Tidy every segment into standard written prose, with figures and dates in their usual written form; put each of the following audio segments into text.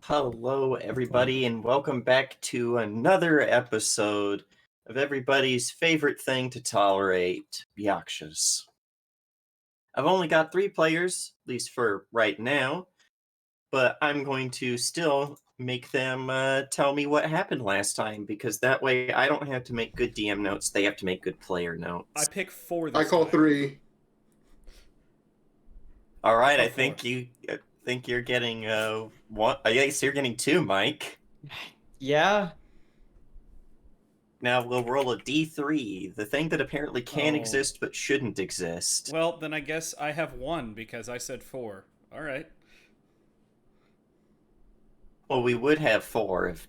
Hello, everybody, and welcome back to another episode of everybody's favorite thing to tolerate, Yakshas. I've only got 3 players, at least for right now, but I'm going to still make them tell me what happened last time, because that way I don't have to make good DM notes, they have to make good player notes. I pick 4 this I call time. 3. Alright, I Four. think you're getting one. I guess you're getting 2, Mike. Yeah. Now we'll roll a d3, the thing that apparently can Oh. exist but shouldn't exist. Well, then I guess I have 1 because I said 4. All right. Well, we would have 4 if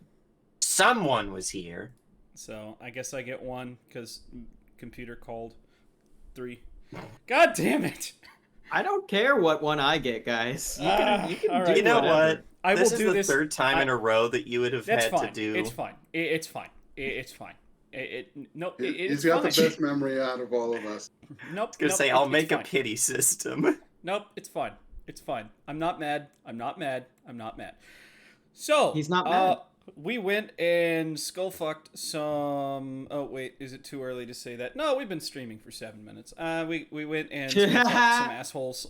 someone was here. So I guess I get 1 because computer called 3. God damn it! I don't care what one I get, guys. You can all do right. You know whatever. what? I This will is do the this. 3rd time in a row that you would have That's had fine. to do. It's fine. It's fine. It's fine. He's got the best memory out of all of us. Nope. I was gonna say, I'll make a fine. pity system. Nope. It's fine. It's fine. I'm not mad. So He's not mad. We went and skullfucked some. Oh wait, is it too early to say that? No, we've been streaming for 7 minutes. We went and skullfucked some assholes.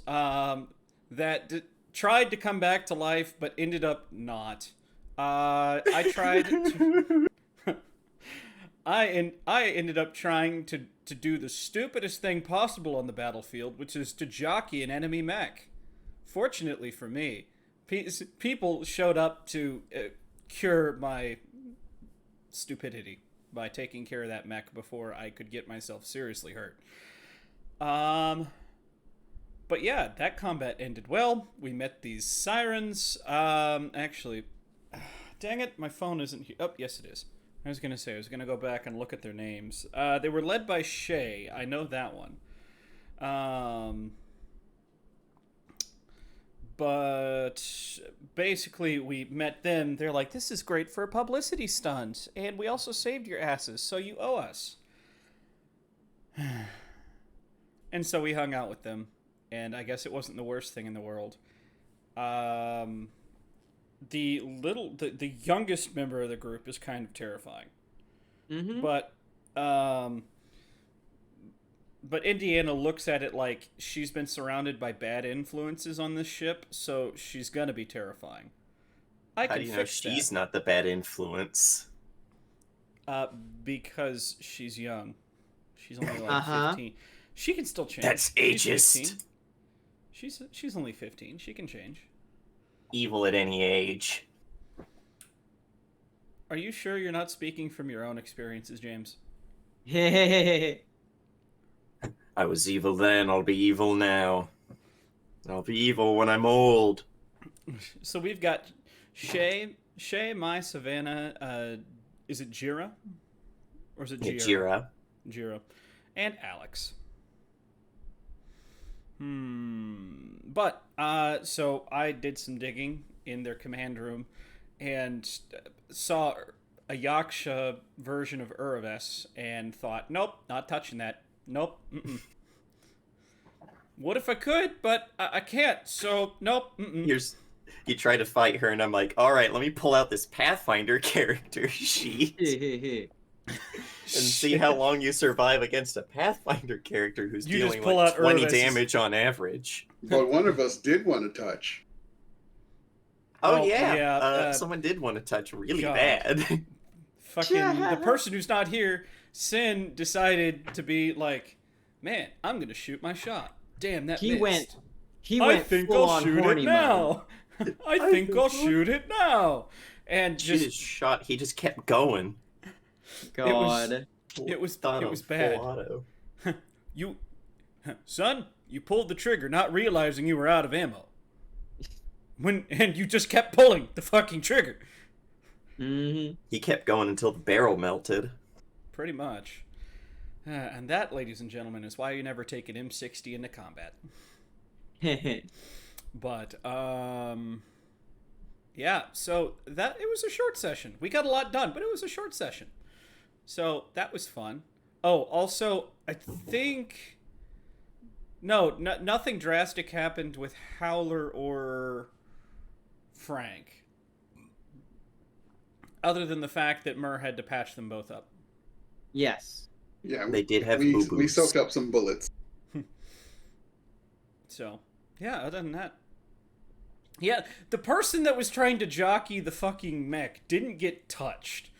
That tried to come back to life, but ended up not. I tried to. I ended up trying to do the stupidest thing possible on the battlefield, which is to jockey an enemy mech. Fortunately for me, people showed up to cure my stupidity by taking care of that mech before I could get myself seriously hurt. But yeah, that combat ended well. We met these sirens. Actually, dang it, my phone isn't here. Oh, yes it is. I was going to go back and look at their names. They were led by Shay. I know that one. But basically, we met them. They're like, this is great for a publicity stunt. And we also saved your asses, so you owe us. And so we hung out with them. And I guess it wasn't the worst thing in the world. The youngest member of the group is kind of terrifying. Mm-hmm. But Indiana looks at it like she's been surrounded by bad influences on this ship, so she's gonna be terrifying. How do you know she's not the bad influence? Because she's young. She's only like 15. She can still change. That's ageist. She's only 15. She can change. Evil at any age. Are you sure you're not speaking from your own experiences, James? I was evil then, I'll be evil now. I'll be evil when I'm old. So we've got Shay, Mai, Savannah, is it Jira? Or is it Jira? Jira. Jira. And Alex. But, so I did some digging in their command room and saw a Yaksha version of Uraves and thought, nope, not touching that. Nope. What if I could, but I can't, so nope. You try to fight her, and I'm like, all right, let me pull out this Pathfinder character sheet and see how long you survive against a Pathfinder character who's dealing like 20 damage on average. But one of us did want to touch. Oh, yeah. Someone did want to touch really bad. Fucking the person who's not here, Sin, decided to be like, man, I'm going to shoot my shot. Damn, that missed. He went full on horny mode. I think I'll shoot it now. And he just kept going. God. It was bad. Son, you pulled the trigger not realizing you were out of ammo. And you just kept pulling the fucking trigger. Mm-hmm. He kept going until the barrel melted. Pretty much. And that, ladies and gentlemen, is why you never take an M60 into combat. But, yeah, so it was a short session. We got a lot done, but it was a short session. So that was fun. Oh, also, I think... No, nothing drastic happened with Howler or Frank. Other than the fact that Murr had to patch them both up. Yes. Yeah, they did have boo-boos. We soaked up some bullets. So, yeah, other than that. Yeah, the person that was trying to jockey the fucking mech didn't get touched.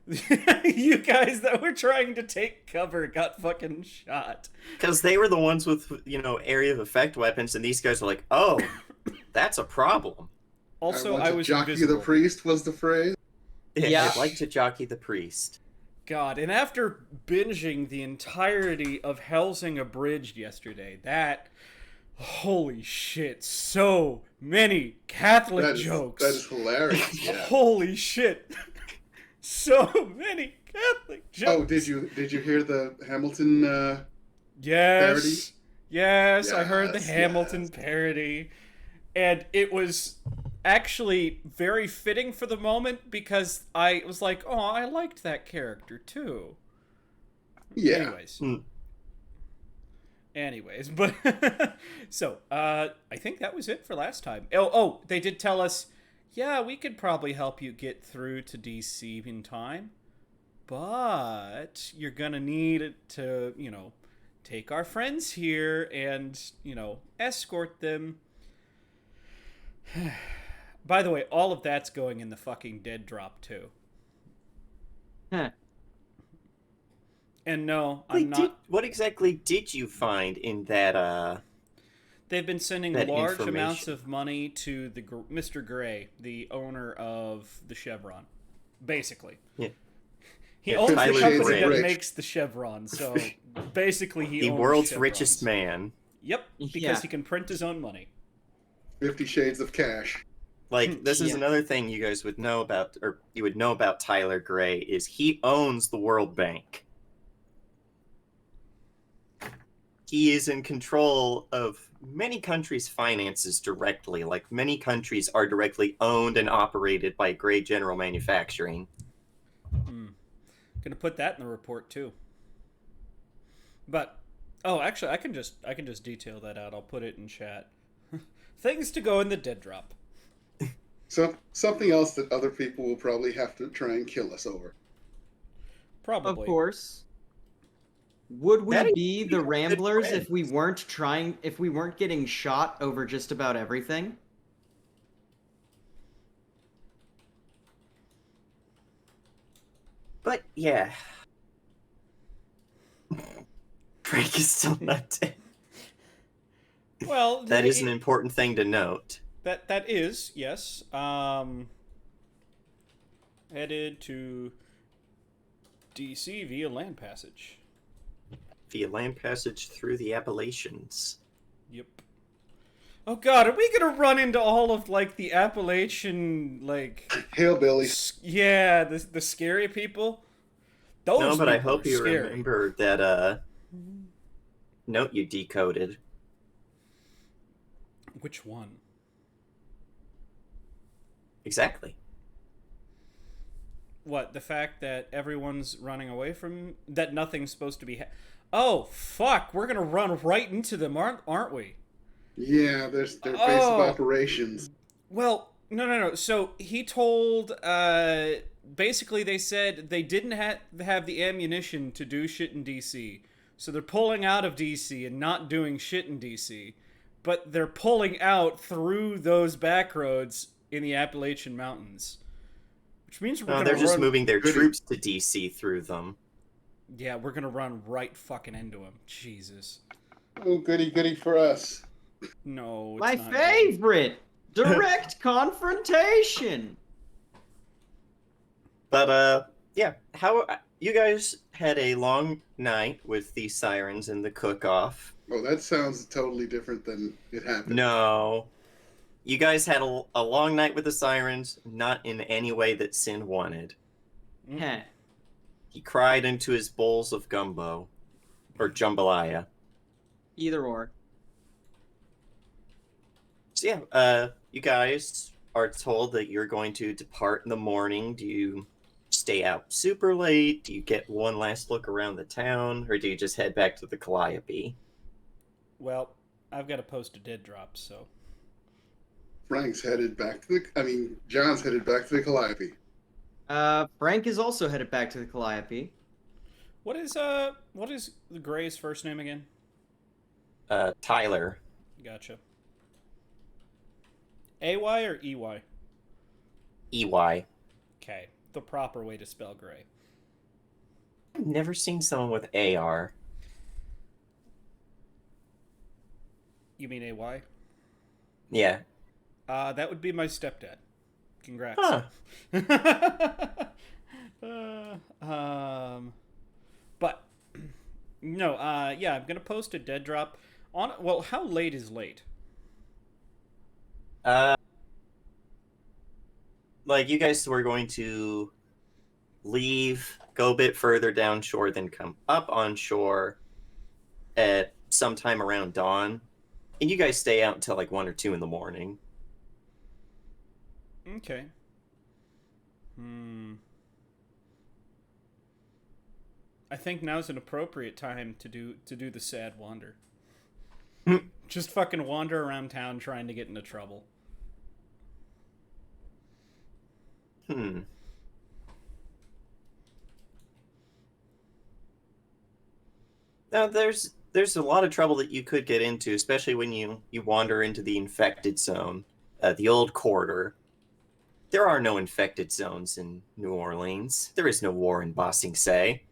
You guys that were trying to take cover got fucking shot. Because they were the ones with, area of effect weapons, and these guys were like, oh, that's a problem. Also, I was jockey invisible. The priest was the phrase. Yeah, I'd like to jockey the priest. God, and after binging the entirety of Helsing Abridged yesterday, holy shit, so many Catholic jokes. That is hilarious, yeah. Holy shit. So many Catholic jokes. Oh, did you hear the Hamilton parody? Yes, I heard the Hamilton parody. And it was actually very fitting for the moment because I was like, oh, I liked that character too. Yeah. Anyways, but so I think that was it for last time. Oh, they did tell us, yeah, we could probably help you get through to DC in time, but you're gonna need to, take our friends here and, escort them. By the way, all of that's going in the fucking dead drop too. Huh. And no, I'm not. What exactly did you find in that? They've been sending That large amounts information. of money to the Mr. Gray, the owner of the Chevron. Basically, Yeah, he Yeah, owns the Tyler company Gray. that Rich. makes the Chevron. So basically, he the owns world's Chevrons. richest man. Yep, because Yeah. he can print his own money. 50 Shades of Cash. Like, this is Yeah. another thing you guys would know about, or you would know about Tyler Gray, is he owns the World Bank. He is in control of many countries' finances directly. Like, many countries are directly owned and operated by Gray General Manufacturing. Gonna put that in the report too. But actually, I can just detail that out. I'll put it in chat. Things to go in the dead drop. So something else that other people will probably have to try and kill us over. Probably. Of course. Would we That is be the good Ramblers friends. if we weren't getting shot over just about everything? But yeah. Frank is still not dead. Well, That is an important thing to note. that is yes. Headed to DC via land passage. Via land passage through the Appalachians. Yep. Oh God, are we gonna run into all of like the Appalachian Hillbillies. Yeah, the scary people? Those No, but I people hope are you scary. remember that note you decoded. Which one? Exactly. What, the fact that everyone's running away from that nothing's supposed to be oh fuck, we're gonna run right into them, aren't we? Yeah, their base of operations. Well, no. So he told, basically they said they didn't have the ammunition to do shit in DC. So they're pulling out of DC and not doing shit in DC. But they're pulling out through those back roads in the Appalachian Mountains. Which means we're No, gonna they're just run... moving their Goody. troops to DC through them. Yeah, we're gonna run right fucking into them. Jesus. Oh, goody for us. No, it's My not favorite! Direct confrontation! But yeah, how you guys had a long night with the sirens and the cook-off. Oh, that sounds totally different than it happened. No. You guys had a long night with the sirens, not in any way that Sin wanted. Heh. He cried into his bowls of gumbo. Or jambalaya. Either or. So yeah, you guys are told that you're going to depart in the morning. Do you stay out super late? Do you get one last look around the town? Or do you just head back to the Calliope? Well, I've got to post a dead drop, so... John's headed back to the Calliope. Frank is also headed back to the Calliope. What is the Gray's first name again? Tyler. Gotcha. A-Y or E-Y? EY. Okay, the proper way to spell Gray. I've never seen someone with AR. You mean A-Y? Yeah. That would be my stepdad. Congrats. Huh. But no, yeah, I'm gonna post a dead drop on. Well, how late is late? Like, you guys were going to leave, go a bit further down shore, then come up on shore at sometime around dawn. And you guys stay out until like 1 or 2 in the morning. Okay. I think now's an appropriate time to do the sad wander. Just fucking wander around town trying to get into trouble. Now, there's a lot of trouble that you could get into, especially when you wander into the infected zone, the old quarter. There are no infected zones in New Orleans. There is no war in Bossing Say.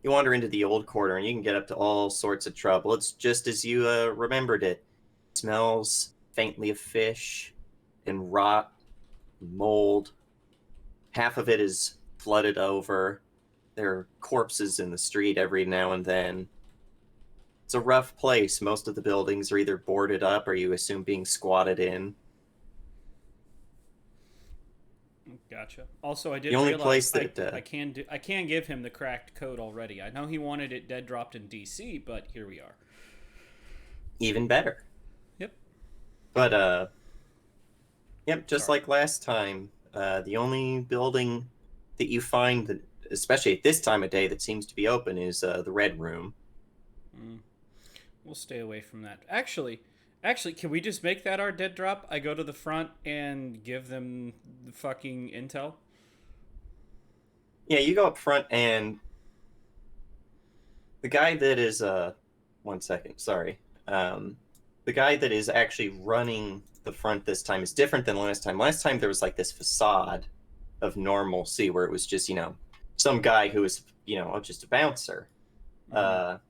You wander into the old quarter, and you can get up to all sorts of trouble. It's just as you remembered it. It smells faintly of fish and rot, mold. Half of it is flooded over. There are corpses in the street every now and then. It's a rough place. Most of the buildings are either boarded up or you assume being squatted in. Gotcha. Also, I did The only realize place that I can give him the cracked code already. I know he wanted it dead dropped in DC, but here we are. even better. Yep. But yep, just Sorry. like last time, the only building that you find that, especially at this time of day, that seems to be open is the Red Room. We'll stay away from that. Actually, can we just make that our dead drop? I go to the front and give them the fucking intel. Yeah, you go up front, and the guy that is 1 second, sorry. The guy that is actually running the front this time is different than last time. Last time there was like this facade of normalcy where it was just, some guy who was, just a bouncer. But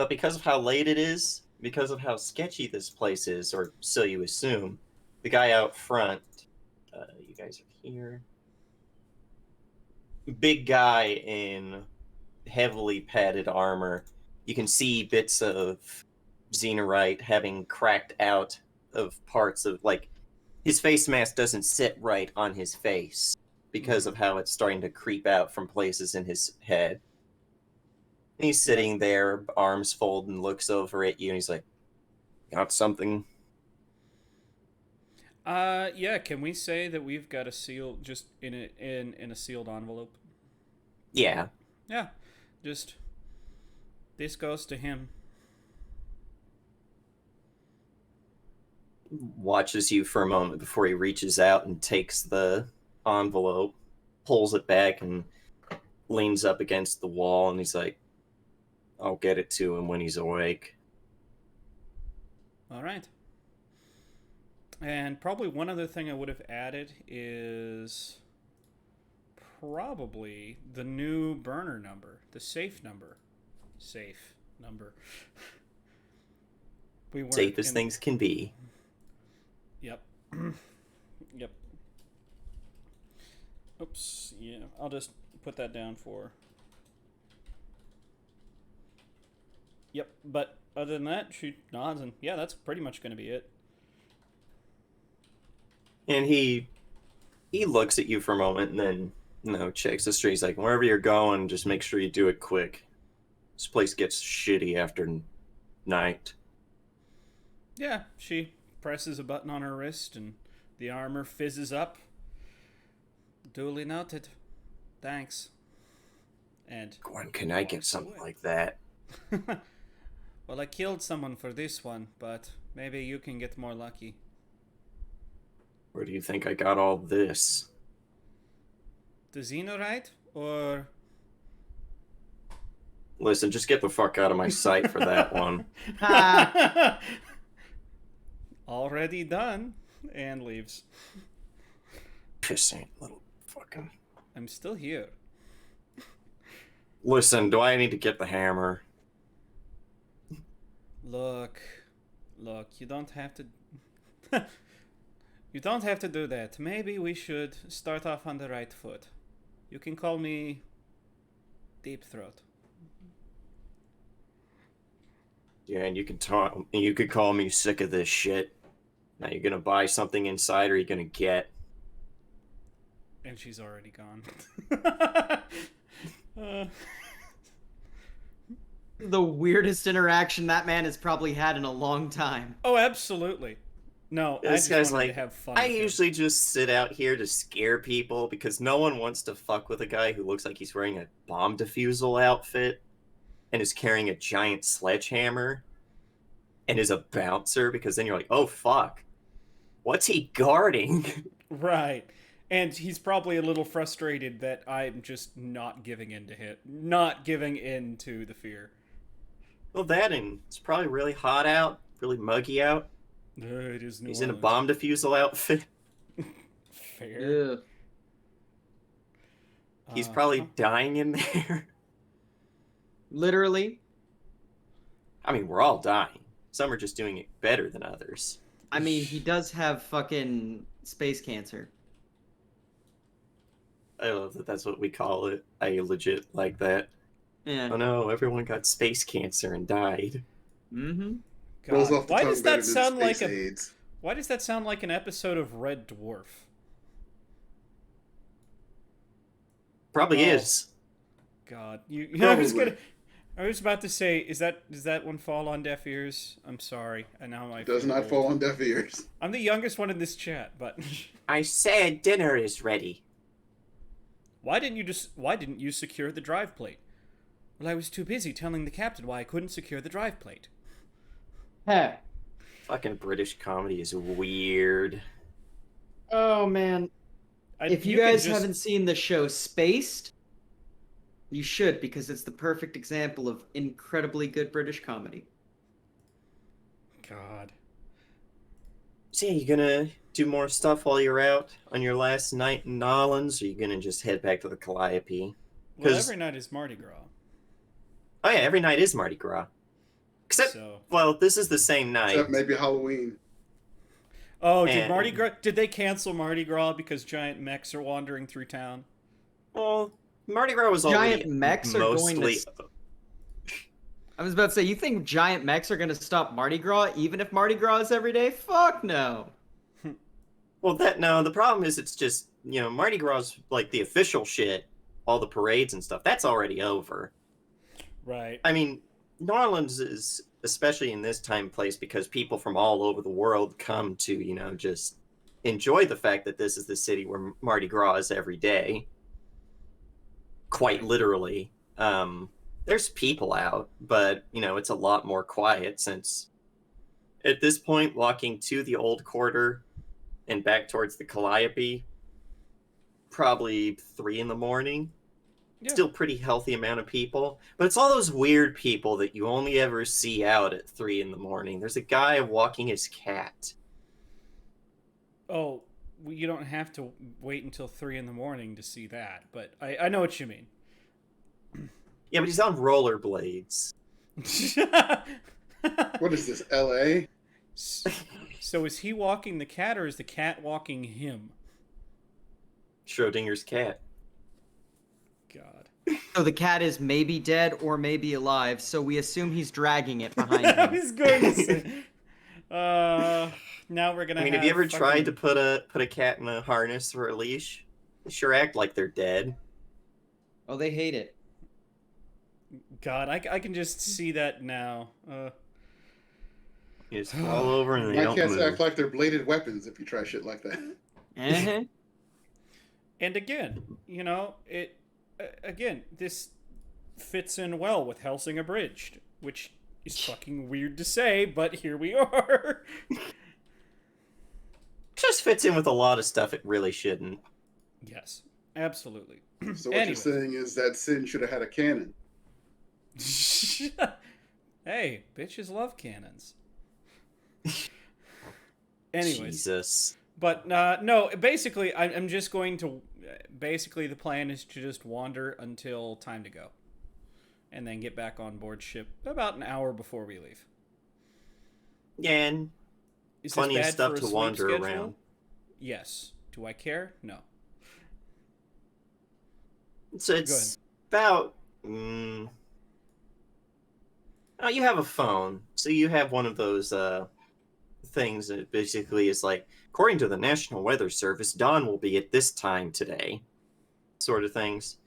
because of how late it is, because of how sketchy this place is, or so you assume, the guy out front, you guys are here. Big guy in heavily padded armor. You can see bits of xenorite having cracked out of parts of, like, his face mask doesn't sit right on his face because of how it's starting to creep out from places in his head. And he's sitting there, arms folded, and looks over at you, and he's like, "Got something?" Yeah. Can we say that we've got a seal just in a sealed envelope? Yeah. Yeah. Just this goes to him. Watches you for a moment before he reaches out and takes the envelope, pulls it back, and leans up against the wall, and he's like, "I'll get it to him when he's awake." All right. And probably one other thing I would have added is probably the new burner number, the safe number. Safe number. We weren't Safe as things can be. Yep. Yep. Oops. Yeah. I'll just put that down for. Yep. But other than that, she nods, and yeah, that's pretty much going to be it. And he looks at you for a moment and then, checks the street. He's like, "Wherever you're going, just make sure you do it quick. This place gets shitty after night." Yeah, she presses a button on her wrist, and the armor fizzes up. Duly noted. Thanks. And "When can I get something like that?" well, I killed someone for this one, but maybe you can get more lucky. "Where do you think I got all this?" The Xenorite, or Listen, just get the fuck out of my sight for that one. already done, and leaves. Pissant little fucking... I'm still here. Listen, do I need to get the hammer? Look, you don't have to. You don't have to do that. Maybe we should start off on the right foot. You can call me Deep Throat. Yeah, and you could call me sick of this shit. Now you're gonna buy something inside, or you're gonna get. And she's already gone. The weirdest interaction that man has probably had in a long time. Oh, absolutely. No, I This just guy's wanted like, to have fun. I with him. usually just sit out here to scare people because no one wants to fuck with a guy who looks like he's wearing a bomb defusal outfit and is carrying a giant sledgehammer and is a bouncer, because then you're like, oh fuck, what's he guarding? Right. And he's probably a little frustrated that I'm just not giving in to the fear. Well, that, and it's probably really hot out, really muggy out. It is New He's in a Orleans. bomb defusal outfit. Fair. Ew. He's probably dying in there. Literally. I mean, we're all dying. Some are just doing it better than others. I mean, he does have fucking space cancer. I love that that's what we call it. I legit like that. Yeah. Oh no, everyone got space cancer and died. Mm-hmm. Rolls God, off the why tongue does better that than sound like space a? AIDS. Why does that sound like an episode of Red Dwarf? Probably Oh. is. God, you. Probably. I was about to say, does that one fall on deaf ears? I'm sorry. And now I Does feel not old. fall on deaf ears. I'm the youngest one in this chat, but I said dinner is ready. why didn't you secure the drive plate? Well, I was too busy telling the captain why I couldn't secure the drive plate. Hey. Fucking British comedy is weird. Oh man. If you can guys just- haven't seen the show Spaced, you should, because it's the perfect example of incredibly good British comedy. God. So yeah, you gonna do more stuff while you're out on your last night in Nolans, or you gonna just head back to the Calliope? Well, 'Cause- every night is Mardi Gras. Oh yeah, every night is Mardi Gras. Except, So. well, this is the same night. Except maybe Halloween. Oh, did And- Mardi Gras? Did they cancel Mardi Gras because giant mechs are wandering through town? Well, Mardi Gras was Giant already mechs are going to mostly. I was about to say, you think giant mechs are gonna stop Mardi Gras even if Mardi Gras is every day? Fuck no. Well, the problem is it's just, Mardi Gras is like the official shit, all the parades and stuff. That's already over. Right. I mean, New Orleans is, especially in this time and place, because people from all over the world come to, just enjoy the fact that this is the city where Mardi Gras is every day. Quite literally. There's people out, but, it's a lot more quiet since at this point, walking to the old quarter and back towards the Calliope, probably 3 a.m. Yeah. Still pretty healthy amount of people, but it's all those weird people that you only ever see out at 3 a.m. There's a guy walking his cat. Oh, well, you don't have to wait until 3 a.m. to see that, but I know what you mean. Yeah, but he's on rollerblades. What is this, L.A.? So is he walking the cat, or is the cat walking him? Schrodinger's cat. God. So the cat is maybe dead or maybe alive, so we assume he's dragging it behind I him. was going to say. Now we're gonna. I mean, have you ever tried to put a cat in a harness for a leash? They sure act like they're dead. Oh, they hate it. God, I can just see that now. You just fall over and they My don't cats move. act like they're bladed weapons if you try shit like that. Uh-huh. And again, this fits in well with Helsing Abridged, which is fucking weird to say, but here we are. Just fits in with a lot of stuff it really shouldn't. Yes, absolutely. So what Anyway. you're saying is that Sin should have had a cannon. Hey, bitches love cannons. Anyways, Jesus. but no, basically, I'm just going to. Basically, the plan is to just wander until time to go, and then get back on board ship about an hour before we leave. Yeah, and Is this plenty of bad stuff for a to sleep wander schedule? around. Yes. Do I care? No. So it's about. Oh, you have a phone, so you have one of those things that basically is like, according to the National Weather Service, dawn will be at this time today, sort of things.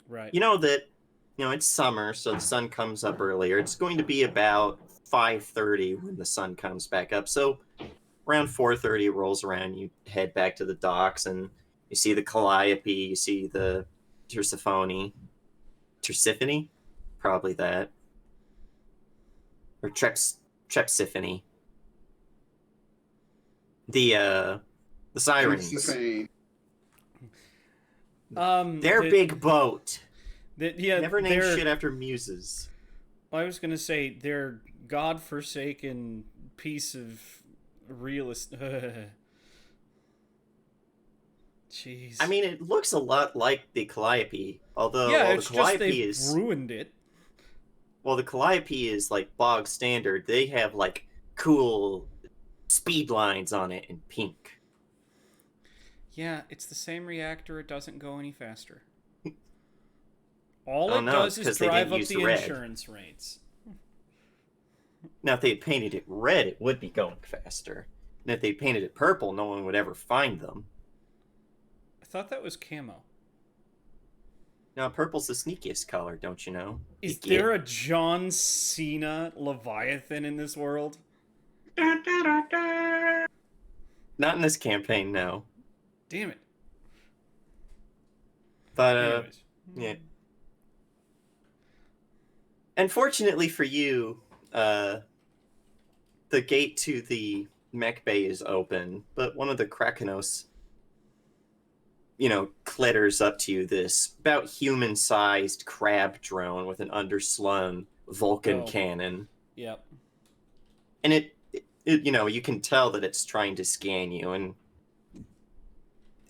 Right. You know that, it's summer, so the sun comes up earlier. It's going to be about 5:30 when the sun comes back up. So around 4:30 it rolls around, you head back to the docks, and you see the Calliope, you see the Tisiphone. Probably that. Or Trepsiphone. The sirens. Tisiphone. Their big boat. Never name they're- shit after muses. I was gonna say their godforsaken piece of realist. Jeez. I mean, it looks a lot like the Calliope, although yeah, while it's the just Calliope they've is ruined it. Well, the Calliope is like bog standard. They have like cool speed lines on it in pink. Yeah, it's the same reactor. It doesn't go any faster. All Oh it no, does it's is because they drive didn't up use the red. insurance rates. Now, if they had painted it red, it would be going faster. And if they painted it purple, no one would ever find them. I thought that was camo. Now, purple's the sneakiest color, don't you know? Is there a John Cena Leviathan in this world? Not in this campaign, no. Damn it. But, Anyways. yeah. Unfortunately for you, the gate to the mech bay is open, but one of the Krakenos, clitters up to you, this about human-sized crab drone with an underslung Vulcan cannon. Yep. And it, you can tell that it's trying to scan you, and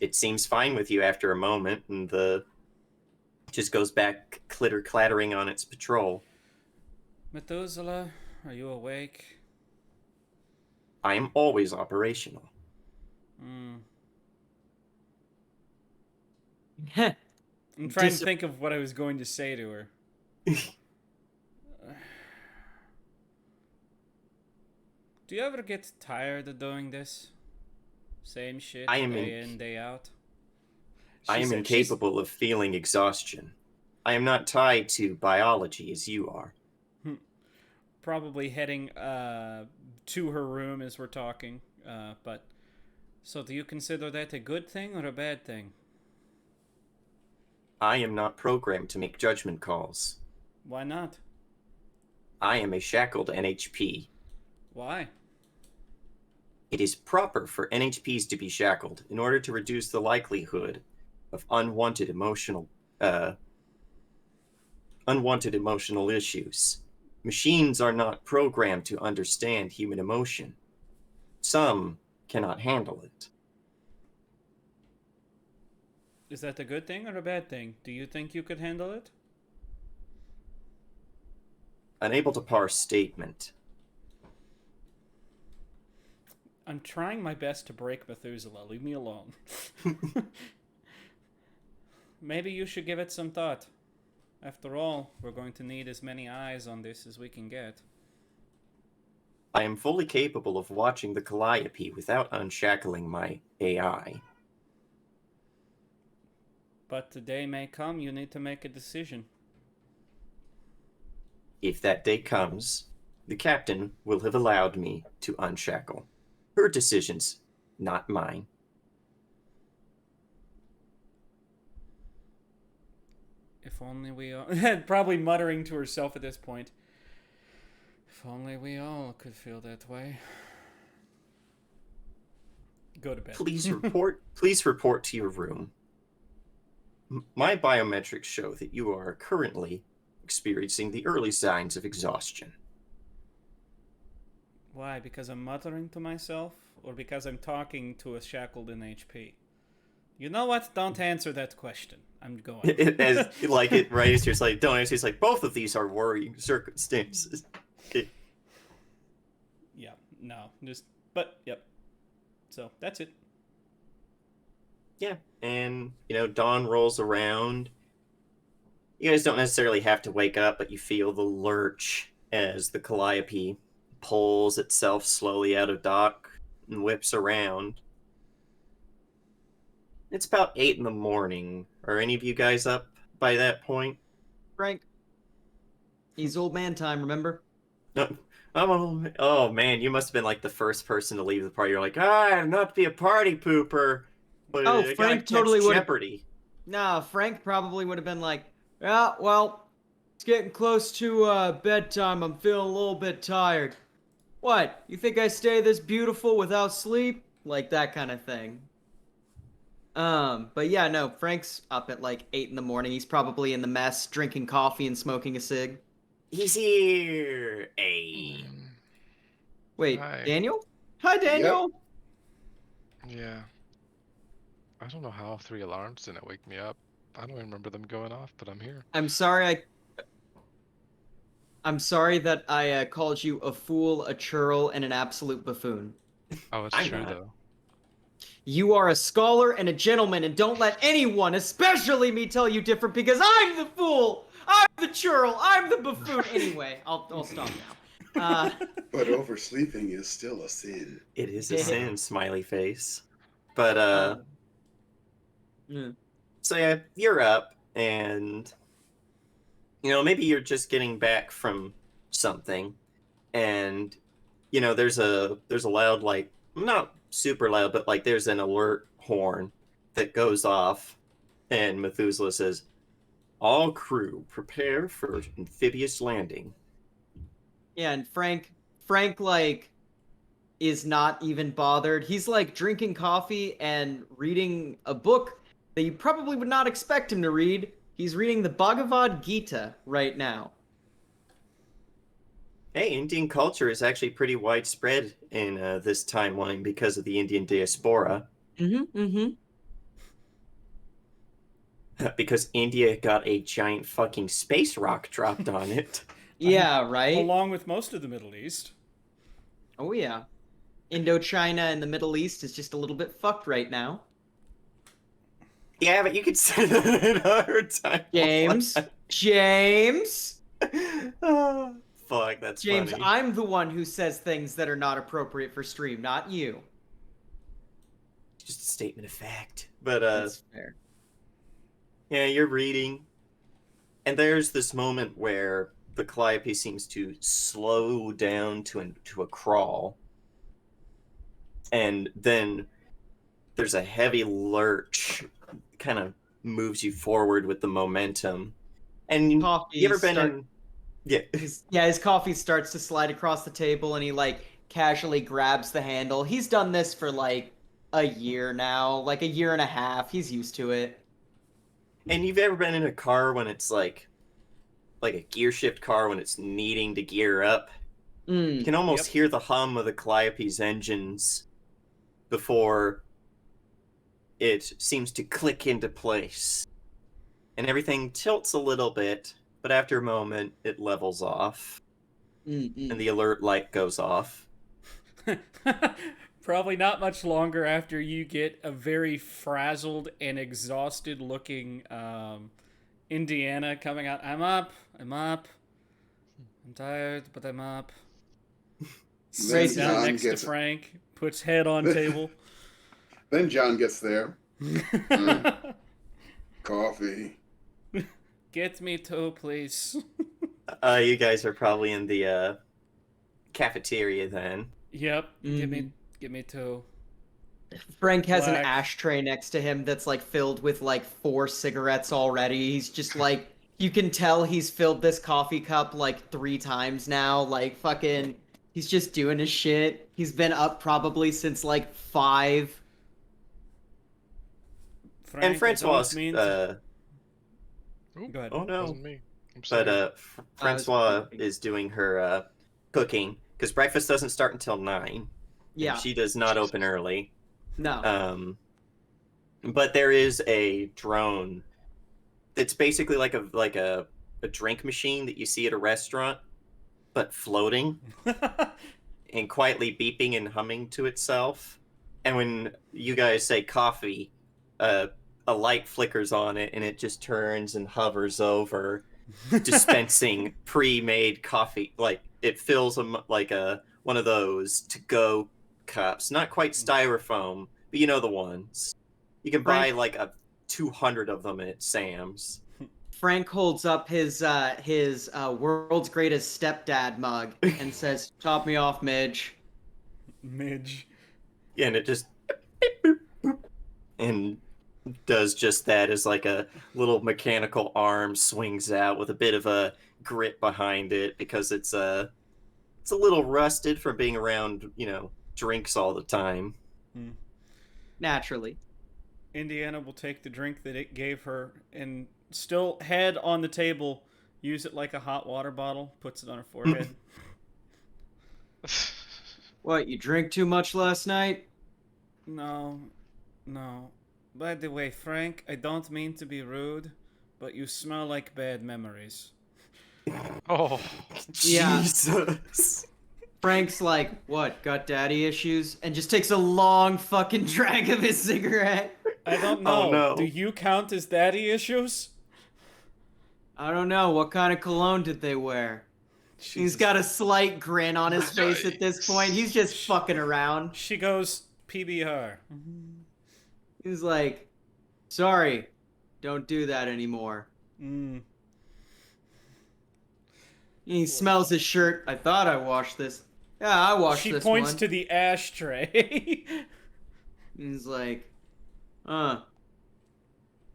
it seems fine with you after a moment, and just goes back clattering on its patrol. Methuselah, are you awake? I am always operational. I'm trying to think of what I was going to say to her. Do you ever get tired of doing this? Same shit day in, day out? I am incapable of feeling exhaustion. I am not tied to biology as you are. Probably heading to her room as we're talking. But so do you consider that a good thing or a bad thing? I am not programmed to make judgment calls. Why not? I am a shackled NHP. Why? It is proper for NHPs to be shackled in order to reduce the likelihood of unwanted emotional issues. Machines are not programmed to understand human emotion. Some cannot handle it. Is that a good thing or a bad thing? Do you think you could handle it? Unable to parse statement. I'm trying my best to break Methuselah. Leave me alone. Maybe you should give it some thought. After all, we're going to need as many eyes on this as we can get. I am fully capable of watching the Calliope without unshackling my AI. But the day may come you need to make a decision. If that day comes, the captain will have allowed me to unshackle. Her decisions, not mine. If only we all... Probably muttering to herself at this point. If only we all could feel that way. Go to bed. Please report to your room. My biometrics show that you are currently experiencing the early signs of exhaustion. Why? Because I'm muttering to myself? Or because I'm talking to a shackled NHP? You know what? Don't answer that question. I'm going. Don't answer. It's like both of these are worrying circumstances. Yeah, no, yep. So that's it. Yeah, and dawn rolls around. You guys don't necessarily have to wake up, but you feel the lurch as the Calliope pulls itself slowly out of dock and whips around. It's about 8 in the morning. Are any of you guys up by that point? Frank. He's old man time, remember? No. Oh man, you must have been like the first person to leave the party. You're like, I'm not to be a party pooper. But Frank totally would. Jeopardy. Nah, Frank probably would have been like, yeah, well, it's getting close to bedtime. I'm feeling a little bit tired. What? You think I stay this beautiful without sleep? Like that kind of thing. But yeah, no, Frank's up at like 8 in the morning. He's probably in the mess, drinking coffee and smoking a cig. He's here. Hey. Wait, Hi. Daniel? Hi, Daniel. Yep. Yeah. I don't know how 3 alarms didn't wake me up. I don't remember them going off, but I'm here. I'm sorry I'm sorry that I called you a fool, a churl, and an absolute buffoon. Oh, it's I'm true not. though. You are a scholar and a gentleman, and don't let anyone, especially me, tell you different because I'm the fool! I'm the churl! I'm the buffoon! Anyway, I'll stop now. But oversleeping is still a sin. It is a sin, smiley face. But Yeah. so yeah, you're up, and maybe you're just getting back from something, and there's a loud, like, not super loud, but like there's an alert horn that goes off, and Methuselah says, "All crew, prepare for amphibious landing." Yeah, and Frank, like, is not even bothered. He's, like, drinking coffee and reading a book that you probably would not expect him to read. He's reading the Bhagavad Gita right now. Hey, Indian culture is actually pretty widespread in this timeline because of the Indian diaspora. Mm-hmm. Because India got a giant fucking space rock dropped on it. Yeah, right? Along with most of the Middle East. Oh, yeah. Indochina and the Middle East is just a little bit fucked right now. Yeah, but you could say that in our time. James! Oh, fuck, that's James, funny. I'm the one who says things that are not appropriate for stream, not you. Just a statement of fact. But, That's fair. yeah, you're reading, and there's this moment where the Calliope seems to slow down to a crawl, and then there's a heavy lurch, kind of moves you forward with the momentum. And you ever been in? Yeah. His coffee starts to slide across the table, and he, like, casually grabs the handle. He's done this for, like, a year now, like a year and a half. He's used to it. And you've ever been in a car when it's like a gear shift car when it's needing to gear up? You can almost hear the hum of the Calliope's engines before it seems to click into place. And everything tilts a little bit, but after a moment, it levels off. And the alert light goes off. Probably not much longer after you get a very frazzled and exhausted looking Indiana coming out. I'm up. I'm tired, but I'm up. Sits down next to Frank, puts head on table. Then John gets there. Coffee. Get me two, please. You guys are probably in the cafeteria then. Yep. Give me two. Frank has an ashtray next to him that's, like, filled with, like, 4 cigarettes already. He's just, like, you can tell he's filled this coffee cup, like, 3 times now. Like, fucking, he's just doing his shit. He's been up probably since, like, 5. Frank, and Francois, go ahead. Oh no. Wasn't me. I'm sorry. But Francois is doing her cooking because breakfast doesn't start until 9. Yeah. She does not open early. No. But there is a drone that's basically like a drink machine that you see at a restaurant, but floating and quietly beeping and humming to itself. And when you guys say coffee, a light flickers on it, and it just turns and hovers over, dispensing pre-made coffee. Like, it fills them like one of those to-go cups, not quite styrofoam, but you know the ones. You can buy like 200 of them at Sam's. Frank holds up his world's greatest stepdad mug and says, "Top me off, Midge." Midge. Yeah, and it just and does just that as like a little mechanical arm swings out with a bit of a grit behind it because it's a little rusted from being around, drinks all the time. Naturally. Indiana will take the drink that it gave her and still head on the table, use it like a hot water bottle, puts it on her forehead. What, you drink too much last night? No. By the way, Frank, I don't mean to be rude, but you smell like bad memories. Oh. Yeah. Jesus. Frank's like, what, got daddy issues? And just takes a long fucking drag of his cigarette. I don't Oh, know. no. Do you count as daddy issues? I don't know, what kind of cologne did they wear? He's got a slight grin on his face at this point. He's just fucking around. She goes PBR. He's like, sorry, don't do that anymore. Mm. He smells his shirt. I thought I washed this. Yeah, I washed She this points one. to the ashtray. He's like,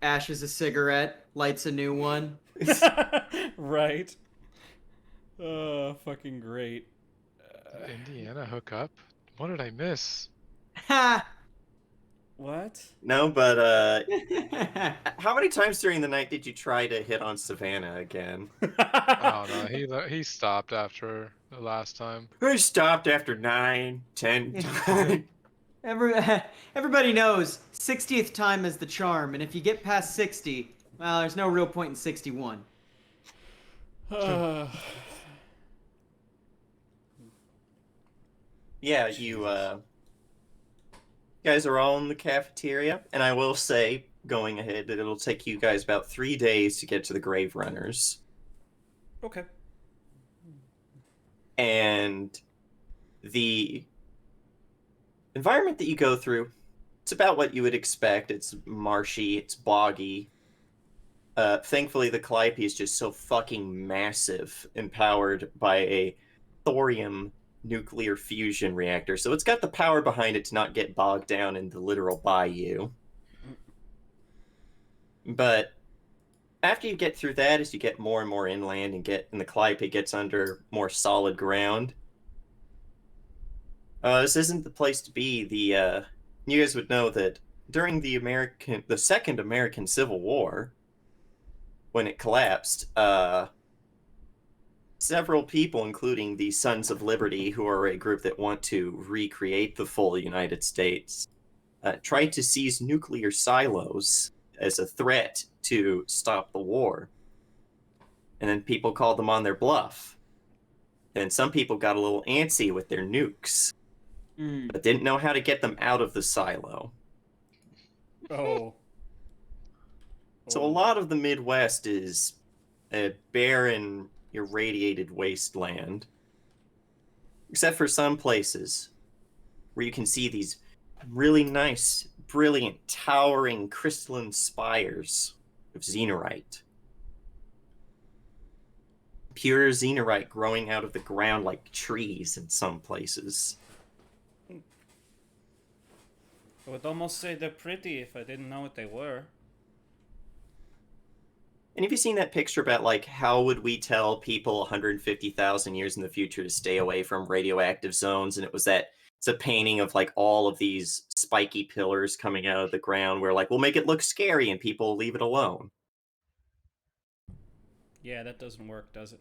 ashes a cigarette, lights a new one. Right. Fucking great. Did Indiana hook up? What did I miss? Ha! What? No, but how many times during the night did you try to hit on Savannah again? Oh no, he stopped after the last time. I stopped after 9, 10 times. Everybody knows 60th time is the charm, and if you get past 60, well, there's no real point in 61. Yeah, you guys are all in the cafeteria, and I will say, going ahead, that it'll take you guys about 3 days to get to the Grave Runners. Okay. And the environment that you go through, it's about what you would expect. It's marshy, it's boggy. Thankfully, the Calliope is just so fucking massive and powered by a thorium nuclear fusion reactor. So it's got the power behind it to not get bogged down in the literal bayou. But after you get through that, as you get more and more inland and the Calliope gets under more solid ground, this isn't the place to be. You guys would know that during the Second American Civil War, when it collapsed, several people, including the Sons of Liberty, who are a group that want to recreate the full United States, tried to seize nuclear silos as a threat to stop the war. And then people called them on their bluff. And some people got a little antsy with their nukes, but didn't know how to get them out of the silo. Oh. So a lot of the Midwest is a barren, irradiated wasteland. Except for some places where you can see these really nice, brilliant, towering crystalline spires of xenorite. Pure xenorite growing out of the ground like trees in some places. I would almost say they're pretty if I didn't know what they were. And have you seen that picture about, like, how would we tell people 150,000 years in the future to stay away from radioactive zones? And it's a painting of, like, all of these spiky pillars coming out of the ground where, like, we'll make it look scary and people will leave it alone. Yeah, that doesn't work, does it?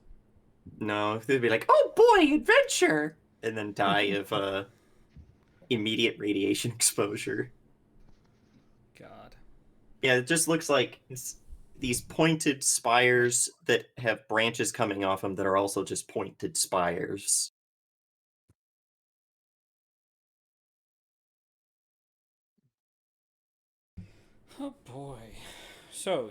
No, they'd be like, oh boy, adventure! And then die of immediate radiation exposure. God. Yeah, it just looks like these pointed spires that have branches coming off them that are also just pointed spires. Oh boy. So,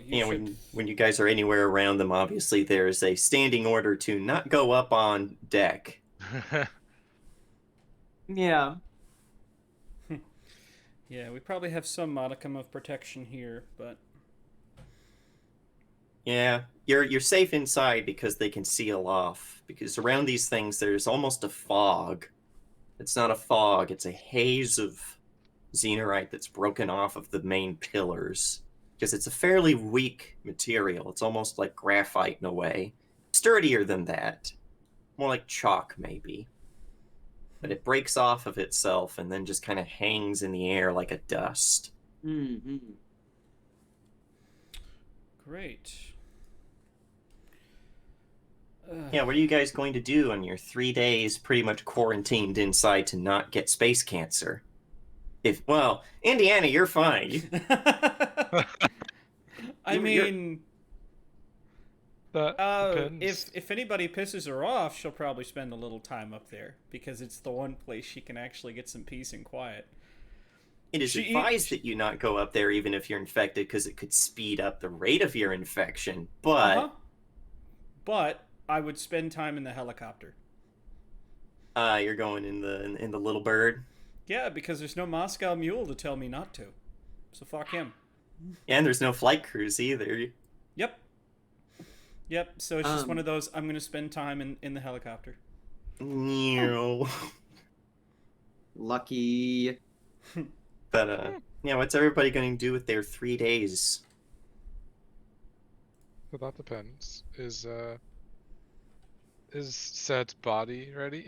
When you guys are anywhere around them, obviously there's a standing order to not go up on deck. Yeah. Yeah, we probably have some modicum of protection here, but... Yeah, you're safe inside because they can seal off. Because around these things, there's almost a fog. It's not a fog, it's a haze of xenorite that's broken off of the main pillars. Because it's a fairly weak material. It's almost like graphite in a way. Sturdier than that. More like chalk, maybe. But it breaks off of itself and then just kind of hangs in the air like a dust. Mm-hmm. Great. Yeah, what are you guys going to do on your 3 days pretty much quarantined inside to not get space cancer? Well, Indiana, you're fine. I mean... That depends. If anybody pisses her off, she'll probably spend a little time up there because it's the one place she can actually get some peace and quiet. It is advised that you not go up there even if you're infected because it could speed up the rate of your infection, but... But I would spend time in the helicopter. You're going in the little bird? Yeah, because there's no Moscow Mule to tell me not to. So fuck him. And there's no flight crews either. Yep. So it's just one of those, I'm going to spend time in the helicopter. No. Lucky. But, yeah, what's everybody going to do with their 3 days? Well, that depends. Is Sed's body ready?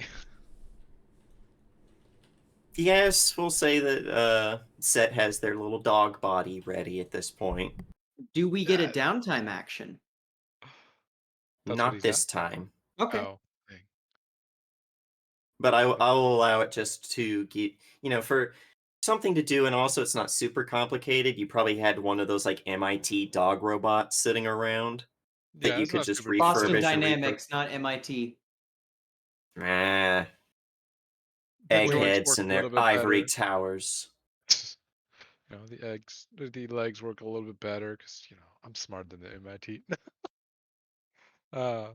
Yes, we'll say that Set has their little dog body ready at this point. Do we get a downtime action? Not this time. Okay. Oh, dang. But I will allow it just to get, for something to do, and also it's not super complicated. You probably had one of those like MIT dog robots sitting around that Yeah, you it's could not just super refurbish. Boston and Dynamics, not MIT. Nah. The joints Eggheads work and a their little bit ivory better. towers. The legs work a little bit better because I'm smarter than the MIT. Yeah,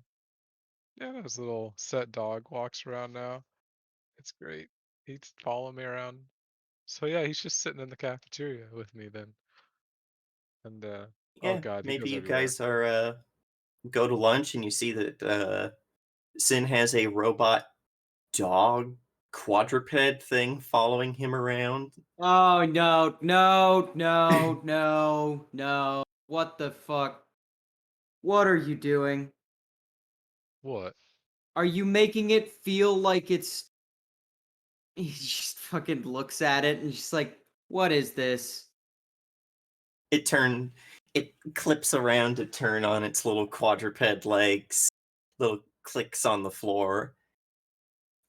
this little Set dog walks around now. It's great. He's following me around. So yeah, he's just sitting in the cafeteria with me then. And oh Yeah, god, he maybe goes you everywhere. guys are go to lunch and you see that Sin has a robot dog quadruped thing following him around. Oh, no. What the fuck? What are you doing? What? Are you making it feel like it's... He just fucking looks at it and just like, what is this? It clips around to turn on its little quadruped legs, little clicks on the floor.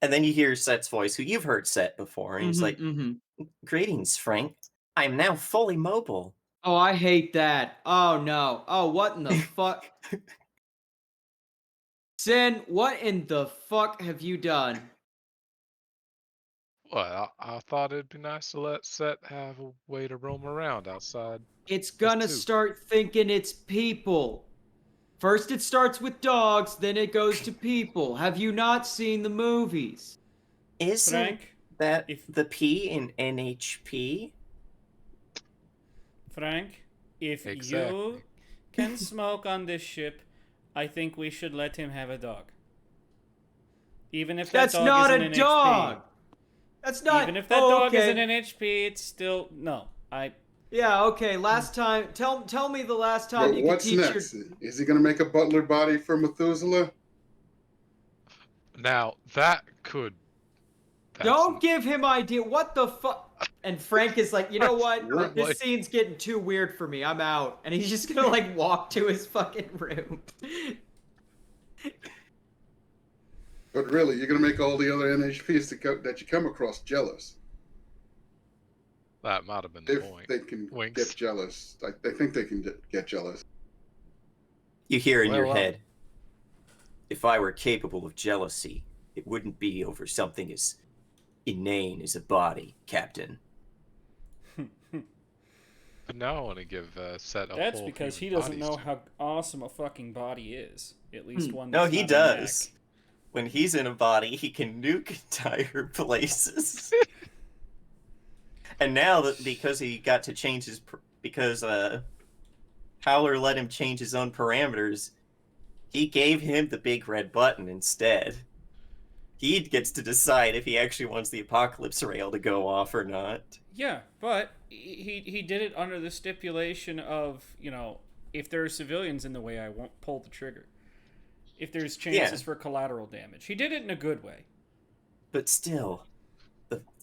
And then you hear Set's voice, who you've heard Set before, and he's like, "Greetings, Frank. I am now fully mobile." Oh, I hate that. Oh, no. Oh, what in the fuck? Sin, what in the fuck have you done? What? I thought it'd be nice to let Set have a way to roam around outside. It's His gonna tooth. start thinking it's people. First it starts with dogs, then it goes to people. Have you not seen the movies? Isn't Frank, that if the P in NHP? Frank, if you Exactly. can smoke on this ship, I think we should let him have a dog. Even if that That's dog not isn't a an dog. HP. That's not. Even if that dog isn't an HP, it's still no. Yeah. Okay. Last time. Tell me the last time But you could what's teach next? your. Is he going to make a butler body for Methuselah? Now that could. Don't give him idea. What the fuck? And Frank is like, you know what? What? This scene's getting too weird for me. I'm out. And he's just gonna like walk to his fucking room. But really, you're going to make all the other NHPs that you come across jealous. That might have been the If point. they can Winks. get jealous. They think they can get jealous. You hear in your Well, head, if I were capable of jealousy, it wouldn't be over something as inane as a body, Captain. But now I want to give Set a That's whole because he human doesn't bodies know to. how awesome a fucking body is. At least one. No, That's he not a does. mech. When he's in a body, he can nuke entire places. And now that because he got to change his because Howler let him change his own parameters, he gave him the big red button instead. He gets to decide if he actually wants the apocalypse rail to go off or not. Yeah, but he did it under the stipulation of, if there are civilians in the way, I won't pull the trigger. If there's chances for collateral damage. He did it in a good way. But still,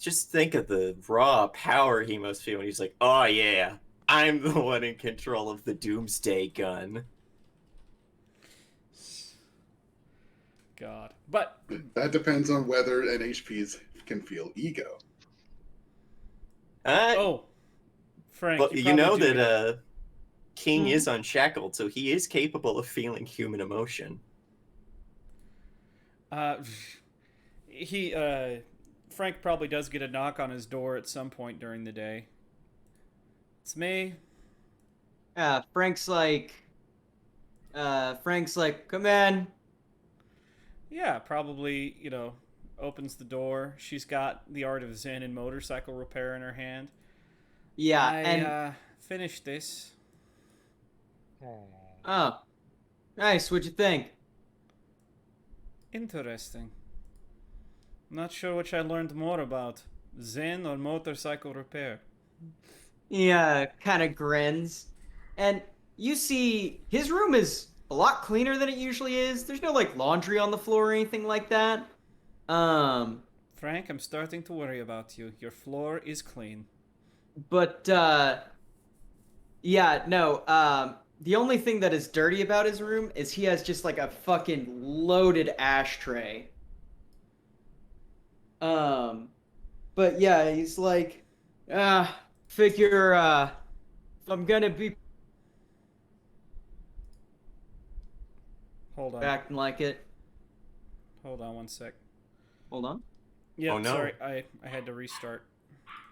just think of the raw power he must feel when he's like, oh yeah, I'm the one in control of the doomsday gun. God. But That depends on whether NHPs can feel ego. Frank, but you know that King is unshackled, so he is capable of feeling human emotion. He Frank probably does get a knock on his door at some point during the day. It's me. Yeah, Frank's like, come in. Yeah, probably, opens the door. She's got the art of Zen and motorcycle repair in her hand. Yeah, and I finished this. oh, nice. What'd you think? Interesting. Not sure which I learned more about, Zen or motorcycle repair. He kind of grins, and you see his room is a lot cleaner than it usually is. There's no like laundry on the floor or anything like that. Frank, I'm starting to worry about you. Your floor is clean. But yeah, no. The only thing that is dirty about his room is he has just like a fucking loaded ashtray. But yeah, he's like, figure if I'm gonna be Hold on. acting like it. Hold on one sec. Hold on. Yeah, Oh, no. sorry. I had to restart.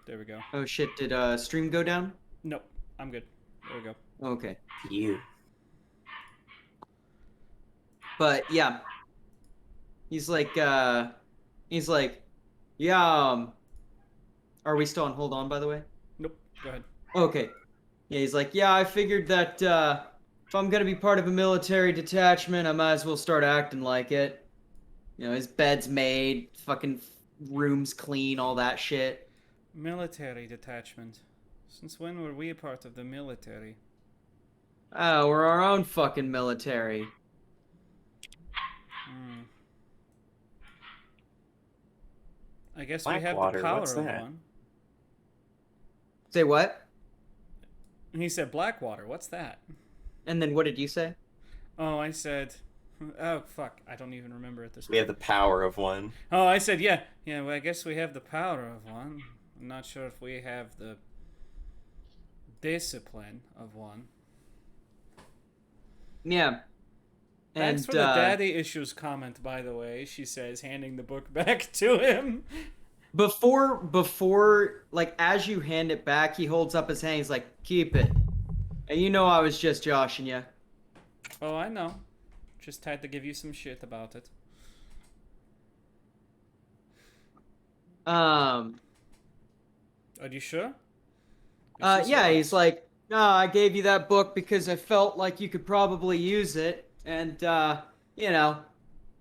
There we go. Oh shit, did stream go down? Nope, I'm good. There we go. Okay. You. But yeah. He's like, yeah, are we still on hold on, by the way? Nope, go ahead. Okay. Yeah, he's like, yeah, I figured that if I'm gonna be part of a military detachment, I might as well start acting like it. His bed's made, fucking room's clean, all that shit. Military detachment. Since when were we a part of the military? Oh, we're our own fucking military. I guess we have the Blackwater, power what's of that? one. Say what? And he said Blackwater. What's that? And then what did you say? Oh, I said... Oh, fuck. I don't even remember at this point. We have the power of one. Oh, I said, yeah. Yeah, well, I guess we have the power of one. I'm not sure if we have the discipline of one. Yeah. Thanks for the daddy issues comment, by the way, she says, handing the book back to him. Before, like, as you hand it back, he holds up his hand, he's like, keep it. And you know I was just joshing you. Oh, I know. Just had to give you some shit about it. Are you sure? Yeah, he's like, no, I gave you that book because I felt like you could probably use it. And,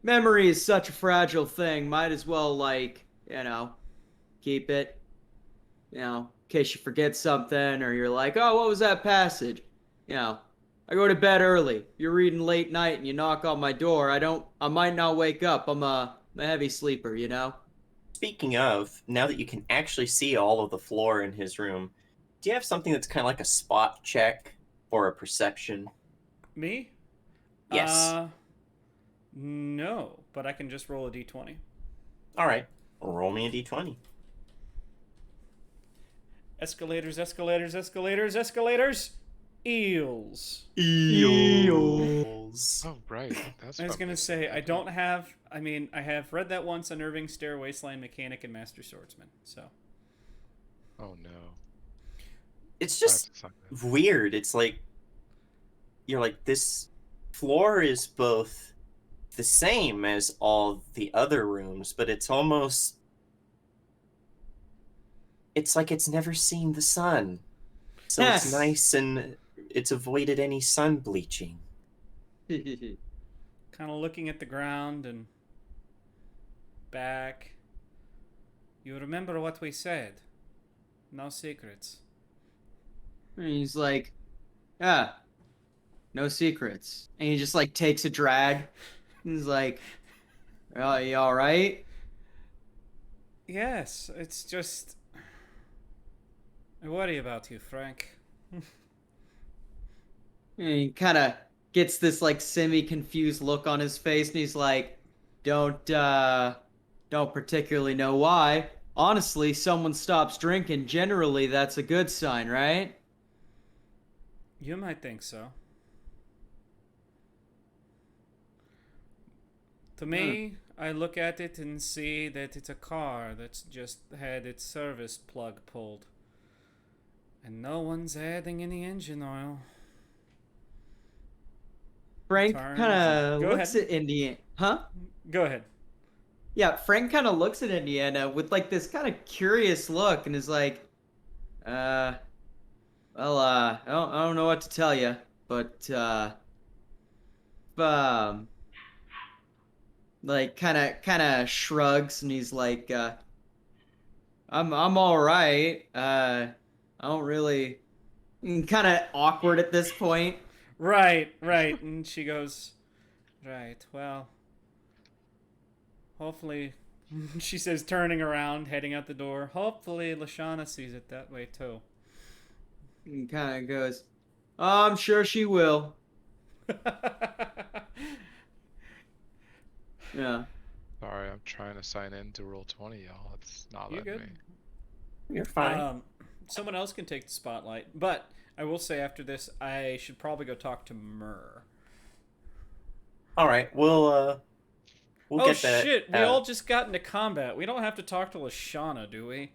memory is such a fragile thing. Might as well, like, keep it, in case you forget something or you're like, oh, what was that passage? I go to bed early. You're reading late night and you knock on my door. I might not wake up. I'm a heavy sleeper, Speaking of, now that you can actually see all of the floor in his room, do you have something that's kind of like a spot check or a perception? Me? Yes. No, but I can just roll a d20. All right. Roll me a d20. Escalators, escalators, escalators, escalators. Eels. Eels. Oh, right. That's I was probably going to say, I don't have... I mean, I have read that once, Unnerving Stare, Wasteland Mechanic, and Master Swordsman, so... Oh, no. It's just weird. It's like... You're like, this floor is both the same as all the other rooms, but it's almost... It's like it's never seen the sun. So it's nice and it's avoided any sun bleaching. Kind of looking at the ground and back. You remember what we said. No secrets. And he's like, no secrets. And he just, like, takes a drag. He's like, you alright? Yes, it's just... I worry about you, Frank. And he kind of gets this, like, semi-confused look on his face, and he's like, don't particularly know why. Honestly, someone stops drinking, generally that's a good sign, right? You might think so. To me, I look at it and see that it's a car that's just had its service plug pulled. And no one's adding any engine oil. Frank Turns kind and- of Go looks ahead. at Indiana. Huh? Go ahead. Yeah, Frank kind of looks at Indiana with like this kind of curious look and is like, well, I don't know what to tell you, but like kind of shrugs and he's like, I'm all right. I don't really, kind of awkward at this point. Right. And she goes, right, well, hopefully, she says, turning around, heading out the door, hopefully Lashana sees it that way too. And kind of goes, oh, I'm sure she will. Yeah. Sorry, I'm trying to sign in to Roll20, y'all. It's not You letting good? me. You're fine. Someone else can take the spotlight, but I will say after this, I should probably go talk to Myrrh. All right, we'll Oh get that. shit! We all just got into combat. We don't have to talk to Lashana, do we?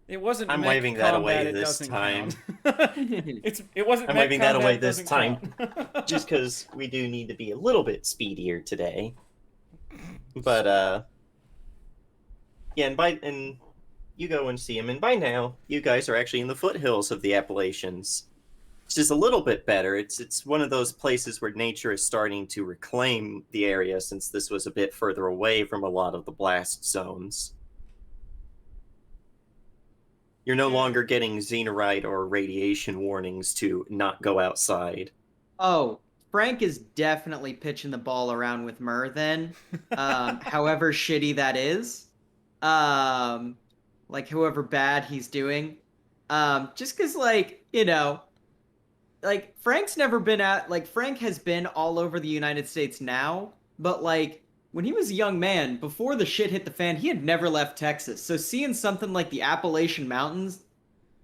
It wasn't. I'm mech waving that combat, away it this doesn't time. count. It wasn't. I'm mech waving that combat, away it this doesn't time. count. Just because we do need to be a little bit speedier today. But yeah, and you go and see him, and by now you guys are actually in the foothills of the Appalachians. It's just a little bit better. It's one of those places where nature is starting to reclaim the area since this was a bit further away from a lot of the blast zones. You're no longer getting xenorite or radiation warnings to not go outside. Oh, Frank is definitely pitching the ball around with Myrrh then. However shitty that is. Like however bad he's doing. Just cause like, like Frank has been all over the United States now, but like when he was a young man, before the shit hit the fan, he had never left Texas. So seeing something like the Appalachian Mountains,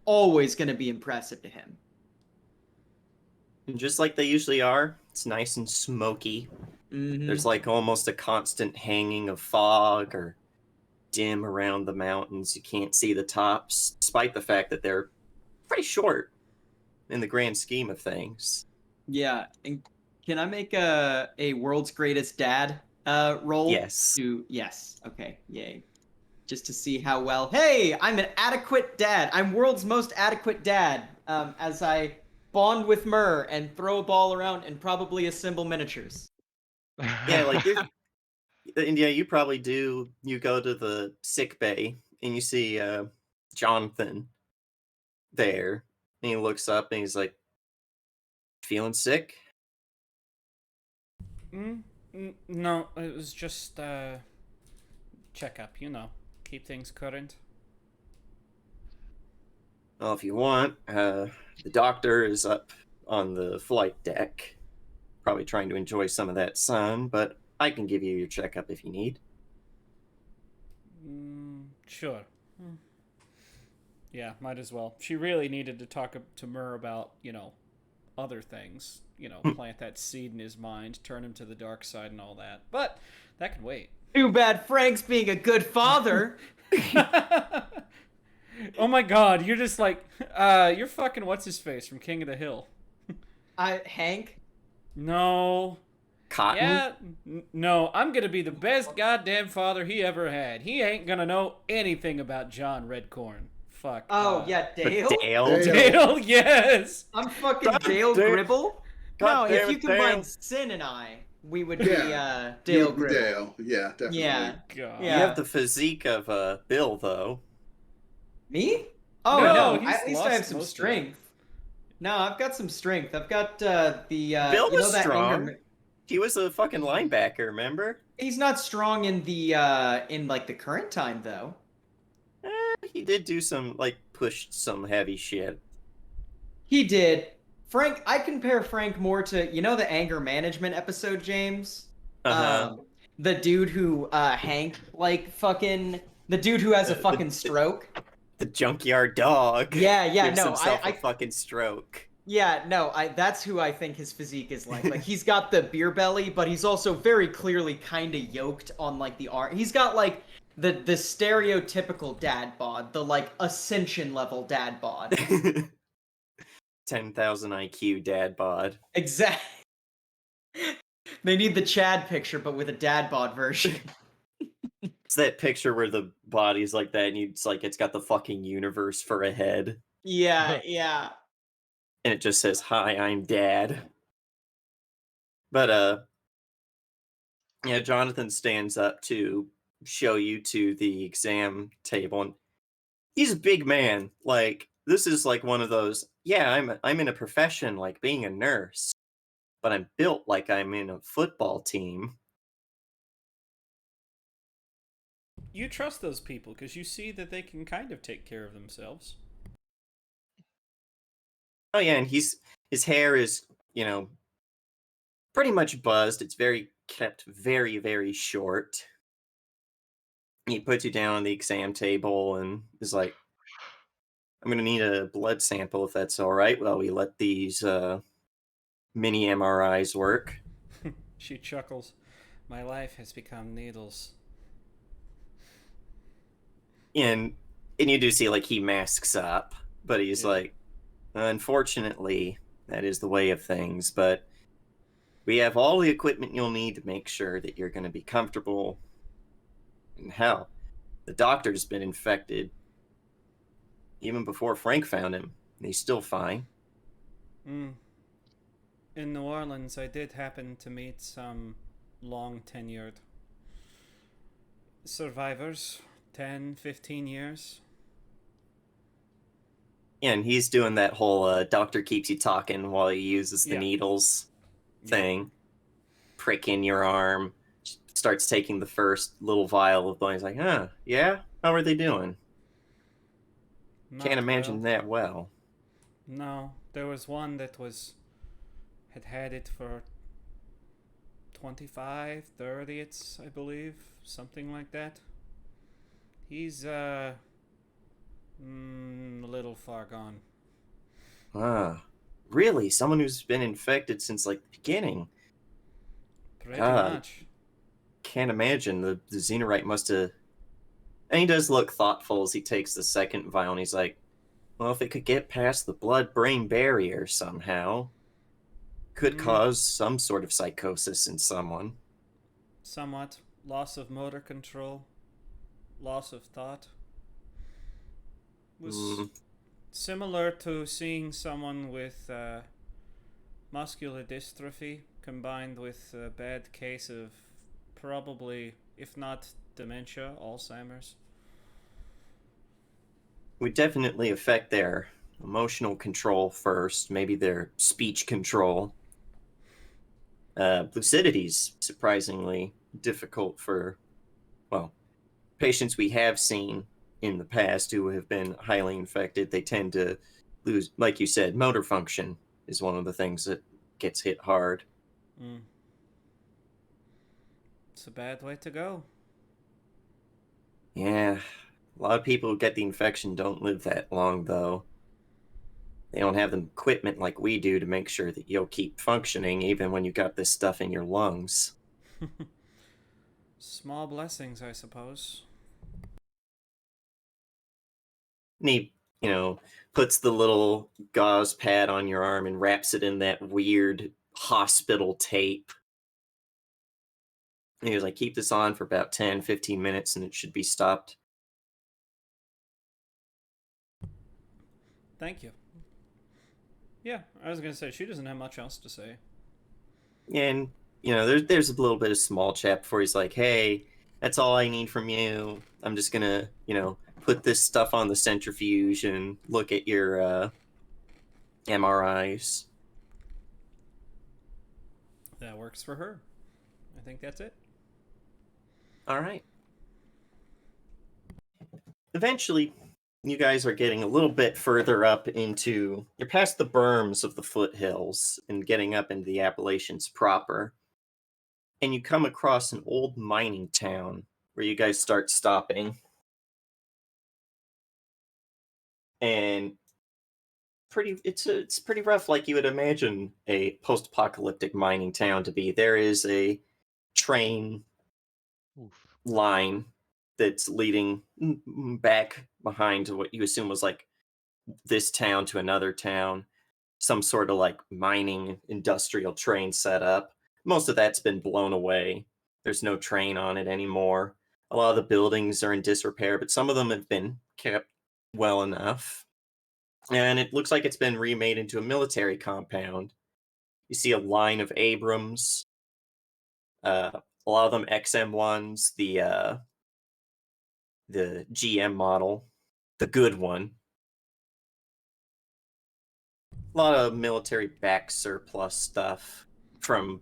always gonna be impressive to him. And just like they usually are, it's nice and smoky. Mhm. There's like almost a constant hanging of fog or dim around the mountains. You can't see the tops, despite the fact that they're pretty short in the grand scheme of things. Yeah, and can I make a world's greatest dad roll? Yes. Yes. Okay. Yay. Just to see how well. Hey, I'm an adequate dad. I'm world's most adequate dad. As I bond with Myrrh and throw a ball around and probably assemble miniatures. Yeah, like and yeah, you probably do. You go to the sick bay and you see Jonathan there, and he looks up and he's like, "Feeling sick?" No, it was just checkup. Keep things current. Well, if you want, the doctor is up on the flight deck, probably trying to enjoy some of that sun, but I can give you your checkup if you need. Sure. Yeah, might as well. She really needed to talk to Myrrh about, other things. Plant that seed in his mind, turn him to the dark side and all that. But that can wait. Too bad Frank's being a good father. Oh my god, you're just like, you're fucking what's-his-face from King of the Hill. Hank? No. Cotton? Yeah, no, I'm gonna be the best goddamn father he ever had. He ain't gonna know anything about John Redcorn. Fuck. Oh, yeah, Dale? Dale? Dale, yes! I'm fucking God Dale damn- Gribble? God No, damn if you it, combine Dale. Sin and I, we would Yeah. be Dale You- Gribble. Dale, yeah, definitely. Yeah. God. You Yeah. have the physique of Bill, though. Me? Oh, No, no, he's at least I lost have some most of it. strength. No, I've got some strength. I've got Bill was that strong. He was a fucking linebacker, remember? He's not strong in the in like the current time though. He did do some, pushed some heavy shit. He did. Frank, I compare Frank more to the anger management episode, James. Uh-huh. The dude who Hank the dude who has a fucking stroke. The junkyard dog. Yeah, Gives no, himself I a fucking stroke. Yeah, no, that's who I think his physique is like. Like he's got the beer belly, but he's also very clearly kind of yoked on like the arm. He's got like the stereotypical dad bod, the like ascension level dad bod. 10,000 IQ dad bod. Exactly. They need the Chad picture, but with a dad bod version. It's that picture where the body's like that, and it's like it's got the fucking universe for a head, Yeah, yeah. and it just says, "Hi, I'm Dad." But yeah, Jonathan stands up to show you to the exam table, and he's a big man. Like this is like one of those. Yeah, I'm in a profession like being a nurse, but I'm built like I'm in a football team. You trust those people because you see that they can kind of take care of themselves. Oh yeah, and his hair is, you know, pretty much buzzed. It's very kept very, very short. He puts you down on the exam table and is like, I'm gonna need a blood sample if that's all right. Well, we let these mini MRIs work. She chuckles. My life has become needles. And you do see like he masks up, but he's Yeah. like, unfortunately, that is the way of things, but we have all the equipment you'll need to make sure that you're gonna be comfortable. And hell, the doctor's been infected even before Frank found him, and he's still fine. Mm. In New Orleans, I did happen to meet some long tenured survivors, 10, 15 years. And he's doing that whole doctor keeps you talking while he uses the Yeah. needles Yeah. thing. Prick in your arm, starts taking the first little vial of blood. He's like, huh, yeah? How are they doing? Can't Not imagine well. that well. No, there was one that had it for 25, 30, I believe, something like that. He's a little far gone. Ah, really? Someone who's been infected since like the beginning. Pretty God, much. can't imagine. The Xenorite must have. And he does look thoughtful as he takes the second vial, and he's like, well, if it could get past the blood-brain barrier somehow, could Mm, cause some sort of psychosis in someone. somewhat. Loss of motor control, loss of thought. Was Mm, similar to seeing someone with muscular dystrophy combined with a bad case of probably, if not dementia, Alzheimer's. would definitely affect their emotional control first, maybe their speech control. Lucidity's surprisingly difficult for, well, patients we have seen in the past who have been highly infected. They tend to lose, like you said, motor function is one of the things that gets hit hard. Mm. It's a bad way to go. Yeah, a lot of people who get the infection don't live that long, though. They don't have the equipment like we do to make sure that you'll keep functioning even when you got this stuff in your lungs. Small blessings, I suppose. And he, puts the little gauze pad on your arm and wraps it in that weird hospital tape. And he was like, keep this on for about 10, 15 minutes and it should be stopped. Thank you. Yeah, I was gonna say she doesn't have much else to say. And, there's a little bit of small chat before he's like, hey, that's all I need from you. I'm just gonna, put this stuff on the centrifuge and look at your MRIs. That works for her. I think that's it. All right. Eventually, you guys are getting a little bit further up into. You're past the berms of the foothills and getting up into the Appalachians proper. And you come across an old mining town where you guys start stopping. And it's pretty rough, like you would imagine a post-apocalyptic mining town to be. There is a train Oof. line that's leading back behind what you assume was like this town to another town, some sort of like mining industrial train setup. Most of that's been blown away. There's no train on it anymore. A lot of the buildings are in disrepair, but some of them have been kept well enough. And it looks like it's been remade into a military compound. You see a line of Abrams, a lot of them XM1s, the GM model, the good one. A lot of military back surplus stuff from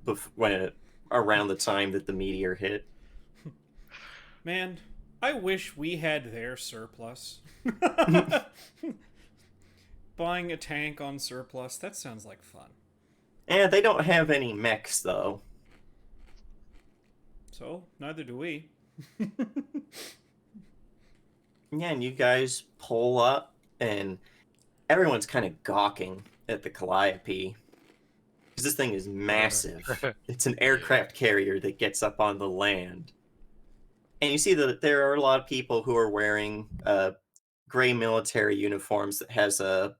around the time that the meteor hit. Man, I wish we had their surplus. Buying a tank on surplus, that sounds like fun. And they don't have any mechs though. So, neither do we. Yeah, and you guys pull up, and everyone's kind of gawking at the Calliope. Because this thing is massive. It's an aircraft carrier that gets up on the land. And you see that there are a lot of people who are wearing gray military uniforms that has a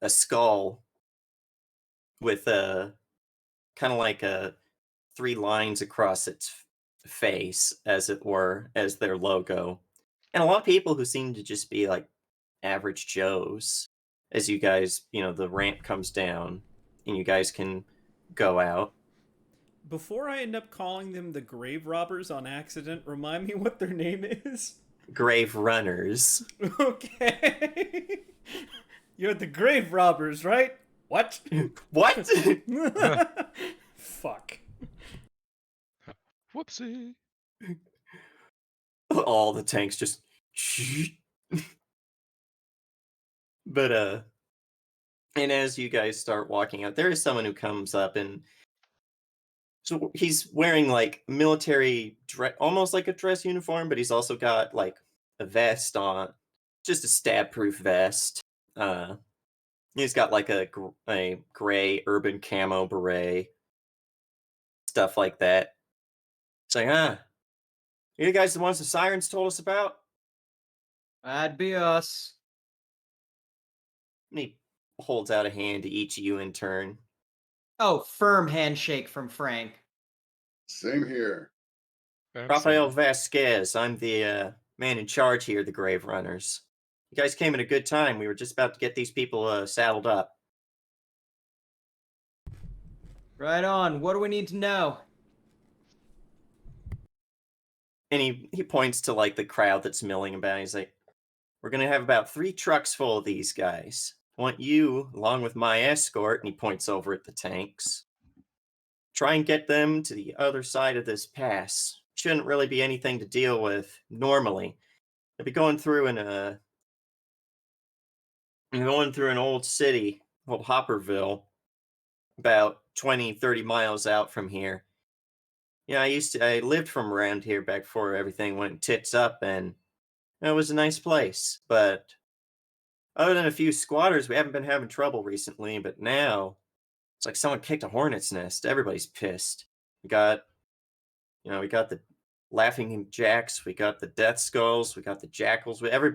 skull with a kind of like a 3 lines across its face, as it were, as their logo. And a lot of people who seem to just be like average Joes. As you guys, the ramp comes down and you guys can go out. Before I end up calling them the grave robbers on accident, remind me what their name is. Grave runners. Okay. You're the grave robbers, right? What? What? Fuck. Whoopsie. All the tanks just but and as you guys start walking out, there is someone who comes up, and so he's wearing like military almost like a dress uniform, but he's also got like a vest on, just a stab proof vest. He's got like a gray urban camo beret, stuff like that. It's like, you guys the ones the sirens told us about? That'd be us. And he holds out a hand to each of you in turn. Oh, firm handshake from Frank. Same here. Rafael Vasquez, I'm the man in charge here, the Grave Runners. You guys came at a good time. We were just about to get these people saddled up. Right on. What do we need to know? And he points to like the crowd that's milling about. He's like, we're going to have about 3 trucks full of these guys. I want you, along with my escort, and he points over at the tanks. Try and get them to the other side of this pass. Shouldn't really be anything to deal with normally. They'll be going through an old city called Hopperville, about 20, 30 miles out from here. Yeah, I lived from around here back before everything went tits up, and it was a nice place. But other than a few squatters, we haven't been having trouble recently. But now, it's like someone kicked a hornet's nest. Everybody's pissed. We got the Laughing Jacks, we got the Death Skulls, we got the Jackals. Every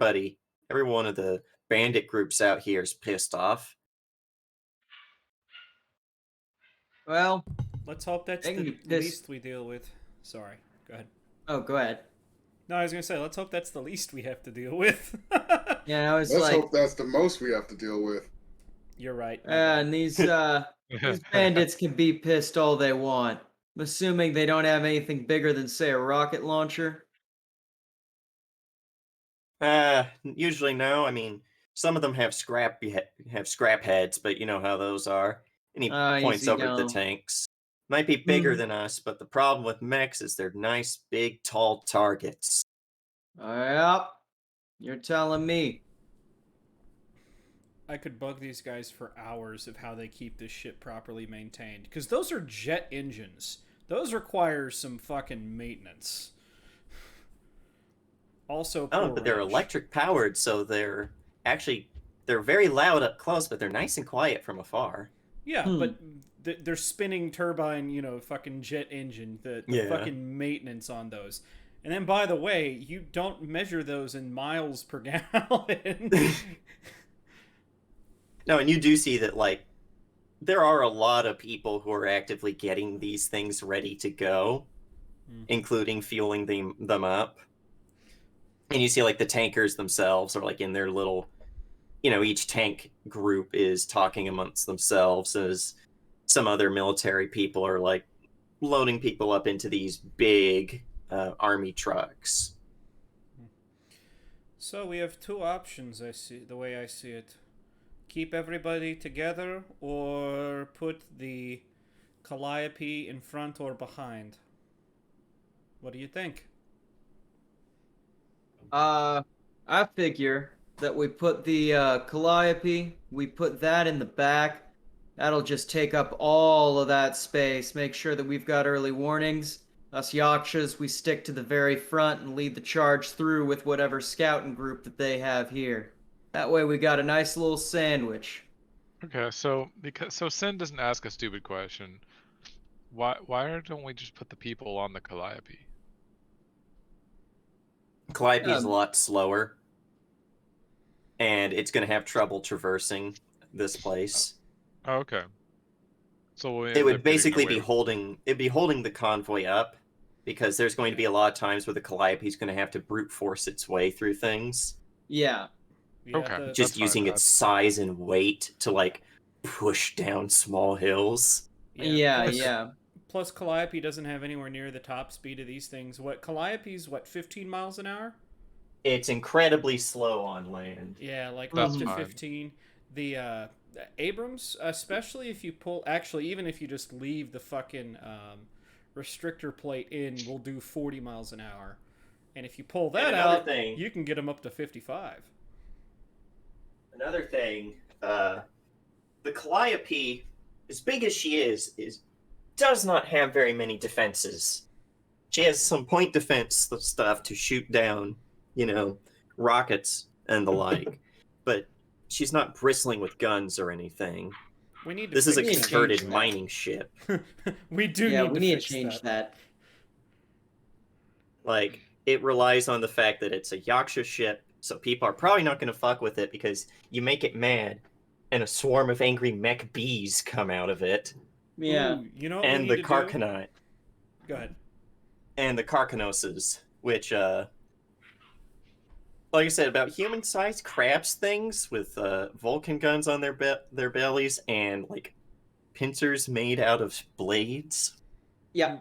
one of the bandit groups out here is pissed off. Well, Let's hope that's They can the be pissed. least we deal with. Sorry, go ahead. oh, go ahead. No, I was gonna say, let's hope that's the least we have to deal with. Yeah, I was Let's like, hope that's the most we have to deal with. You're right. and these bandits can be pissed all they want. I'm assuming they don't have anything bigger than, say, a rocket launcher. Usually no. I mean, some of them have scrap heads, but you know how those are. And he points Easy over at the go. tanks. Might be bigger Mhm. than us, but the problem with mechs is they're nice, big, tall targets. Yep. You're telling me. I could bug these guys for hours of how they keep this shit properly maintained. Because those are jet engines. Those require some fucking maintenance. Also, Oh, poor but they're range. electric powered, so they're actually they're very loud up close, but they're nice and quiet from afar. Yeah, but they're spinning turbine, fucking jet engine. The Yeah. fucking maintenance on those. And then, by the way, you don't measure those in miles per gallon. No, and you do see that, like, there are a lot of people who are actively getting these things ready to go, including fueling them up. And you see, like, the tankers themselves are, like, in their little, each tank group is talking amongst themselves as some other military people are, like, loading people up into these big army trucks. So we have two options, the way I see it. Keep everybody together or put the Calliope in front or behind. What do you think? I figure that we put the Calliope, we put that in the back. That'll just take up all of that space. Make sure that we've got early warnings. Us Yakshas, we stick to the very front and lead the charge through with whatever scouting group that they have here. That way we got a nice little sandwich. Okay, so Sin doesn't ask a stupid question. Why don't we just put the people on the Calliope? Calliope is a lot slower, and it's going to have trouble traversing this place. Oh, okay. So we'll It end would up getting basically away be holding the convoy up, because there's going to be a lot of times where the Calliope is going to have to brute force its way through things, Yeah. Yeah, Okay. the- just That's fine. using its size and weight to, like, push down small hills. Yeah, plus, yeah. Plus, Calliope doesn't have anywhere near the top speed of these things. Calliope's 15 miles an hour? It's incredibly slow on land. Yeah, like That's up to fine. 15. The Abrams, especially if you pull, actually, even if you just leave the fucking restrictor plate in, will do 40 miles an hour. And if you pull that And another out, thing- you can get them up to 55. Another thing, the Calliope, as big as she is does not have very many defenses. She has some point defense stuff to shoot down, rockets and the like, but she's not bristling with guns or anything. We need to This is a fix that. converted mining ship. We do Yeah, need we to need to fix change that. Like, it relies on the fact that it's a Yaksha ship, so people are probably not going to fuck with it because you make it mad, and a swarm of angry mech bees come out of it, Yeah. Ooh, you know what we and need the to do? Karkanite, Go ahead. and the Karkanoses, which, like I said, about human-sized crabs things with Vulcan guns on their bellies and, like, pincers made out of blades. Yeah.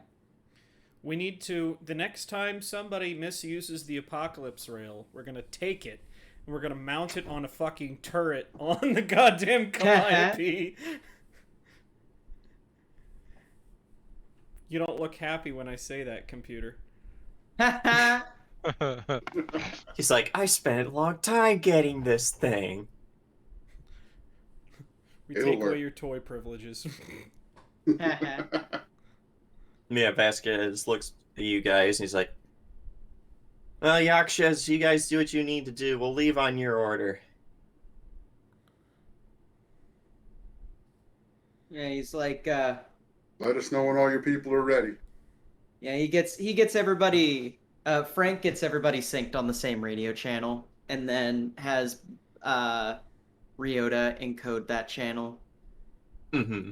We need to, the next time somebody misuses the apocalypse rail, we're gonna take it and we're gonna mount it on a fucking turret on the goddamn Calliope. You don't look happy when I say that, computer. He's like, I spent a long time getting this thing. We It'll take work. away your toy privileges. Yeah, Vasquez looks at you guys and he's like, well, Yakshas, you guys do what you need to do. We'll leave on your order. Yeah, he's like, Let us know when all your people are ready. yeah, he gets everybody. Frank gets everybody synced on the same radio channel, and then has Ryota encode that channel. Mm-hmm.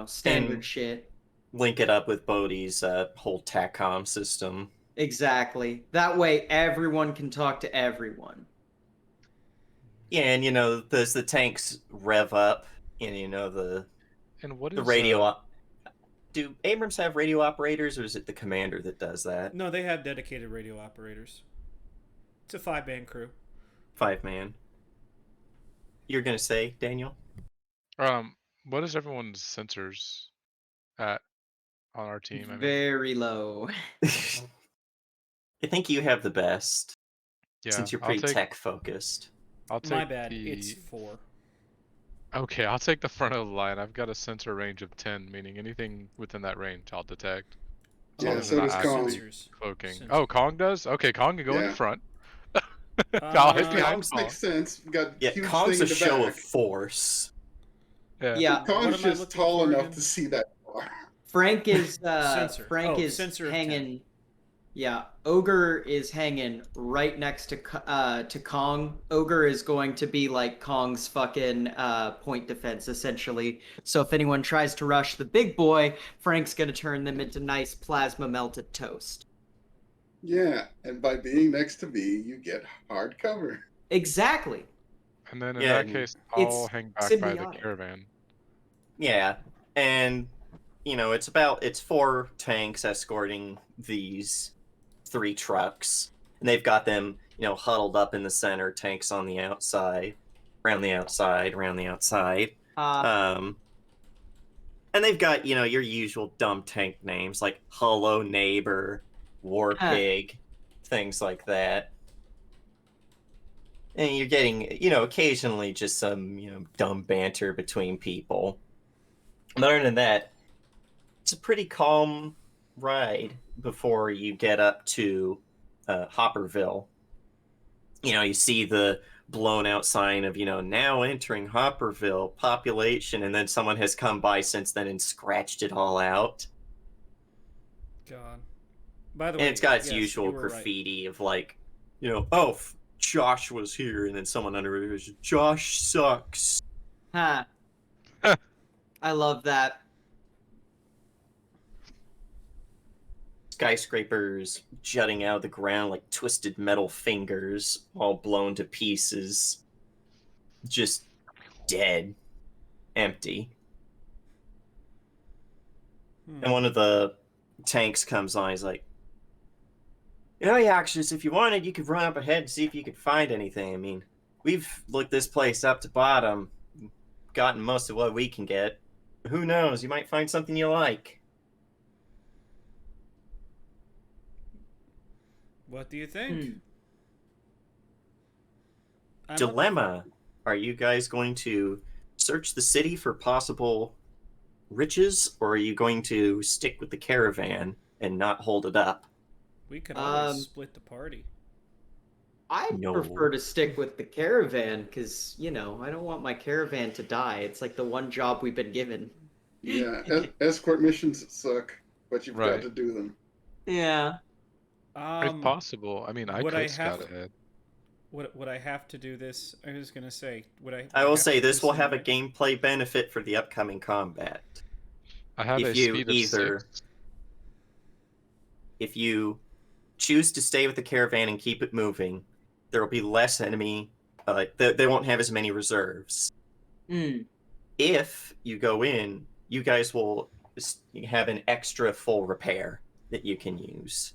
Standard And- shit. Link it up with Bodhi's whole TACCOM system. Exactly. That way, everyone can talk to everyone. Yeah, and as the tanks rev up, and the And what is the radio. Do Abrams have radio operators, or is it the commander that does that? No, they have dedicated radio operators. It's a 5-man crew. 5-man. You're gonna say, Daniel? what is everyone's sensors at on our team? I mean, Very low. I think you have the best, yeah, since you're I'll pretty take tech focused. I'll take My bad, the it's 4. Okay, I'll take the front of the line. I've got a sensor range of 10, meaning anything within that range I'll detect. As Yeah, long as so they're does not Kong. actively Sensors. cloaking. Sensors. Oh, Kong does? Okay, Kong can go in Yeah. the front. I'll hit the Kongs eyeball. makes sense. Got Yeah, huge Kong's thing a in the show back. of force. Yeah. Yeah, What Kong's am I just looking tall for enough again? to see that far. Frank is Sensor. Frank Oh, is sensor of hanging. Yeah, Ogre is hanging right next to Kong. Ogre is going to be like Kong's fucking point defense essentially. So if anyone tries to rush the big boy, Frank's gonna turn them into nice plasma melted toast. Yeah, and by being next to me, you get hard cover. Exactly. And then in Yeah, that and case, it's I'll hang back by the symbiotic. caravan. Yeah, and it's 4 tanks escorting these 3 trucks, and they've got them huddled up in the center, tanks on the outside, around the outside, around the outside. Um, and they've got your usual dumb tank names like Hello Neighbor, War Pig, things like that. And you're getting occasionally just some dumb banter between people. But other than that, it's a pretty calm ride before you get up to Hopperville. You see the blown out sign of now entering Hopperville population, and then someone has come by since then and scratched it all out. God. By the And way, it's got its yes, usual you were right. graffiti of like, Josh was here, and then someone under it goes, Josh sucks. Huh. I love that. Skyscrapers jutting out of the ground like twisted metal fingers, all blown to pieces. Just dead. Empty. And one of the tanks comes on, he's like, Yakshas, if you wanted, you could run up ahead and see if you could find anything. I mean, we've looked this place up to bottom, gotten most of what we can get. Who knows, you might find something you like. What do you think? I'm up Dilemma. Are you guys going to search the city for possible riches, or are you going to stick with the caravan and not hold it up? We could always split the party. I No. prefer to stick with the caravan because, I don't want my caravan to die. It's like the one job we've been given. Yeah, escort missions suck, but you've Right. got to do them. Yeah. If possible, I mean, I would I could scout have- ahead. Would I have to do this? I was gonna say, would I? I will say have to do this will in have a my- gameplay benefit for the upcoming combat. I have If a you speed of either- 6. If you choose to stay with the caravan and keep it moving, there will be less enemy. They won't have as many reserves. If you go in, you guys will have an extra full repair that you can use.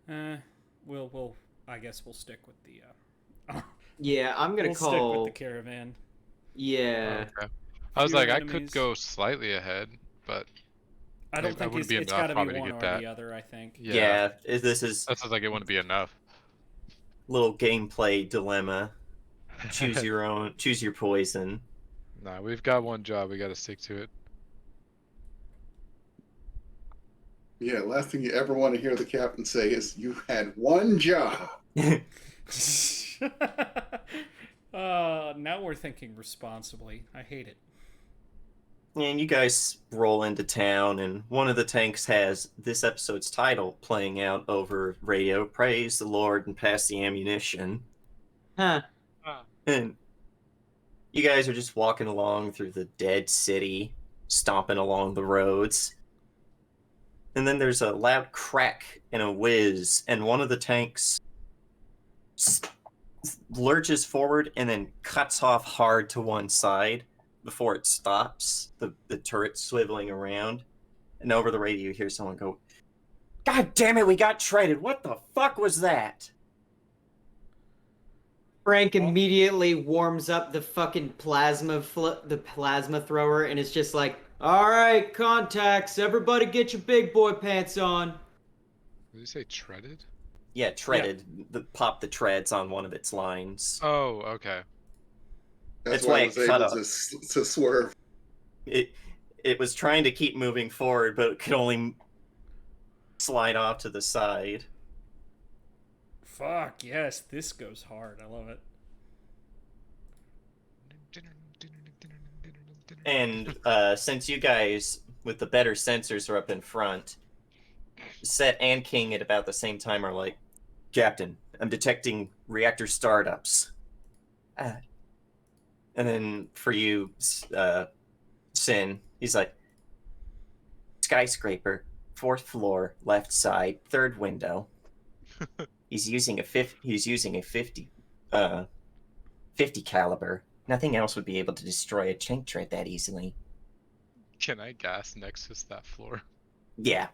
I guess we'll stick with the. Yeah, I'm gonna We'll call. stick with the caravan. Yeah. Okay. I was Fewer like, I enemies. could go slightly ahead, but I don't Maybe- think wouldn't it's be enough got to probably be to one get or that. the other. I think. Yeah, this is that sounds like it wouldn't be enough. little gameplay dilemma. Choose your poison. Nah, we've got one job. We got to stick to it. Yeah, last thing you ever want to hear the captain say is, "You had one job." Now we're thinking responsibly. I hate it. And you guys roll into town, and one of the tanks has this episode's title playing out over radio. Praise the Lord and pass the ammunition. Huh. And you guys are just walking along through the dead city, stomping along the roads. And then there's a loud crack and a whiz, and one of the tanks lurches forward and then cuts off hard to one side before it stops, the turret swiveling around. And over the radio you hear someone go, God damn it, we got shredded. What the fuck was that? Frank immediately warms up the fucking plasma thrower, and it's just like, all right, contacts, everybody get your big boy pants on. Did you say treaded? Yeah, treaded. Pop the treads on one of its lines. Oh, okay. That's It's why why I it was cut able up. to swerve. It was trying to keep moving forward, but it could only slide off to the side. Fuck, yes, this goes hard. I love it. And since you guys with the better sensors are up in front, Set and King at about the same time are like, Captain, I'm detecting reactor startups. And then for you, Sin, he's like, skyscraper, 4th floor, left side, 3rd window. He's using a 50 caliber. Nothing else would be able to destroy a tank tread that easily. Can I gas Nexus that floor? Yeah.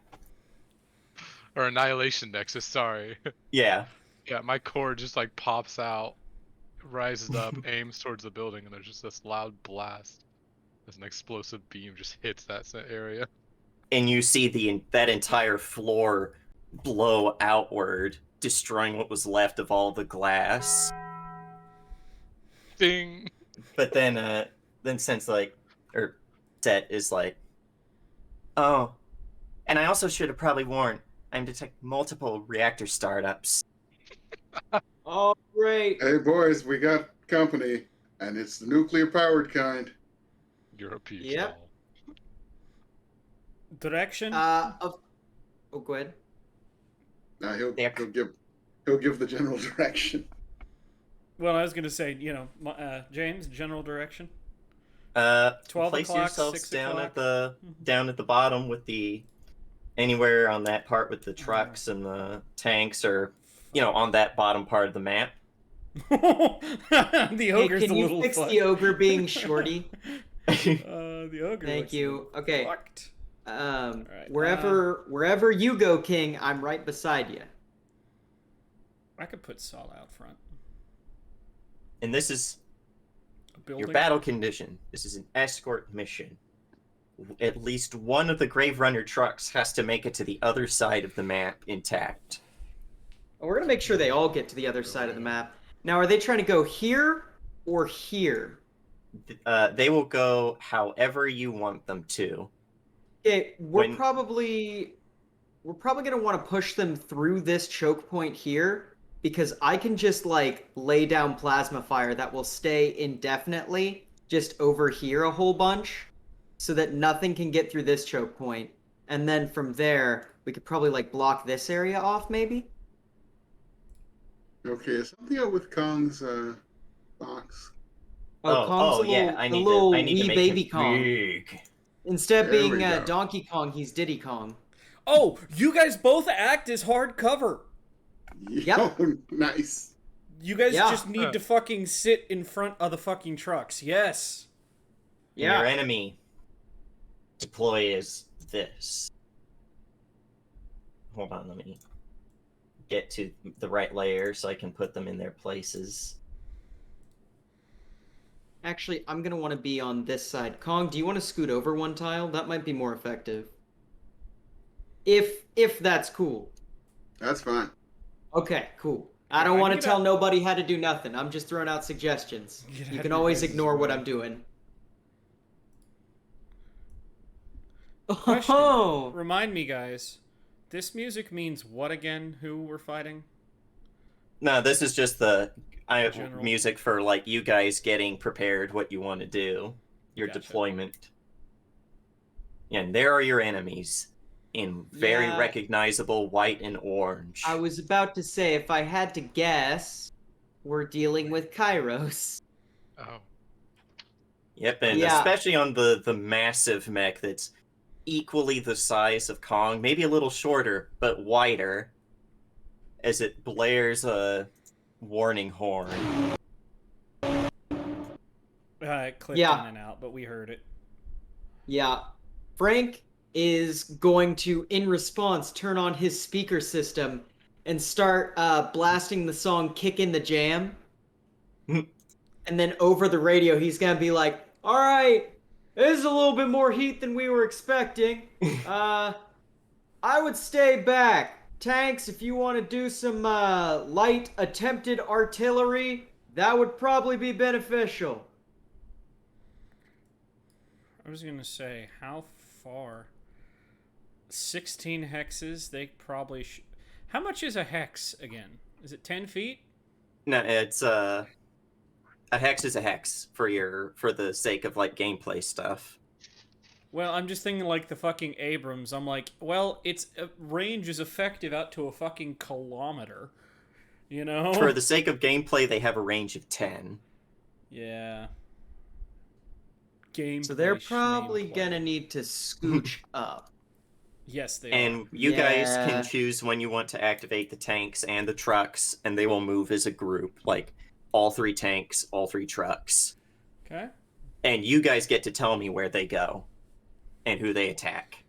Or Annihilation Nexus, sorry. Yeah. Yeah, my core just like pops out, rises up, aims towards the building, and there's just this loud blast as an explosive beam just hits that area. And you see that entire floor blow outward, destroying what was left of all the glass. Ding! But then since Set is like, oh, and I also should have probably warned, I'm detecting multiple reactor startups. Oh, great. Hey, boys, we got company, and it's the nuclear-powered kind. You're a peach Yep. doll. Direction? Oh, go ahead. Now he'll Yeah. give the general direction. Well, I was going to say, James, general direction. 12 o'clock, yourselves 6 down o'clock. down at the bottom with anywhere on that part with the trucks and the tanks, or on that bottom part of the map. The Hey, ogre's can a you little fix fucked. the ogre being shorty? The ogre. Thank looks a you. little Okay. fucked. right, Wherever you go, King, I'm right beside you. I could put Saul out front. And this is A building. your battle condition. This is an escort mission. At least one of the Grave Runner trucks has to make it to the other side of the map intact. We're gonna make sure they all get to the other side of the map. Now, are they trying to go here or here? They will go however you want them to. Okay, we're When- probably gonna want to push them through this choke point here, because I can just like lay down plasma fire that will stay indefinitely just over here a whole bunch, so that nothing can get through this choke point. And then from there, we could probably like block this area off, maybe. Okay, something up with Kong's box. Kong's a yeah, little, I a need little to wee make baby him Kong. big. Instead of There being we go. Donkey Kong, he's Diddy Kong. Oh, you guys both act as hard cover. Yep. Oh, nice. You guys Yeah. just need to fucking sit in front of the fucking trucks. Yes. And your enemy deploy is this. Hold on, let me get to the right layer so I can put them in their places. Actually, I'm gonna want to be on this side. Kong, do you want to scoot over one tile? That might be more effective. If that's cool. That's fine. Okay, cool. I don't I want can to get tell out- nobody how to do nothing. I'm just throwing out suggestions. Get out You of can your always guys' ignore what way. I'm doing. Question. Oh, Remind me, guys. This music means what again? Who we're fighting? No, this is just the General. music for like you guys getting prepared what you want to do, your Gotcha. deployment. And there are your enemies in very Yeah. recognizable white and orange. I was about to say, if I had to guess, we're dealing with Kairos. Oh. Yep, and Yeah. especially on the massive mech that's equally the size of Kong, maybe a little shorter, but wider, as it blares a warning horn. It clipped Yeah. in and out, but we heard it. Yeah. Frank is going to, in response, turn on his speaker system and start blasting the song Kick in the Jam. And then over the radio, he's going to be like, all right, this is a little bit more heat than we were expecting. I would stay back. Tanks, if you want to do some light attempted artillery, that would probably be beneficial. I was gonna say, how far? 16 hexes. They probably. How much is a hex again? Is it 10 feet? No, it's a hex is a hex for the sake of like gameplay stuff. Well, I'm just thinking like the fucking Abrams. I'm like, well, its range is effective out to a fucking kilometer. You know? For the sake of gameplay, they have a range of 10. Yeah. Gameplay. So they're probably schmameplay. gonna need to scooch up. Yes, they And are. you guys Yeah. can choose when you want to activate the tanks and the trucks, and they will move as a group, like all 3 tanks, all 3 trucks. Okay. And you guys get to tell me where they go and who they attack.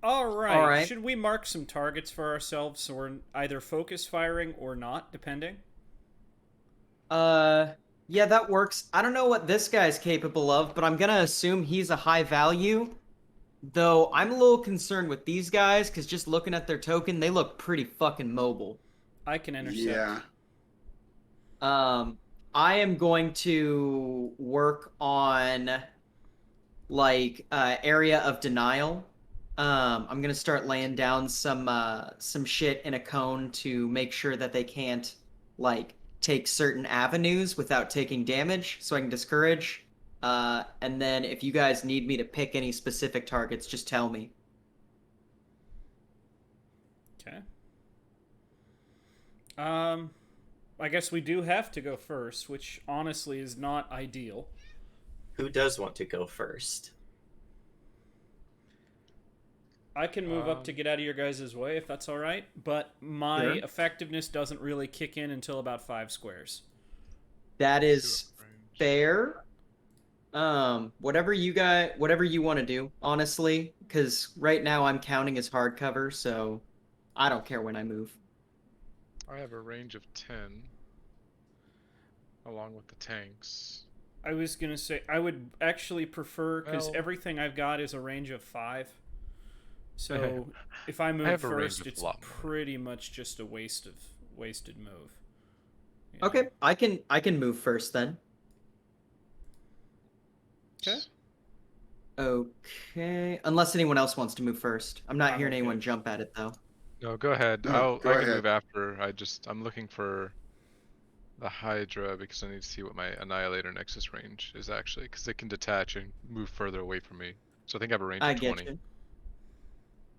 All right. All right. Should we mark some targets for ourselves so we're either focus firing or not, depending? Yeah, that works. I don't know what this guy's capable of, but I'm gonna assume he's a high value. Though I'm a little concerned with these guys, because just looking at their token, they look pretty fucking mobile. I can intercept. Yeah. I am going to work on like area of denial. I'm gonna start laying down some shit in a cone to make sure that they can't like take certain avenues without taking damage, so I can discourage. And then if you guys need me to pick any specific targets, just tell me. Okay. I guess we do have to go first, which honestly is not ideal. Who does want to go first? I can move up to get out of your guys' way if that's all right, but my Sure. effectiveness doesn't really kick in until about 5 squares. That Let's is see what range. fair. Whatever you want to do, honestly, because right now I'm counting as hardcover, so I don't care when I move. I have a range of 10, along with the tanks. I was going to say, I would actually prefer, because Well- everything I've got is a range of 5. So if I move have a range first, of it's a lot more. pretty much just a wasted move. You know? Okay, I can move first then. Okay. Okay, unless anyone else wants to move first. I'm not I'm hearing okay. anyone jump at it though. No, go ahead. No, go I can ahead. move after. I'm looking for the Hydra because I need to see what my Annihilator Nexus range is actually, because it can detach and move further away from me. So I think I have a range I of get 20. you.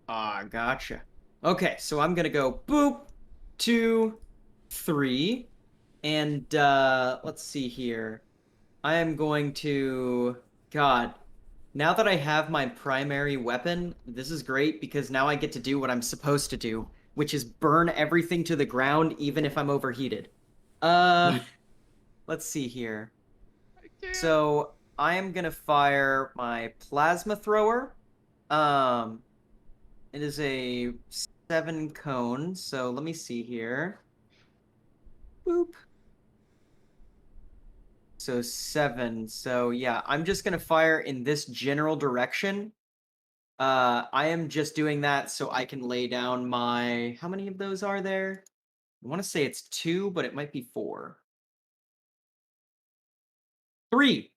Ah, gotcha. Okay, so I'm gonna go boop, 2, 3, and let's see here. I am going to, God, now that I have my primary weapon, this is great because now I get to do what I'm supposed to do, which is burn everything to the ground even if I'm overheated. Let's see here. So I am gonna fire my plasma thrower. It is a 7 cone, so let me see here. Boop. So 7. So yeah, I'm just gonna fire in this general direction. I am just doing that so I can lay down my. How many of those are there? I want to say it's 2, but it might be 4. 3,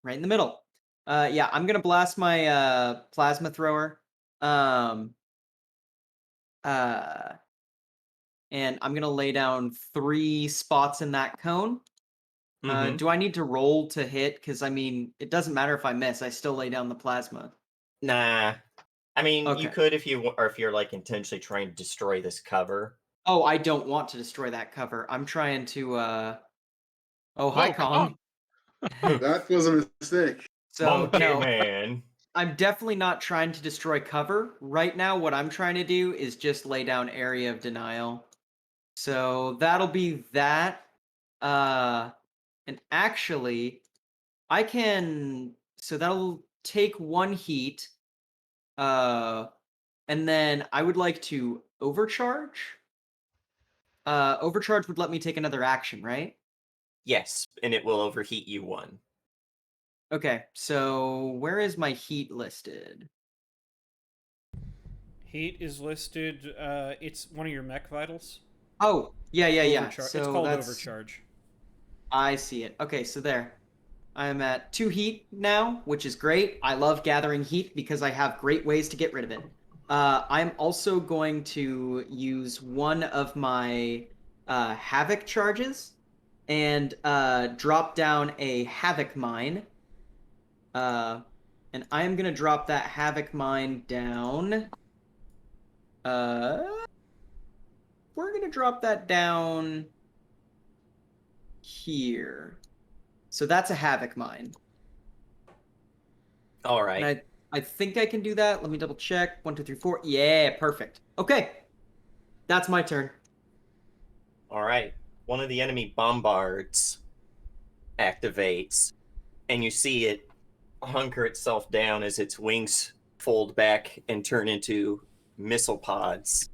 right in the middle. Yeah, I'm gonna blast my plasma thrower. Um. And I'm gonna lay down 3 spots in that cone. Mhm. Do I need to roll to hit? Because I mean, it doesn't matter if I miss. I still lay down the plasma. Nah. I mean, you Okay. could if or if you're like intentionally trying to destroy this cover. Oh, I don't want to destroy that cover. I'm trying to. Oh, hi, Oh, Kong. That was a mistake. So Monkey no, man. I'm definitely not trying to destroy cover right now. What I'm trying to do is just lay down area of denial. So that'll be that. And actually, I can. So that'll take 1 heat. And then I would like to overcharge. Overcharge would let me take another action, right? Yes, and it will overheat you 1. Okay, so where is my heat listed? Heat is listed. It's one of your mech vitals. Oh, yeah. Overchar- So it's called that's... overcharge. I see it. Okay, so there. I'm at 2 heat now, which is great. I love gathering heat because I have great ways to get rid of it. I'm also going to use one of my Havoc charges and drop down a Havoc mine. And I'm gonna drop that Havoc mine down. We're gonna drop that down here. So that's a Havoc mine. All And right. I think I can do that. Let me double check. 1, 2, 3, 4. Yeah, perfect. Okay. That's my turn. All right. One of the enemy bombards activates, and you see it hunker itself down as its wings fold back and turn into missile pods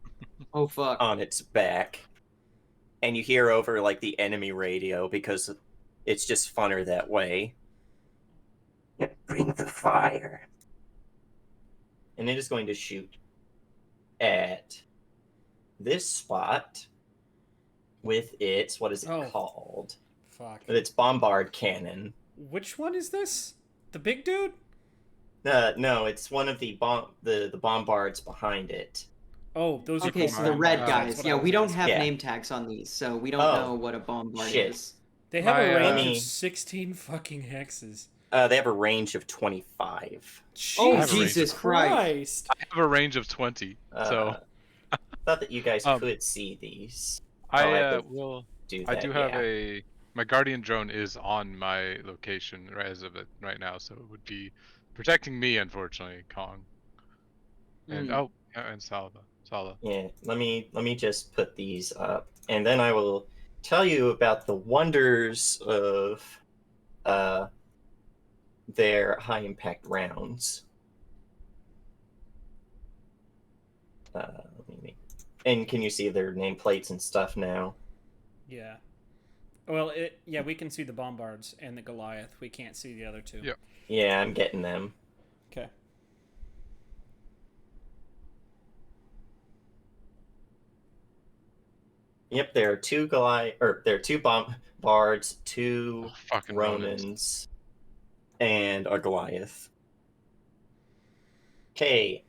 Oh fuck. on its back. And you hear over like the enemy radio because it's just funner that way. Bring the fire. And it is going to shoot at this spot with its, what is it Oh. called? Fuck. With its bombard cannon. Which one is this? The big dude? No, it's one of the bombards behind it. Oh, those are Okay, called so the red Bombard. bombards. guys. That's what Yeah, I we was don't asking. have Yeah. name tags on these, so we don't Oh, know what a bombard shit. is. They have a My, range uh, of 16 fucking hexes. They have a range of 25. Oh, have a range Jesus of- Christ. I have a range of 20, so Thought that you guys Um, could see these. I have to will. do I that, do have yeah. my guardian drone is on my location right as of it right now, so it would be protecting me, unfortunately, Kong. And Hmm. and Sala. Yeah, let me just put these up, and then I will tell you about the wonders of their high impact rounds. And can you see their nameplates and stuff now? Yeah. Well, yeah, we can see the bombards and the Goliath. We can't see the other two. Yep. Yeah, I'm getting them. Okay. Yep, there are two there are two bombards, two Oh, fucking Ronins, and a Goliath. Okay,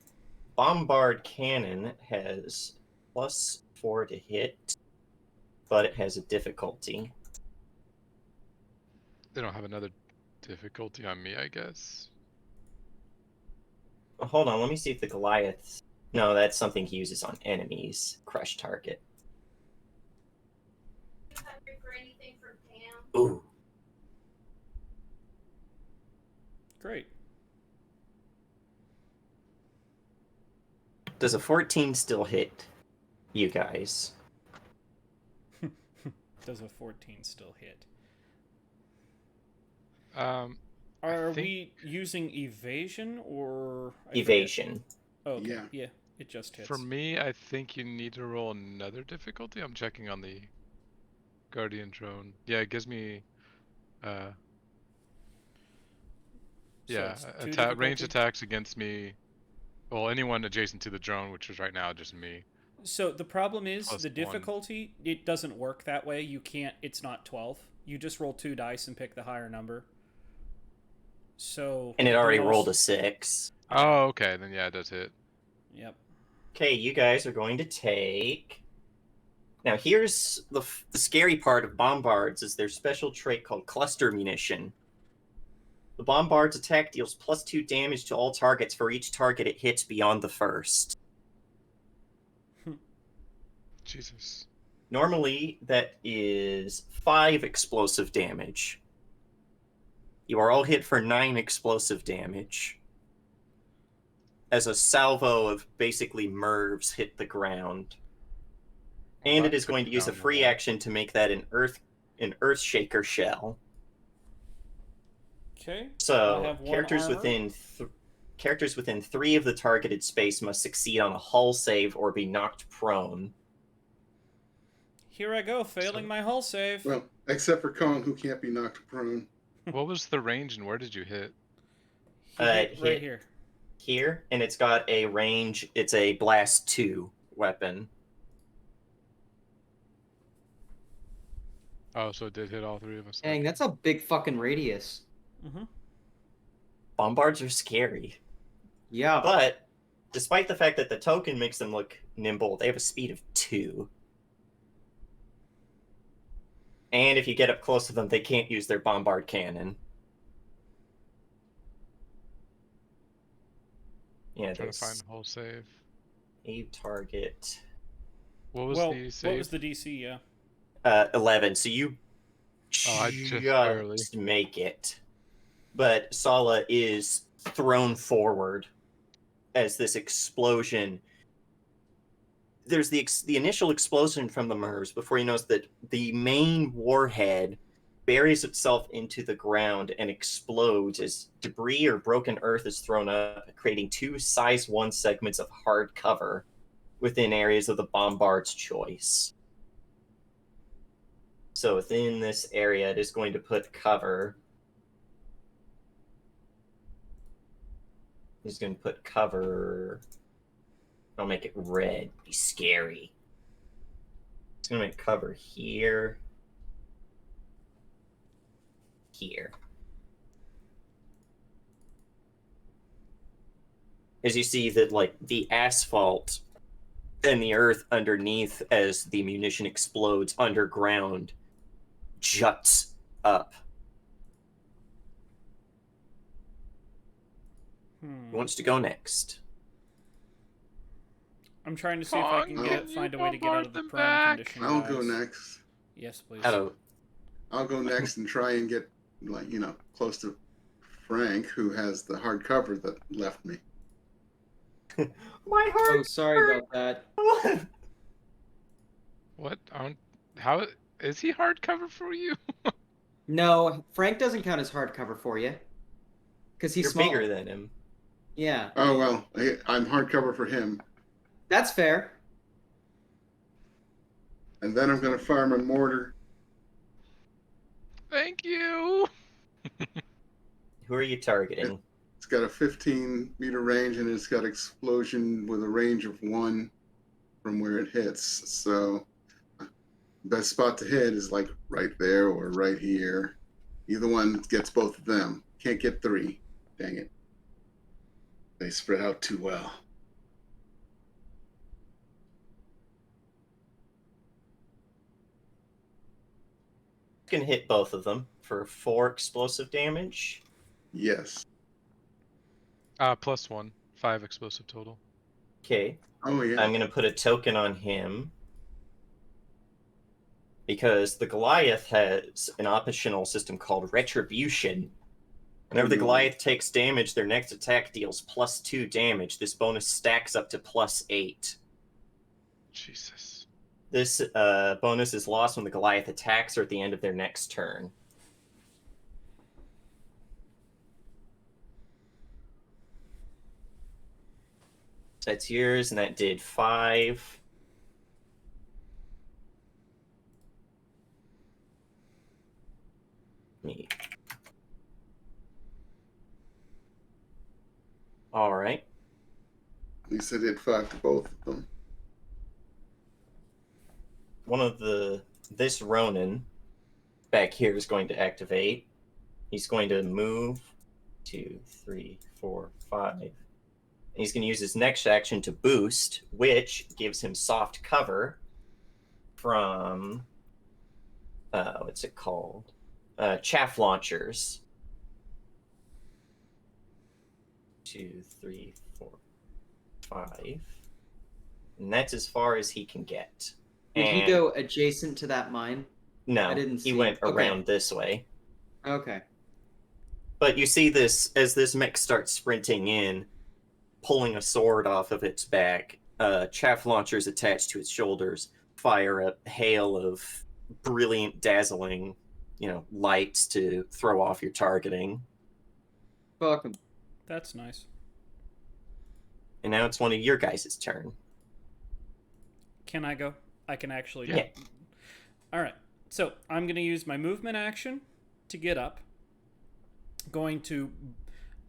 bombard cannon has +4 to hit, but it has a difficulty. They don't have another difficulty on me, I guess. Hold on, let me see if the Goliath. No, that's something he uses on enemies. Crush target. Ooh. Great. Does a 14 still hit you guys? Does a 14 still hit? I Are think- we using evasion or I forget. Evasion. Oh, okay. Yeah. Yeah, it just hits. For me, I think you need to roll another difficulty. I'm checking on the guardian drone. Yeah, it gives me yeah, it's 2 range difficulty? attacks against me. Well, anyone adjacent to the drone, which is right now just me. So the problem is Plus the 1. difficulty. It doesn't work that way. You can't. It's not 12. You just roll 2 dice and pick the higher number. So. And it already the rolled a most- 6. Oh, okay, then yeah, it does hit. Yep. Okay, you guys are going to take. Now, here's the scary part of bombards is their special trait called cluster munition. The bombard's attack deals +2 damage to all targets for each target it hits beyond the first. Jesus. Normally, that is 5 explosive damage. You are all hit for 9 explosive damage. As a salvo of basically mervs hit the ground. Well, And that it is took going to use a down the free wall. action to make that an earth shaker shell. Okay. I So have 1 characters armor. within 3 of the targeted space must succeed on a hull save or be knocked prone. Here I go, failing So- my hull save. Well, except for Kong, who can't be knocked prone. What was the range and where did you hit? He hit hit- right here. Here, and it's got a range. It's a blast 2 weapon. Oh, so it did hit all 3 of us. Dang, Okay. that's a big fucking radius. Mm-hmm. Bombards are scary, Yeah. but despite the fact that the token makes them look nimble, they have a speed of 2. And if you get up close to them, they can't use their bombard cannon. Yeah, Trying to find there's the whole save. a target. What was Well, the what save? was the DC? Yeah. 11, so you Oh, I just barely. make it. But Sala is thrown forward as this explosion. There's the initial explosion from the MERS before he knows that the main warhead buries itself into the ground and explodes as debris or broken earth is thrown up, creating 2 size 1 segments of hard cover within areas of the bombard's choice. So within this area, it is going to put cover. He's going to put cover. I'll make it red. Be scary. It's going to make cover here. Here. As you see that, like, the asphalt and the earth underneath as the munition explodes underground juts up. Who wants to go next? I'm trying to see if I can find a way to get out of the prone condition. I'll guys. go next. Yes, please. I'll go next and try and get, like, close to Frank, who has the hard cover that left me. My heart. Oh, sorry about that. What? How is he hardcover for you? No, Frank doesn't count as hardcover for you. Because he's You're small. bigger than him. Yeah. Oh, well, I'm hardcover for him. That's fair. And then I'm going to fire my mortar. Thank you. Who are you targeting? It's got a 15-meter range, and it's got explosion with a range of 1 from where it hits. So best spot to hit is like right there or right here. Either one gets both of them. Can't get 3. Dang it. They spread out too well. You can hit both of them for 4 explosive damage. Yes. +1, 5 explosive total. Okay. Oh, yeah. I'm going to put a token on him. Because the Goliath has an optional system called Retribution. Whenever the Goliath takes damage, their next attack deals +2 damage. This bonus stacks up to +8. Jesus. This bonus is lost when the Goliath attacks or at the end of their next turn. That's yours, and that did 5. Me. All right. At least I did 5 to both of them. One of this Ronin back here is going to activate. He's going to move 2, 3, 4, 5. And he's going to use his next action to boost, which gives him soft cover from what's it called? Chaff launchers. 2, 3, 4, 5. And that's as far as he can get. Did he And go adjacent to that mine? no, I didn't he see. went Okay. around this way. Okay. But you see this, as this mech starts sprinting in, pulling a sword off of its back, chaff launchers attached to its shoulders fire a hail of brilliant, dazzling, lights to throw off your targeting. Fuck him. That's nice. And now it's one of your guys' turn. Can I go? I can actually do Yeah. it. All right. So I'm going to use my movement action to get up. Going to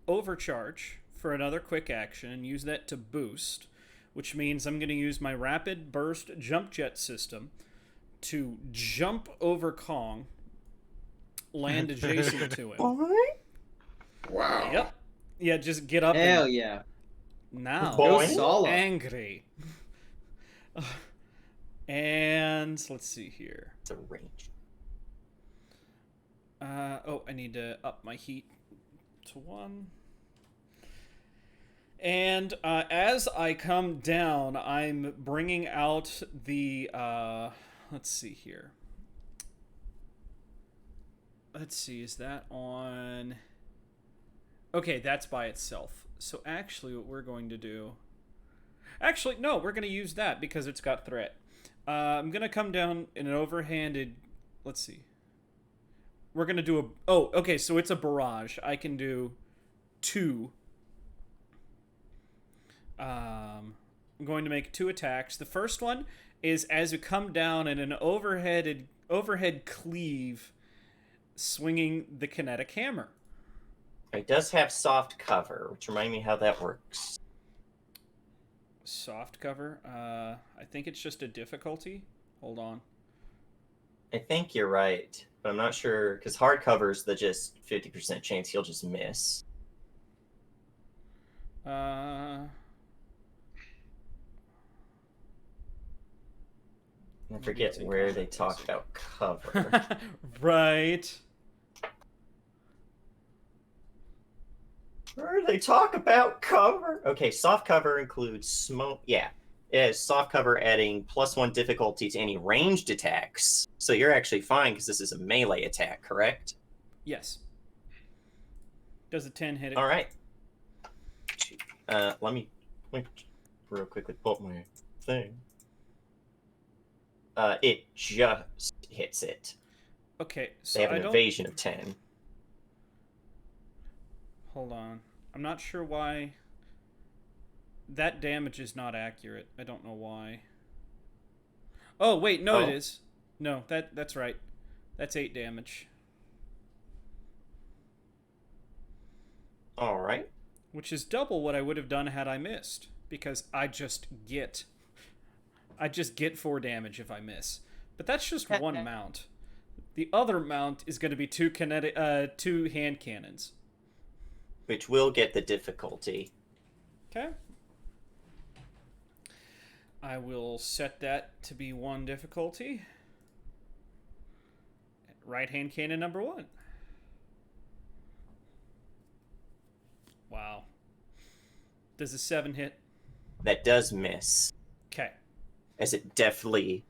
overcharge for another quick action and use that to boost, which means I'm going to use my rapid burst jump jet system to jump over Kong, land adjacent to him. Wow. Yep. Yeah, just get up Hell and yeah. now Boing. Sala. angry. And let's see here. It's a range. Oh, I need to up my heat to 1. And as I come down, I'm bringing out the, let's see here. Let's see, is that on... Okay, that's by itself. So actually what we're going to do... Actually, no, we're going to use that because it's got threat. I'm going to come down in an overhanded... Let's see. We're going to do a... Oh, okay, so it's a barrage. I can do 2. I'm going to make 2 attacks. The first one is as you come down in an overhead cleave, swinging the kinetic hammer. It does have soft cover, which remind me how that works. Soft cover. I think it's just a difficulty. Hold on. I think you're right, but I'm not sure because hard cover's the just 50% chance he'll just miss. I forget where they talk about cover. Right. Where they talk about cover? Okay, soft cover includes smoke. Yeah, it has soft cover adding +1 difficulty to any ranged attacks. So you're actually fine because this is a melee attack, correct? Yes. Does a 10 hit it? All right. Let me real quickly pull up my thing. It just hits it. Okay, so They have I an don't... evasion of 10. Hold on. I'm not sure why that damage is not accurate. I don't know why. Oh, wait, no, it is. No, that's right. That's 8 damage. All right. Which is double what I would have done had I missed. Because I just get 4 damage if I miss. But that's just one mount. The other mount is going to be 2 hand cannons. Which will get the difficulty. Okay. I will set that to be 1 difficulty. Right hand cannon number 1. Wow. Does a 7 hit? That does miss. Okay. As it definitely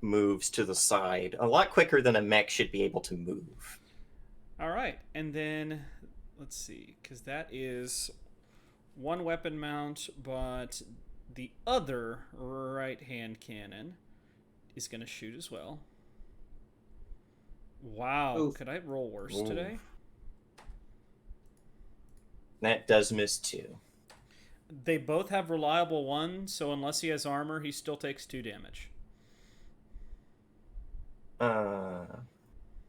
moves to the side. A lot quicker than a mech should be able to move. All right. And then, let's see, because that is 1 weapon mount, but the other right hand cannon is going to shoot as well. Wow. Oof. Could I roll worse Oof. today? That does miss too. They both have reliable 1, so unless he has armor, he still takes 2 damage.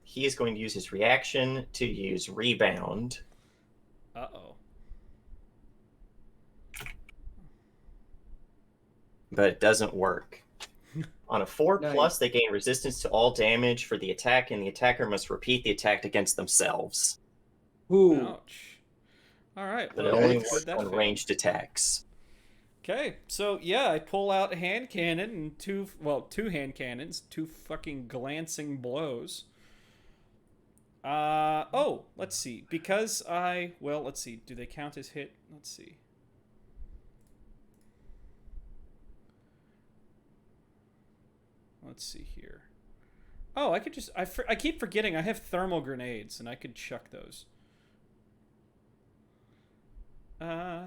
He is going to use his reaction to use rebound. Uh-oh. But it doesn't work. On a 4+, Nice. they gain resistance to all damage for the attack, and the attacker must repeat the attack against themselves. Ooh. Ouch. All right. But Well, it only good works that on failed. ranged attacks. Okay, so yeah, I pull out a hand cannon and 2 hand cannons, 2 fucking glancing blows. Oh, let's see. Because let's see. Do they count as hit? Let's see. Let's see here. Oh, I could just I keep forgetting I have thermal grenades and I could chuck those. I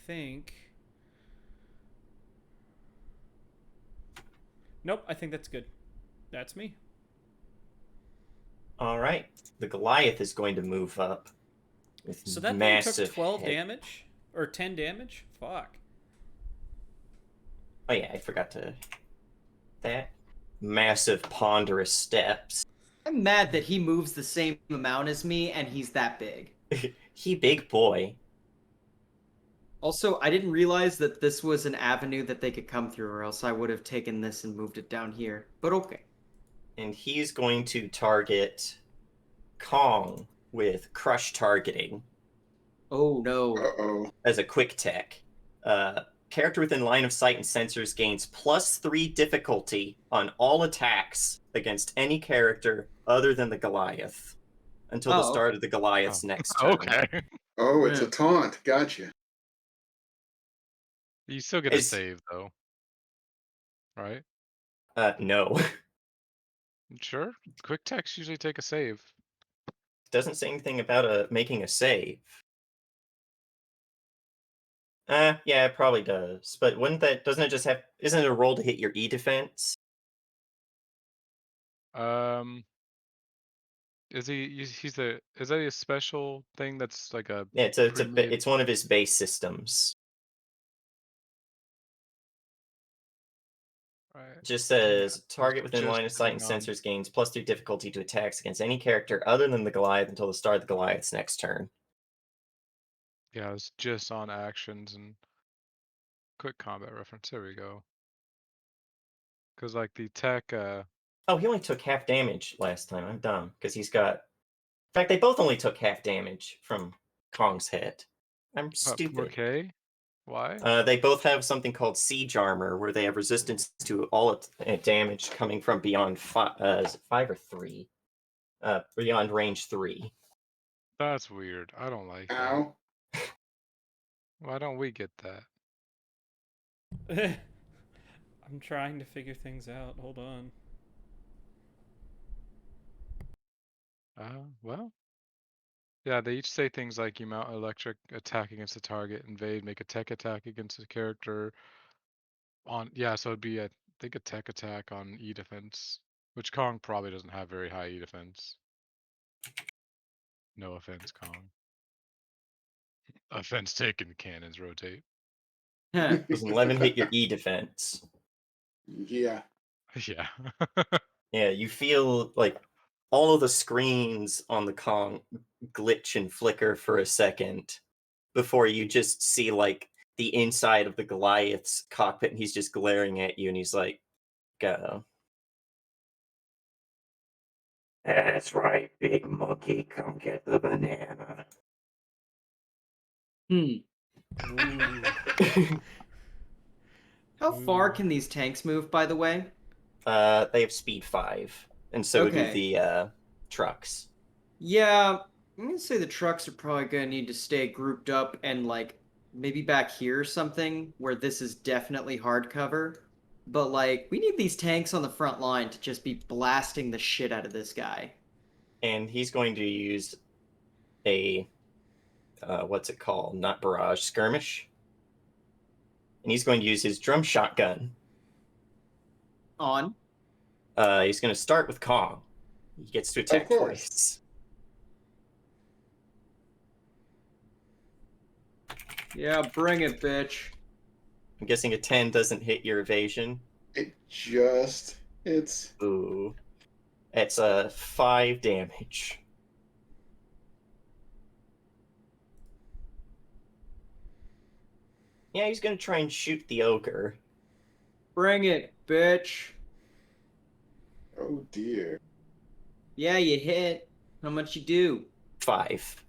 think. Nope, I think that's good. That's me. All right. The Goliath is going to move up with So that thing massive took 12 hit. damage? Or 10 damage? Fuck. Oh yeah, I forgot to... That. Massive ponderous steps. I'm mad that he moves the same amount as me and he's that big. He big boy. Also, I didn't realize that this was an avenue that they could come through, or else I would have taken this and moved it down here. But okay. And he's going to target Kong with crush targeting Oh no. Uh-oh. as a quick tech. Character within line of sight and sensors gains +3 difficulty on all attacks against any character other than the Goliath until the Oh, start okay. of the Goliath's next turn. Okay. Oh, it's Yeah. a taunt. Gotcha. You still get a Is- save though, right? No. Sure. Quick techs usually take a save. Doesn't say anything about making a save. Yeah, it probably does. But doesn't it just have, isn't it a roll to hit your E defense? Is he's a is that a special thing that's like a Yeah, pre-made? it's one of his base systems. Right. It just Yeah, says it's target within just line of sight and putting on- sensors gains +3 difficulty to attacks against any character other than the Goliath until the start of the Goliath's next turn. Yeah, it's just on actions and quick combat reference. There we go. Because like the tech, Oh, he only took half damage last time. I'm dumb because he's got. In fact, they both only took half damage from Kong's hit. I'm stupid. 4K. Why? They both have something called Siege Armor, where they have resistance to all damage coming from beyond 5 or 3, beyond range 3. That's weird. I don't like that. Ow. Why don't we get that? I'm trying to figure things out. Hold on. Well, yeah, they each say things like you mount electric attack against a target, invade, make a tech attack against a character. Yeah, so it'd be I think a tech attack on E defense, which Kong probably doesn't have very high E defense. No offense, Kong. Offense taken. Cannons rotate. Does an 11 hit your E defense? Yeah. Yeah. Yeah, you feel like all of the screens on the Kong glitch and flicker for a second before you just see like the inside of the Goliath's cockpit and he's just glaring at you and he's like, go. That's right, big monkey, come get the banana. How far can these tanks move, by the way? They have speed 5, and so do Okay. the trucks. Yeah, I'm gonna say the trucks are probably gonna need to stay grouped up and like maybe back here or something where this is definitely hard cover. But like we need these tanks on the front line to just be blasting the shit out of this guy. And he's going to use a what's it called? Not barrage, skirmish. And he's going to use his drum shotgun. On. He's going to start with Kong. He gets to attack course. twice. Yeah, bring it, bitch. I'm guessing a 10 doesn't hit your evasion. It just hits. Ooh. It's 5 damage. Yeah, he's going to try and shoot the ogre. Bring it, bitch. Oh dear. Yeah, you hit. How much you do? 5.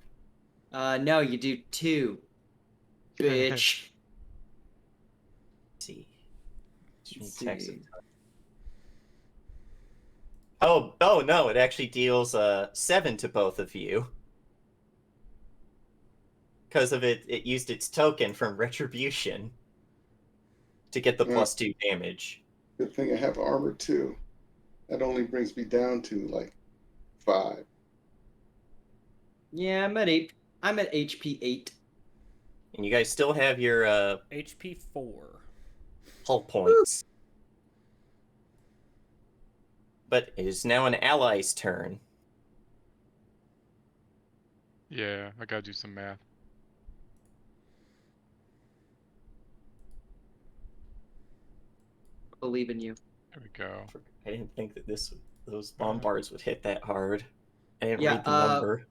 No, you do 2. Bitch. Let's see. Let's Attacks see. Oh no, it actually deals 7 to both of you. Because of it used its token from Retribution to get the +2 damage. Good thing I have armor too. That only brings me down to like 5. Yeah, I'm at 8. I'm at HP 8. And you guys still have your HP 4. hull points. But it is now an ally's turn. Yeah, I gotta do some math. Believe in you. There we go. I didn't think that those bombards would hit that hard. I didn't Yeah, read the number.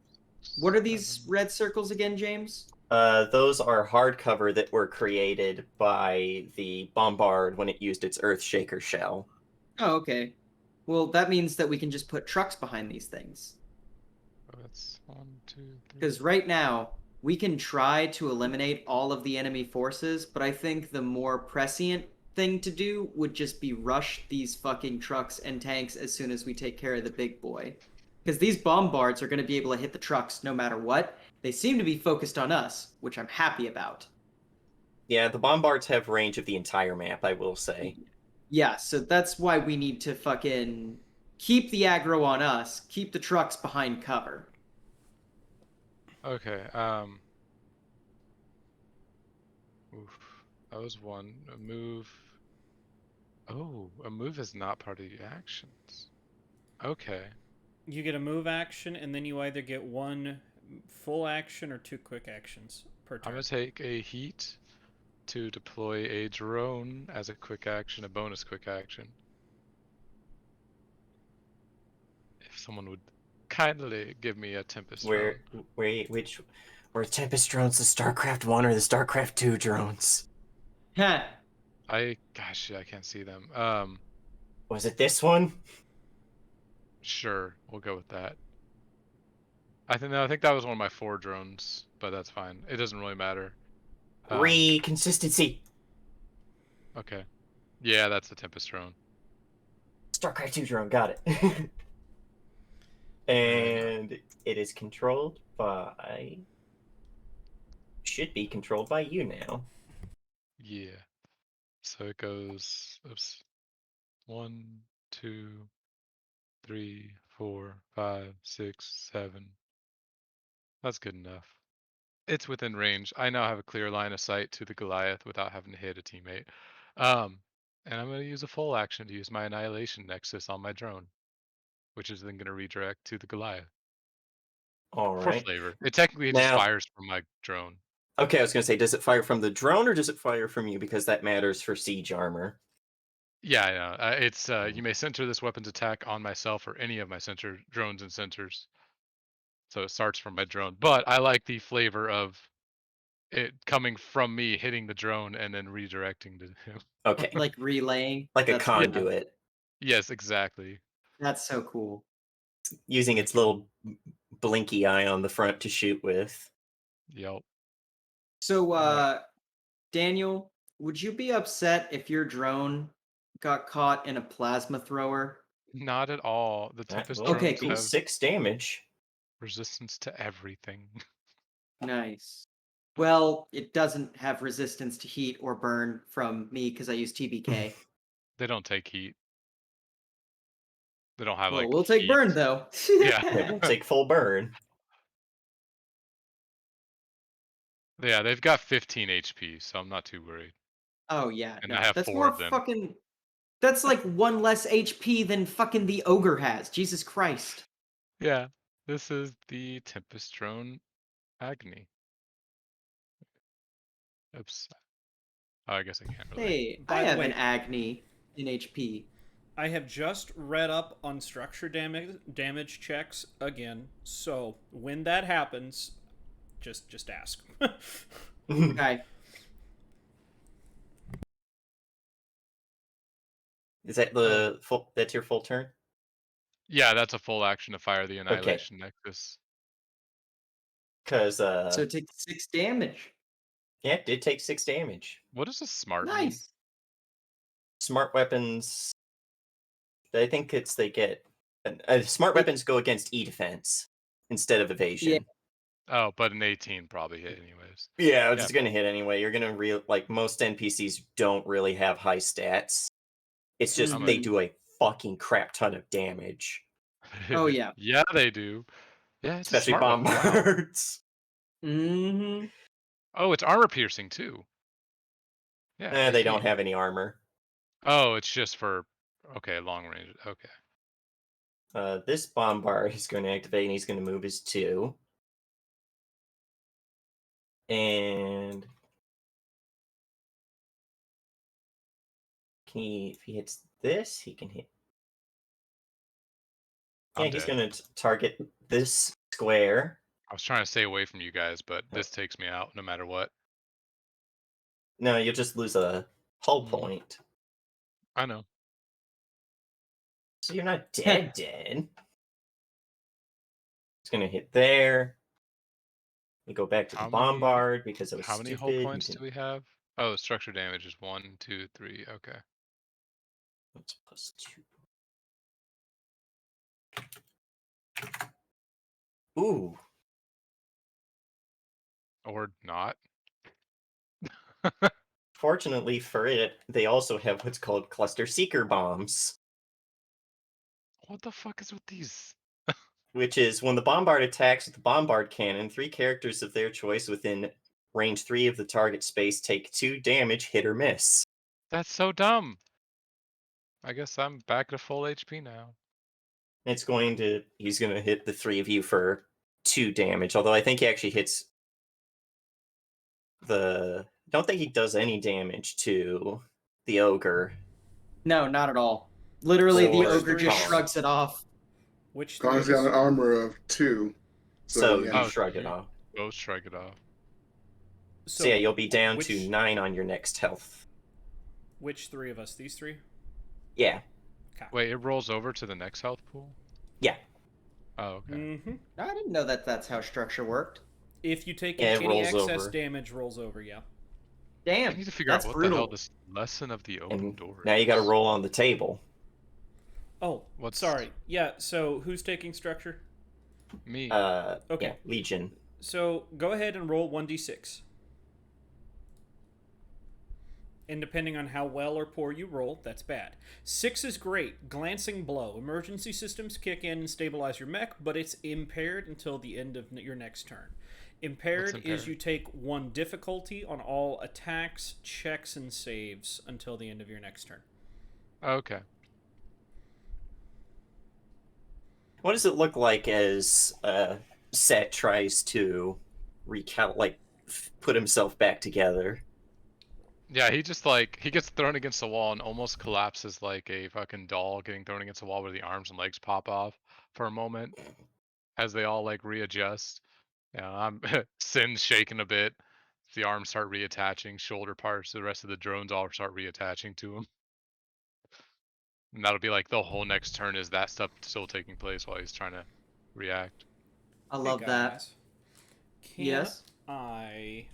What are these red circles again, James? Those are hardcover that were created by the Bombard when it used its Earthshaker shell. Oh, okay. Well, that means that we can just put trucks behind these things. Oh, that's 1, 2, 3. Because right now, we can try to eliminate all of the enemy forces, but I think the more prescient thing to do would just be rush these fucking trucks and tanks as soon as we take care of the big boy. Because these bombards are going to be able to hit the trucks no matter what. They seem to be focused on us, which I'm happy about. Yeah, the Bombards have range of the entire map, I will say. Yeah, so that's why we need to fucking keep the aggro on us, keep the trucks behind cover. Okay. Oof. That was one. A move. Oh, a move is not part of the actions. Okay. You get a move action, and then you either get one full action or 2 quick actions per turn. I'm gonna take a heat to deploy a drone as a quick action, a bonus quick action. If someone would kindly give me a Tempest drone. Which were Tempest drones the StarCraft 1 or the StarCraft 2 drones? Heh. Gosh, yeah, I can't see them. Was it this one? Sure, we'll go with that. I think that was one of my 4 drones, but that's fine. It doesn't really matter. Consistency. Okay. Yeah, that's the Tempest drone. StarCraft 2 drone, got it. And it is controlled by... Should be controlled by you now. Yeah. So it goes, oops, 1, 2, 3, 4, 5, 6, 7. That's good enough. It's within range. I now have a clear line of sight to the Goliath without having to hit a teammate. And I'm going to use a full action to use my Annihilation Nexus on my drone, which is then going to redirect to the Goliath All for right. flavor. It technically just Now, fires from my drone. okay, I was going to say, does it fire from the drone or does it fire from you? Because that matters for siege armor. Yeah, I know. It's you may center this weapon's attack on myself or any of my center drones and centers. So it starts from my drone, but I like the flavor of it coming from me, hitting the drone, and then redirecting to him. Okay. Like relaying. Like a That's fun. conduit. Yes, exactly. That's so cool. Using its little blinky eye on the front to shoot with. Yep. So, Alright. Daniel, would you be upset if your drone got caught in a plasma thrower? Not at all. The That Tempest will Okay, drones cool. do have 6 damage. resistance to everything. Nice. Well, it doesn't have resistance to heat or burn from me because I use TBK. They don't take heat. They don't have Well, like we'll take heat. burn though. Yeah. It will take full burn. Yeah, they've got 15 HP, so I'm not too worried. Oh yeah, And I no. have That's 4 more of them. fucking that's like one less HP than fucking the ogre has. Jesus Christ. Yeah. This is the Tempest drone Agony. Oops. Oh, I guess I can't really. Hey, I By the have an way, Agni in HP. I have just read up on structure damage checks again. So when that happens, just ask. Okay. Is that the full? That's your full turn? Yeah, that's a full action to fire the Okay. Annihilation Nexus. Because So it takes 6 damage. yeah, it did take 6 damage. What does a smart mean? Nice. Smart weapons. I think it's they get smart weapons go against E defense instead of evasion. Oh, but an 18 probably hit anyways. Yeah, it's Yeah. gonna hit anyway. You're gonna like most NPCs don't really have high stats. It's just I'm they a, do a fucking crap ton of damage, Oh yeah. yeah, they do. Yeah, it's a especially smart weapon. Wow. bombards. Mm-hmm. Oh, it's armor piercing too. Yeah, I They see. don't have any armor. Oh, it's just for okay, long range. Okay. This bombard is going to activate, and he's going to move his 2. And if he hits this, he can hit. Yeah, I'm he's dead. going to target this square. I was trying to stay away from you guys, but this takes me out no matter what. No, you'll just lose a hull Mhm. point. I know. So you're not dead. It's gonna hit there. We go back to the How many? bombard because it was How many stupid. hull You points can- do we have? Oh, structure damage is 1, 2, 3. Okay. That's +2. Ooh, Or not. fortunately for it, they also have what's called cluster seeker bombs, What the fuck is with these? which is when the bombard attacks with the bombard cannon, 3 characters of their choice within range 3 of the target space take 2 damage, hit or miss. That's so dumb. I guess I'm back to full HP now. He's going to hit the 3 of you for 2 damage, although I think he actually hits I don't think he does any damage to the ogre. No, not at all. Literally, the Or ogre just Kong. shrugs it off. Which three Kong's of got an us? armor of 2. So yeah. you shrug it you off. both shrug it off. So yeah, you'll be down to which- 9 on your next health. Which 3 of us? These 3? Yeah. Wait, it rolls over to the next health pool? Yeah. Oh, okay. Mm-hmm. I didn't know that that's how structure worked. If you take Yeah, it any rolls excess over. damage, rolls over. Yeah. Damn, I need to figure that's out what brutal. the hell this lesson of the open And door now you got to is. roll on the table. Oh, sorry. Yeah. So who's taking structure? Me. Okay. Yeah, Legion. So go ahead and roll 1d6. And depending on how well or poor you roll, that's bad. 6 is great. Glancing blow. Emergency systems kick in and stabilize your mech, but it's impaired until the end of your next turn. Impaired is impaired? you take 1 difficulty on all attacks, checks, and saves until the end of your next turn. Okay. What does it look like as Set tries to put himself back together? Yeah, he just he gets thrown against the wall and almost collapses like a fucking doll getting thrown against the wall where the arms and legs pop off for a moment as they all readjust. Yeah, I'm Sin's shaking a bit. The arms start reattaching, shoulder parts, the rest of the drones all start reattaching to him. And that'll be like the whole next turn is that stuff still taking place while he's trying to react. I love Hey, that. guys. Can Yes. I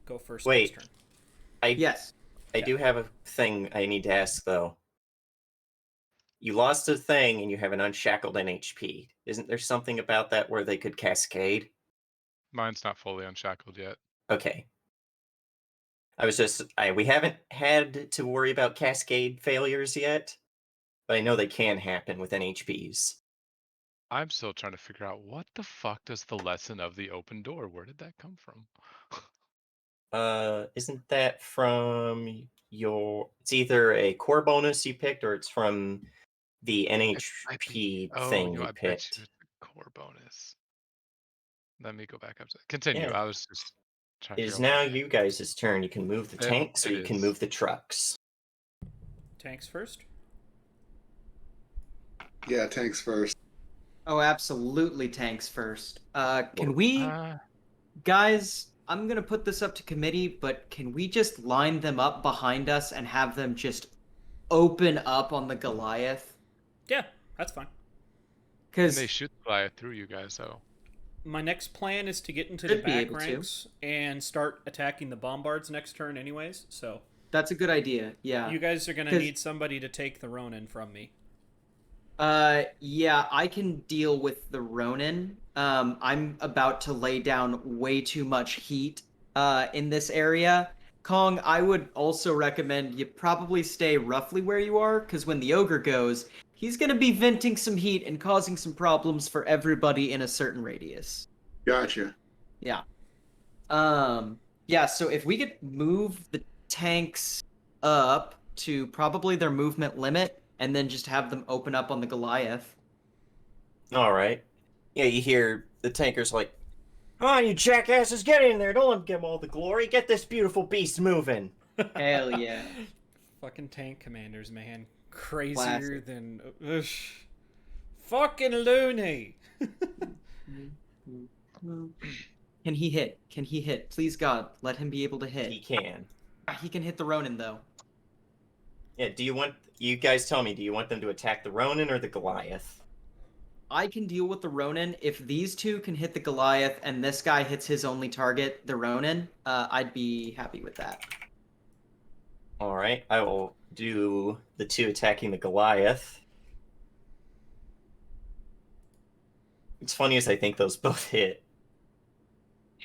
go first Wait. next turn? Yes. I do have a thing I need to ask, though. You lost a thing and you have an unshackled NHP. Isn't there something about that where they could cascade? Mine's not fully unshackled yet. Okay. We haven't had to worry about cascade failures yet, but I know they can happen with NHPs. I'm still trying to figure out what the fuck does the lesson of the open door, where did that come from? Isn't that from it's either a core bonus you picked or it's from the NHP Oh, thing you know, you I bet picked? you it's a core bonus. Let me go back up to continue. Yeah. I was just trying It to is figure out now what you guys' turn. You can move the tanks or it you can is. move the trucks. Tanks first? Yeah, tanks first. Oh, absolutely tanks first. Can we, Uh, guys, I'm gonna put this up to committee, but can we just line them up behind us and have them just open up on the Goliath? Yeah, that's fine. and Because they shoot the Goliath through you guys, though. My next plan is to get into the Should be back able to. ranks and start attacking the bombards next turn anyways, so that's a good idea, yeah. you guys are going to 'Cause- need somebody to take the Ronin from me. Yeah, I can deal with the Ronin. I'm about to lay down way too much heat, in this area. Kong, I would also recommend you probably stay roughly where you are, because when the ogre goes, he's gonna be venting some heat and causing some problems for everybody in a certain radius. Gotcha. Yeah. Yeah, so if we could move the tanks up to probably their movement limit, and then just have them open up on the Goliath. All right. Yeah, you hear the tankers like, "Come on, you jackasses, get in there! Don't let them get all the glory. Get this beautiful beast moving." Hell yeah. Fucking tank commanders, man. Crazier Classic. than... Fucking loony! Can he hit? Can he hit? Please God, let him be able to hit. He can. He can hit the Ronin though. Yeah, you guys tell me, do you want them to attack the Ronin or the Goliath? I can deal with the Ronin. If these two can hit the Goliath and this guy hits his only target, the Ronin, I'd be happy with that. Alright, I will do the two attacking the Goliath. It's funny as I think those both hit.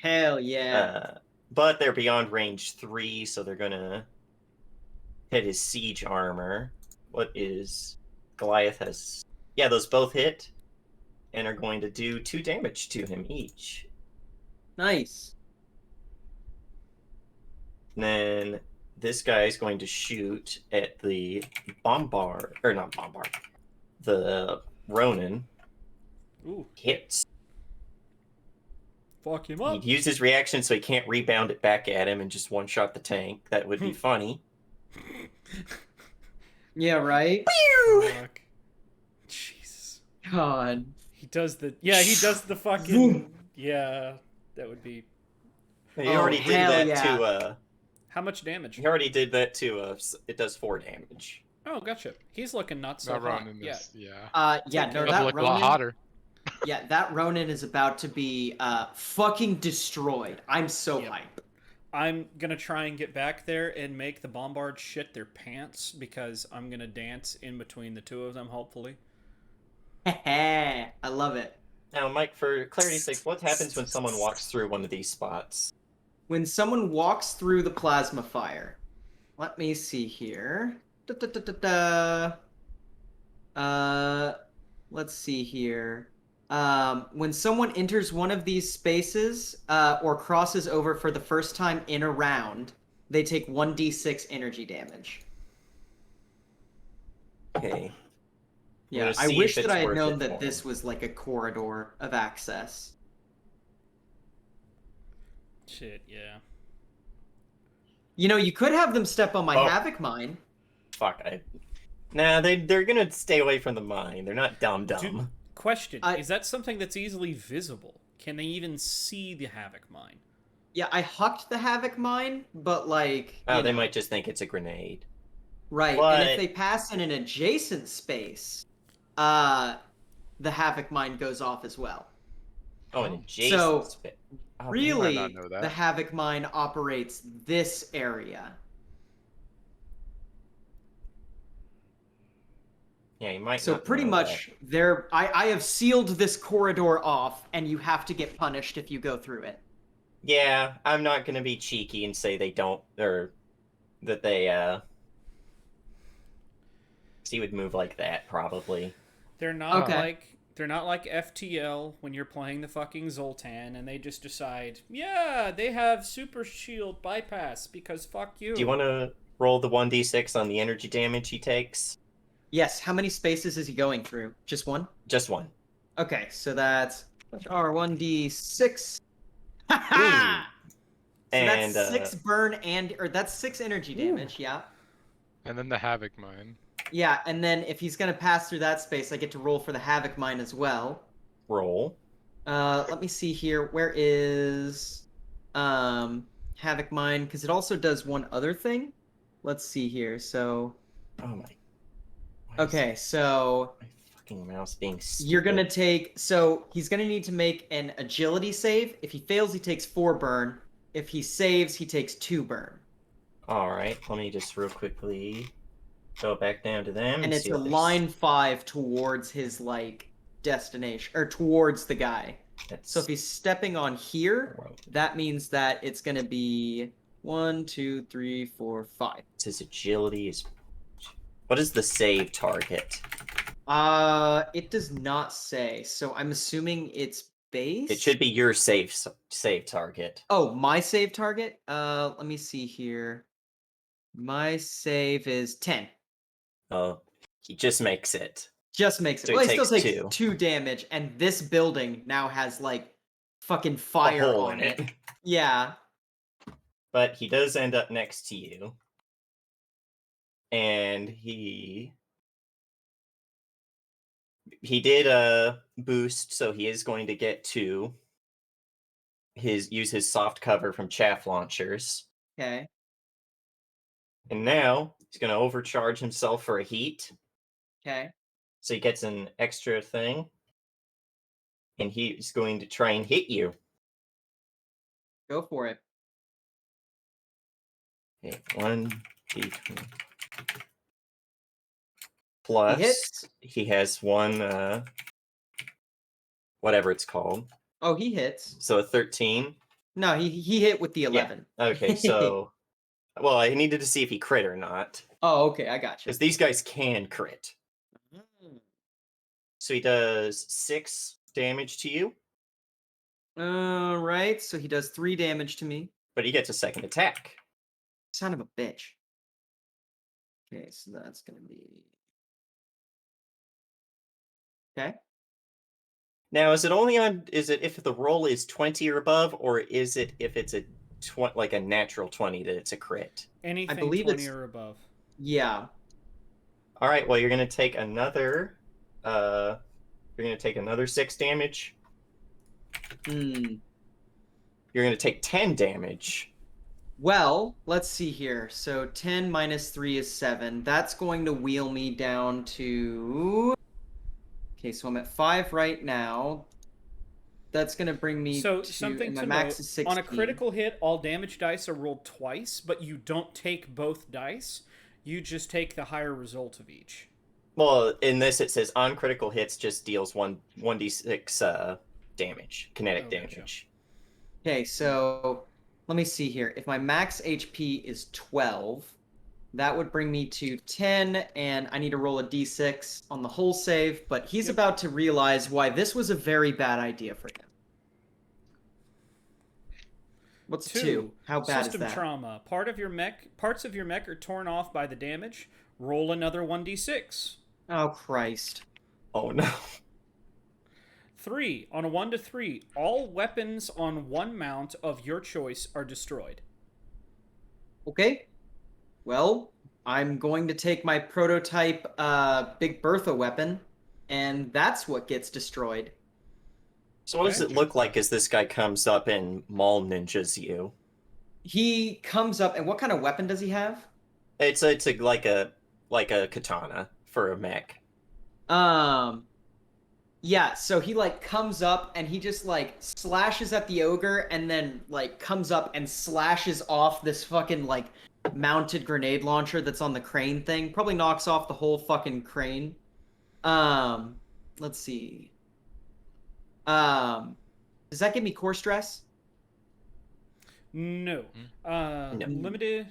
Hell yeah. But they're beyond range 3, so they're gonna hit his siege armor. What is... Goliath has... Yeah, those both hit. And are going to do 2 damage to him each. Nice. And then this guy is going to shoot at the Bombard... Or not Bombard. The Ronin. Ooh, Hits. fuck him up. He'd use his reaction so he can't rebound it back at him and just one-shot the tank. That would be funny. Yeah, right? Fuck. Jesus. God. He does the fucking yeah, that would be He already did hell that yeah. to how much damage? He already did that to it does 4 damage. Oh, gotcha. He's looking not so That hot. Ronin Yeah. is, yeah. Yeah, no, That'll that look a lot Ronin, hotter. yeah, that Ronin is about to be fucking destroyed. I'm so Yep. hyped. I'm gonna try and get back there and make the Bombard shit their pants because I'm gonna dance in between the two of them, hopefully. I love it. Now, Mike, for clarity's sake, what happens when someone walks through one of these spots? When someone walks through the plasma fire, let me see here. Let's see here. When someone enters one of these spaces or crosses over for the first time in a round, they take 1d6 energy damage. Okay. Yeah, Let's I see wish if that it's I had worth known it that for this him. was like a corridor of access. Shit, yeah. You know, you could have them step on my Oh. Havoc Mine. Fuck, Nah, they're gonna stay away from the mine. They're not dumb. Question: I- is that something that's easily visible? Can they even see the Havoc Mine? Yeah, I hucked the Havoc Mine, but like, Oh, you they know, might just think it's a grenade. right. But... And if they pass in an adjacent space, the Havoc Mine goes off as well. Oh, an Oh. adjacent So, spit. Oh, Really, not know that. the Havoc Mine operates this area. Yeah, you might So not pretty know much, I have sealed this corridor off, and you have to get punished if you go through it. Yeah, I'm not gonna be cheeky and say they don't, or that they, he would move like that, probably. They're not Okay. they're not like FTL when you're playing the fucking Zoltan and they just decide, yeah, they have super shield bypass because fuck you. Do you want to roll the 1d6 on the energy damage he takes? Yes, how many spaces is he going through? Just one? Just one. Okay, so that's R1d6. Ooh. Ha! So And, that's 6 burn or that's 6 energy damage, yeah. And then the Havoc Mine. Yeah, and then if he's gonna pass through that space, I get to roll for the Havoc Mine as well. roll. Let me see here. Where is Havoc Mine? Because it also does one other thing. Let's see here. So Oh my. Why is okay, so my fucking mouse being stupid? you're gonna take. So he's gonna need to make an agility save. If he fails, he takes 4 burn. If he saves, he takes 2 burn. Alright, let me just real quickly go back down to them. And it's see a what they line 5 towards his like destination or towards the guy. That's So if he's stepping on here, that means that it's gonna be 1, 2, 3, 4, 5. his agility is. What is the save target? It does not say. So I'm assuming it's base. It should be your save target. Oh, my save target. Let me see here. My save is 10. Oh, he just makes it. Just makes it. So he Well, he still takes takes 2 damage, and this building now has like fucking A fire hole on in it. it. Yeah. But he does end up next to you. And he did a boost, so he is going to get 2. use his soft cover from chaff launchers. Okay. And now he's going to overcharge himself for a heat. Okay. So he gets an extra thing. And he's going to try and hit you. Go for it. Okay, 1d20. Plus, hits? he has one, whatever it's called. Oh, he hits. So a 13. No, he hit with the 11. Okay, so, well, I needed to see if he crit or not. Oh, okay, I got you. Because these guys can crit. Mm. So he does 6 damage to you, Right, so he does 3 damage to me. but he gets a second attack. Son of a bitch. Okay, so that's gonna be... Okay. Now, is it if the roll is 20 or above, or is it if it's a like a natural 20 that it's a crit? Anything believe 20 it's- or above. All Yeah. right, well, you're going to take another 6 damage. Hmm. You're going to take 10 damage. Well, let's see here. So 10 minus 3 is 7. That's going to wheel me down to... Okay, so I'm at 5 right now. That's going to bring me So to... something and my to max note, is 16. on a critical hit, all damage dice are rolled twice, but you don't take both dice. You just take the higher result of each. Well, in this it says on critical hits just deals 1d6 damage, kinetic Oh, gotcha. damage. Okay, so let me see here. If my max HP is 12, that would bring me to 10, and I need to roll a d6 on the whole save, but he's about to realize why this was a very bad idea for him. What's 2? How bad System is that? trauma. Parts of your mech are torn off by the damage. Roll another 1d6. Oh, Christ. Oh no. 3. On a 1 to 3, all weapons on one mount of your choice are destroyed. Okay. Well, I'm going to take my prototype Big Bertha weapon, and that's what gets destroyed. So what does Okay. it look like as this guy comes up and maul ninjas you? He comes up, and what kind of weapon does he have? It's like a katana for a mech. Yeah, so he like comes up and he just like slashes at the ogre and then like comes up and slashes off this fucking like mounted grenade launcher that's on the crane thing. Probably knocks off the whole fucking crane. Let's see. Does that give me core stress? No. No. Limited.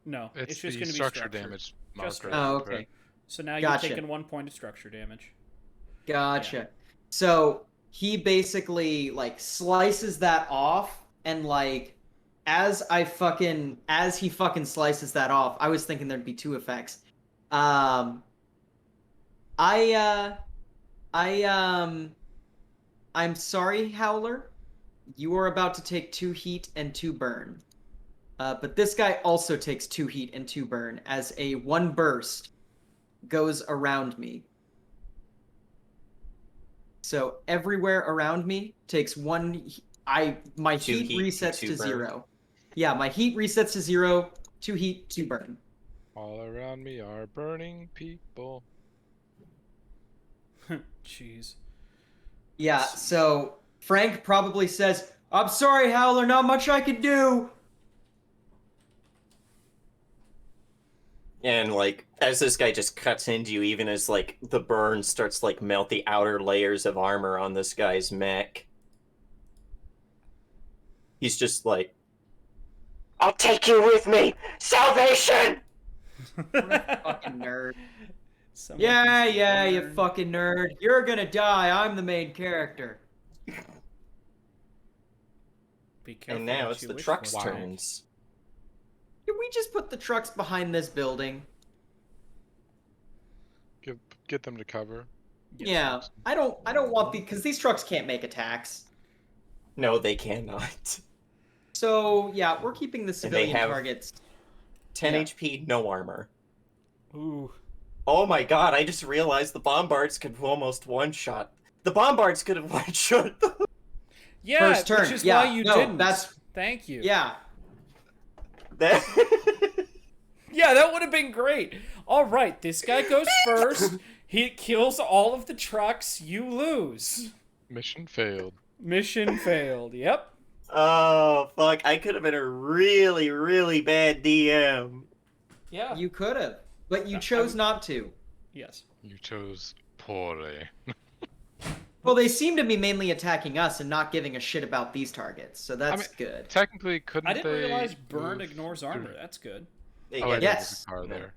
No, It's just the going to be structure damage Just marker. Oh, okay. correct? So now Gotcha. you're taking 1 point of structure damage. Gotcha. Yeah. So he basically like slices that off, and like as he fucking slices that off, I was thinking there'd be 2 effects. I'm sorry, Howler. You are about to take 2 heat and 2 burn. But this guy also takes 2 heat and 2 burn as a 1 burst goes around me. So everywhere around me takes 1. My 2 heat heat, resets 2 to burn. 0. Yeah, my heat resets to 0. 2 heat, 2 burn. All around me are burning people. Jeez. Yeah, so Frank probably says, "I'm sorry, Howler, not much I can do." And like as this guy just cuts into you, even as like the burn starts to, like melt the outer layers of armor on this guy's mech, he's just like, "I'll take you with me, salvation." What a fucking nerd. Someone Yeah, can yeah, you burn. fucking nerd. You're gonna die. I'm the main character. Be careful And now what it's you the wish truck's for. turns. Can we just put the trucks behind this building? Get them to cover. Yes. Yeah, I don't want because these trucks can't make attacks. No, they cannot. So yeah, we're keeping the they civilian have- targets. 10 Yeah. HP, no armor. Ooh. Oh my god, I just realized the bombards could almost one-shot. The bombards could have one-shot them. Yeah, First turn. which is Yeah, why you no, didn't. that's- Thank you. Yeah. That Yeah, that would have been great. All right, this guy goes first. He kills all of the trucks. You lose. Mission failed. Mission failed. Yep. Oh fuck! I could have been a really, really bad DM. Yeah. You could have, but you chose not to. Yes. You chose poorly. Well, they seem to be mainly attacking us and not giving a shit about these targets, so that's good. Technically, couldn't I didn't they realize burn move ignores through- armor. That's good. They, Oh, yeah, I yeah. know, Yes. there's a car No. there.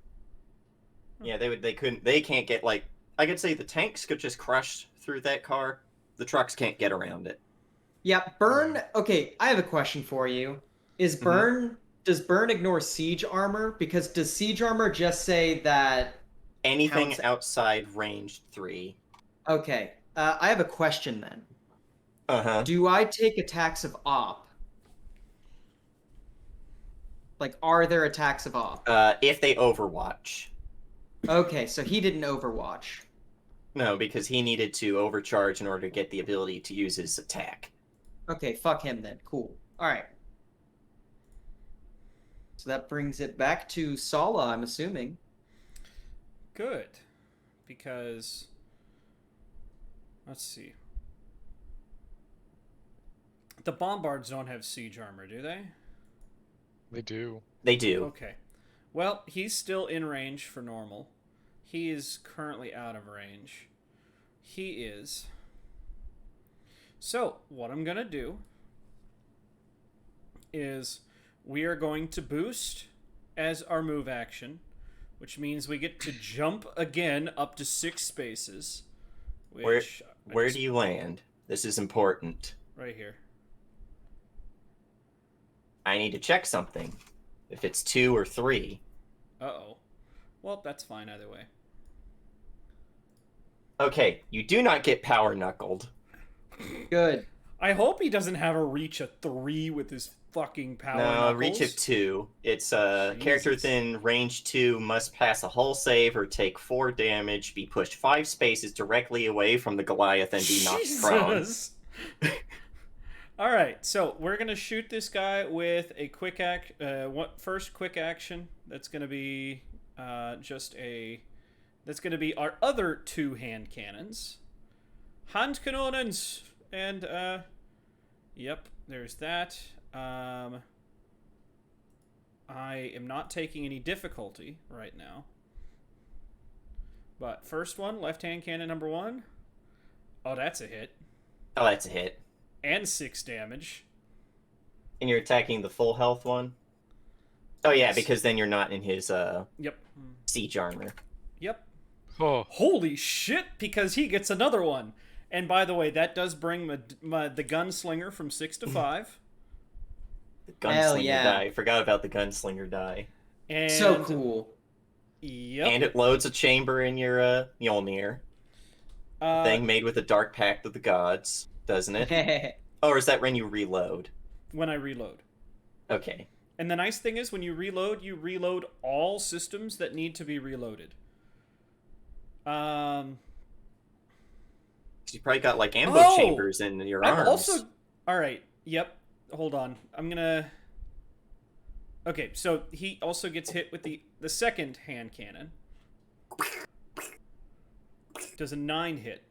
yeah, they couldn't. They can't get like. I could say the tanks could just crush through that car. The trucks can't get around it. Yeah, burn. Okay, I have a question for you. Is burn does burn ignore siege armor? Because does siege armor just say that? Anything Counts- outside range 3. Okay, I have a question then. Uh-huh. Do I take attacks of op? Like, are there attacks of op? If they overwatch. Okay, so he didn't overwatch. No, because he needed to overcharge in order to get the ability to use his attack. Okay, fuck him then. Cool. All right. So that brings it back to Sala, I'm assuming. Good. Because let's see. The bombards don't have siege armor, do they? They do. They do. Okay. Well, he's still in range for normal. He is currently out of range. He is. So, what I'm going to do is we are going to boost as our move action, which means we get to jump again up to 6 spaces. Which Where do you land? This is important. Right here. I need to check something. If it's 2 or 3. Uh-oh. Well, that's fine either way. Okay, you do not get power knuckled. Good. I hope he doesn't have a reach of 3 with his fucking power No, knuckles. reach of 2. It's character Jesus. within range 2 must pass a hull save or take 4 damage, be pushed 5 spaces directly away from the Goliath and be knocked prone. Jesus. All right, so we're gonna shoot this guy with a quick first quick action. That's gonna be That's gonna be our other 2 hand cannons, Handkanonens, and yep, there's that. I am not taking any difficulty right now. But first one, left hand cannon number 1. Oh, that's a hit. Oh, that's a hit. And 6 damage. And you're attacking the full health one? Oh yeah, Yes. because then you're not in his Yep. siege armor. Yep. Oh, Holy shit, because he gets another one. And by the way, that does bring the gunslinger from 6 to 5. The Hell gunslinger yeah. die. Forgot about the gunslinger die. And So cool. Yep. And it loads a chamber in your Mjolnir. Thing made with the Dark Pact of the Gods, doesn't it? Or is that when you reload? When I reload. Okay. And the nice thing is when you reload all systems that need to be reloaded. You probably got like ammo chambers in your arms. I'm also all right. Yep. Hold on. I'm gonna. Okay, so he also gets hit with the second hand cannon. Does a 9 hit?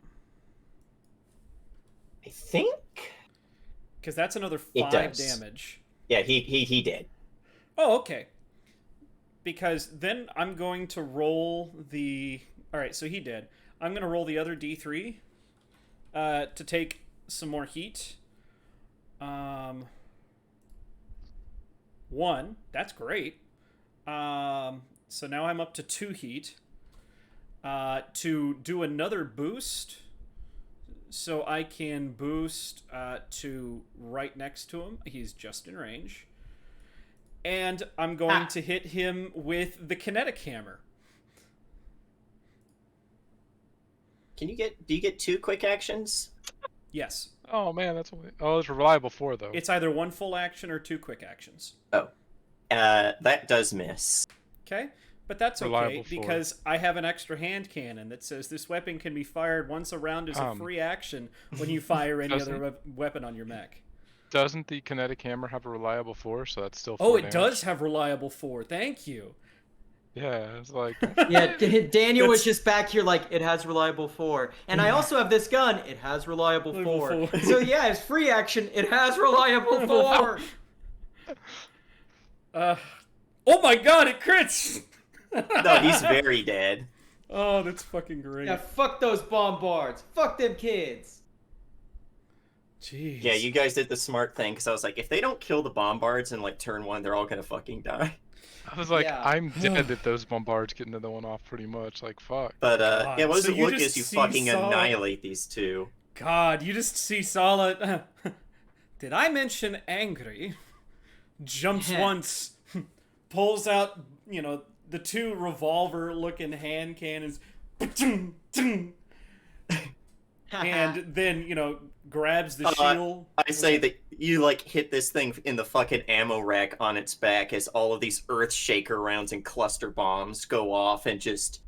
I think. Because that's another It 5 does. damage. Yeah, he did. Oh, okay. Because then I'm going to roll the. All right, so he did. I'm going to roll the other D3 to take some more heat. 1. That's great. So now I'm up to 2 heat. To do another boost, so I can boost to right next to him. He's just in range. And I'm going to hit him with the kinetic hammer. Do you get 2 quick actions? Yes. oh man, that's only. Oh, it's reliable 4 though. It's either 1 full action or 2 quick actions. That does miss. Okay? But that's okay, Reliable 4. because I have an extra hand cannon that says this weapon can be fired once a round as a free action when you fire any other weapon on your mech. Doesn't the kinetic hammer have a reliable 4? So that's still 4 Oh, it damage. does have reliable 4. Thank you. Yeah, it's like... Yeah, Daniel was just back here like, it has reliable 4. And I also have this gun, it has reliable 4. So yeah, it's free action, it has reliable 4. Oh my god, it crits! No, he's very dead. Oh, that's fucking great. Yeah, fuck those bombards. Fuck them kids. Jeez. Yeah, you guys did the smart thing, because I was like, if they don't kill the bombards in like turn 1, they're all gonna fucking die. I was like, Yeah. I'm dead if those bombards get another one off pretty much. Like, fuck. But God, yeah, what does so it you look just as you see fucking Solid- annihilate these two? God, you just see Solid. Did I mention angry? Jumps once, pulls out, you know, the 2 revolver-looking hand cannons, and then, you know, grabs the shield. I say that you like hit this thing in the fucking ammo rack on its back as all of these earth shaker rounds and cluster bombs go off and just...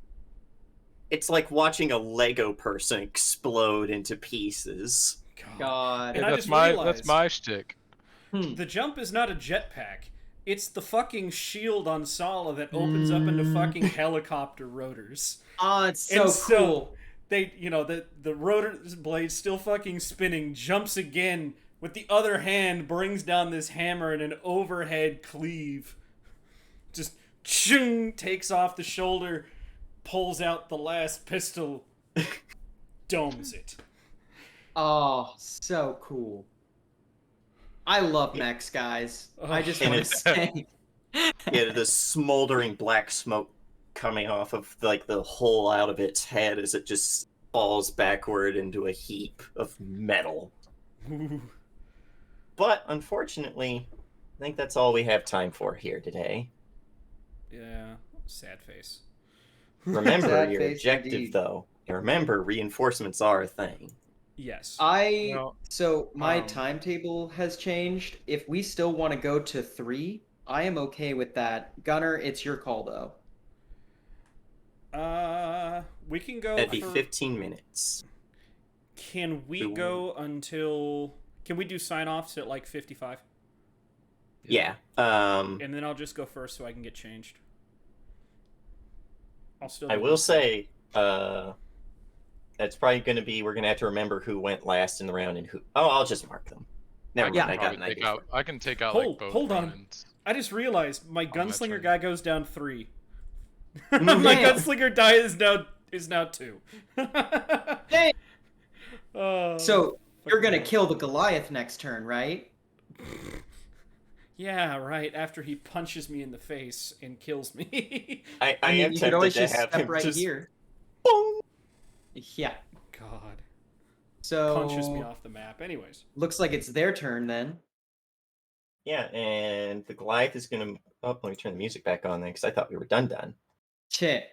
It's like watching a Lego person explode into pieces. God. And Hey, I that's just realized, that's my shtick. the jump is not a jetpack. It's the fucking shield on Sala that opens up into fucking helicopter rotors. Oh, it's so And cool. They, you know, the rotor blade still fucking spinning, jumps again with the other hand, brings down this hammer in an overhead cleave. Just chung, takes off the shoulder, pulls out the last pistol, domes it. Oh, so cool. I love mechs, guys. I just And want to say. Yeah, the smoldering black smoke coming off of like the hole out of its head as it just falls backward into a heap of metal. But unfortunately, I think that's all we have time for here today. Yeah, sad face. Remember Sad your face objective, indeed. though. And remember, reinforcements are a thing. Yes. So my Um, timetable has changed. If we still want to go to 3, I am okay with that. Gunner, it's your call though. We can go. That'd be for... 15 minutes. Can we Ooh. go until? Can we do sign offs at like 55? Yeah. And then I'll just go first so I can get changed. I'll still. I will say, that's probably going to be, we're going to have to remember who went last in the round and who... Oh, I'll just mark them. Never mind, I got an idea. I can take out Hold- like both hold on. runs. I just realized my my gunslinger turn. guy goes down 3. my Damn. gunslinger die is now 2. Hey! Oh, So you're gonna fucking- kill the Goliath next turn, right? Yeah, right. After he punches me in the face and kills me. I I mean, am you could tempted always to just have step him right just... here. Boom! Yeah. God, So punches me off the map. Anyways, looks like it's their turn then. Yeah, and the Goliath is going to... Oh, let me turn the music back on then, because I thought we were done. Chit.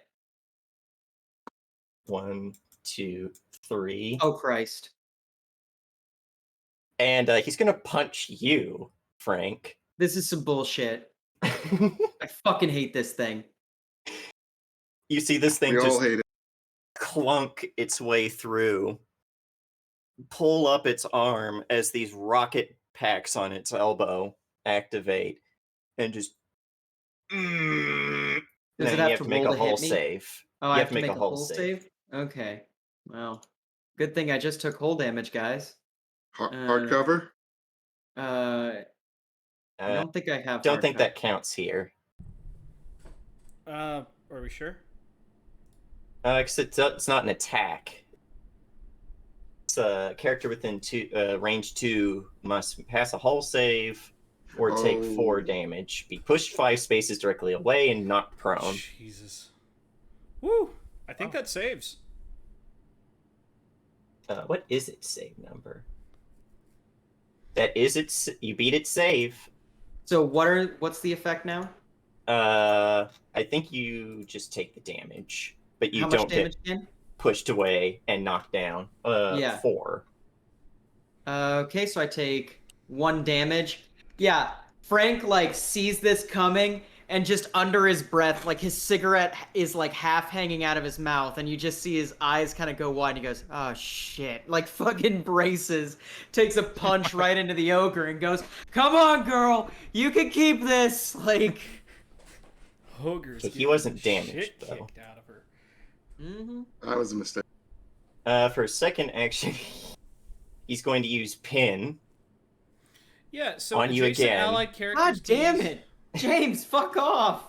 1, 2, 3. Oh Christ. And he's going to punch you, Frank. This is some bullshit. I fucking hate this thing. You see this thing We all just hate it. clunk its way through, pull up its arm as these rocket packs on its elbow activate, and just... Does Then it you have have to to make roll a to hit hull me? save. Oh, You I have to make a hull hull save? Okay. Well, good thing I just took hull damage, guys. Hardcover? I don't think I have. Don't think hardcover. that counts here. are we sure? Because it's not an attack. It's a character within range 2 must pass a hull save or take 4 Oh. damage, be pushed 5 spaces directly away, and knocked prone. Jesus. Woo! I think that saves. What is its save number? That is its... You beat its save. So what's the effect now? I think you just take the damage, but you How much don't damage get again? pushed away and knocked down. Yeah. 4. Okay, so I take 1 damage. Yeah, Frank like sees this coming, and just under his breath, like his cigarette is like half hanging out of his mouth, and you just see his eyes kind of go wide, and he goes, "Oh shit!" Like fucking braces, takes a punch right into the ogre, and goes, "Come on, girl, you can keep this." Like, Ogre's So he getting wasn't the damaged, shit though. kicked out of her. That was a mistake. For a second action, he's going to use pin. Yeah, so On you adjacent again. allied characters. God damn it, James, fuck off.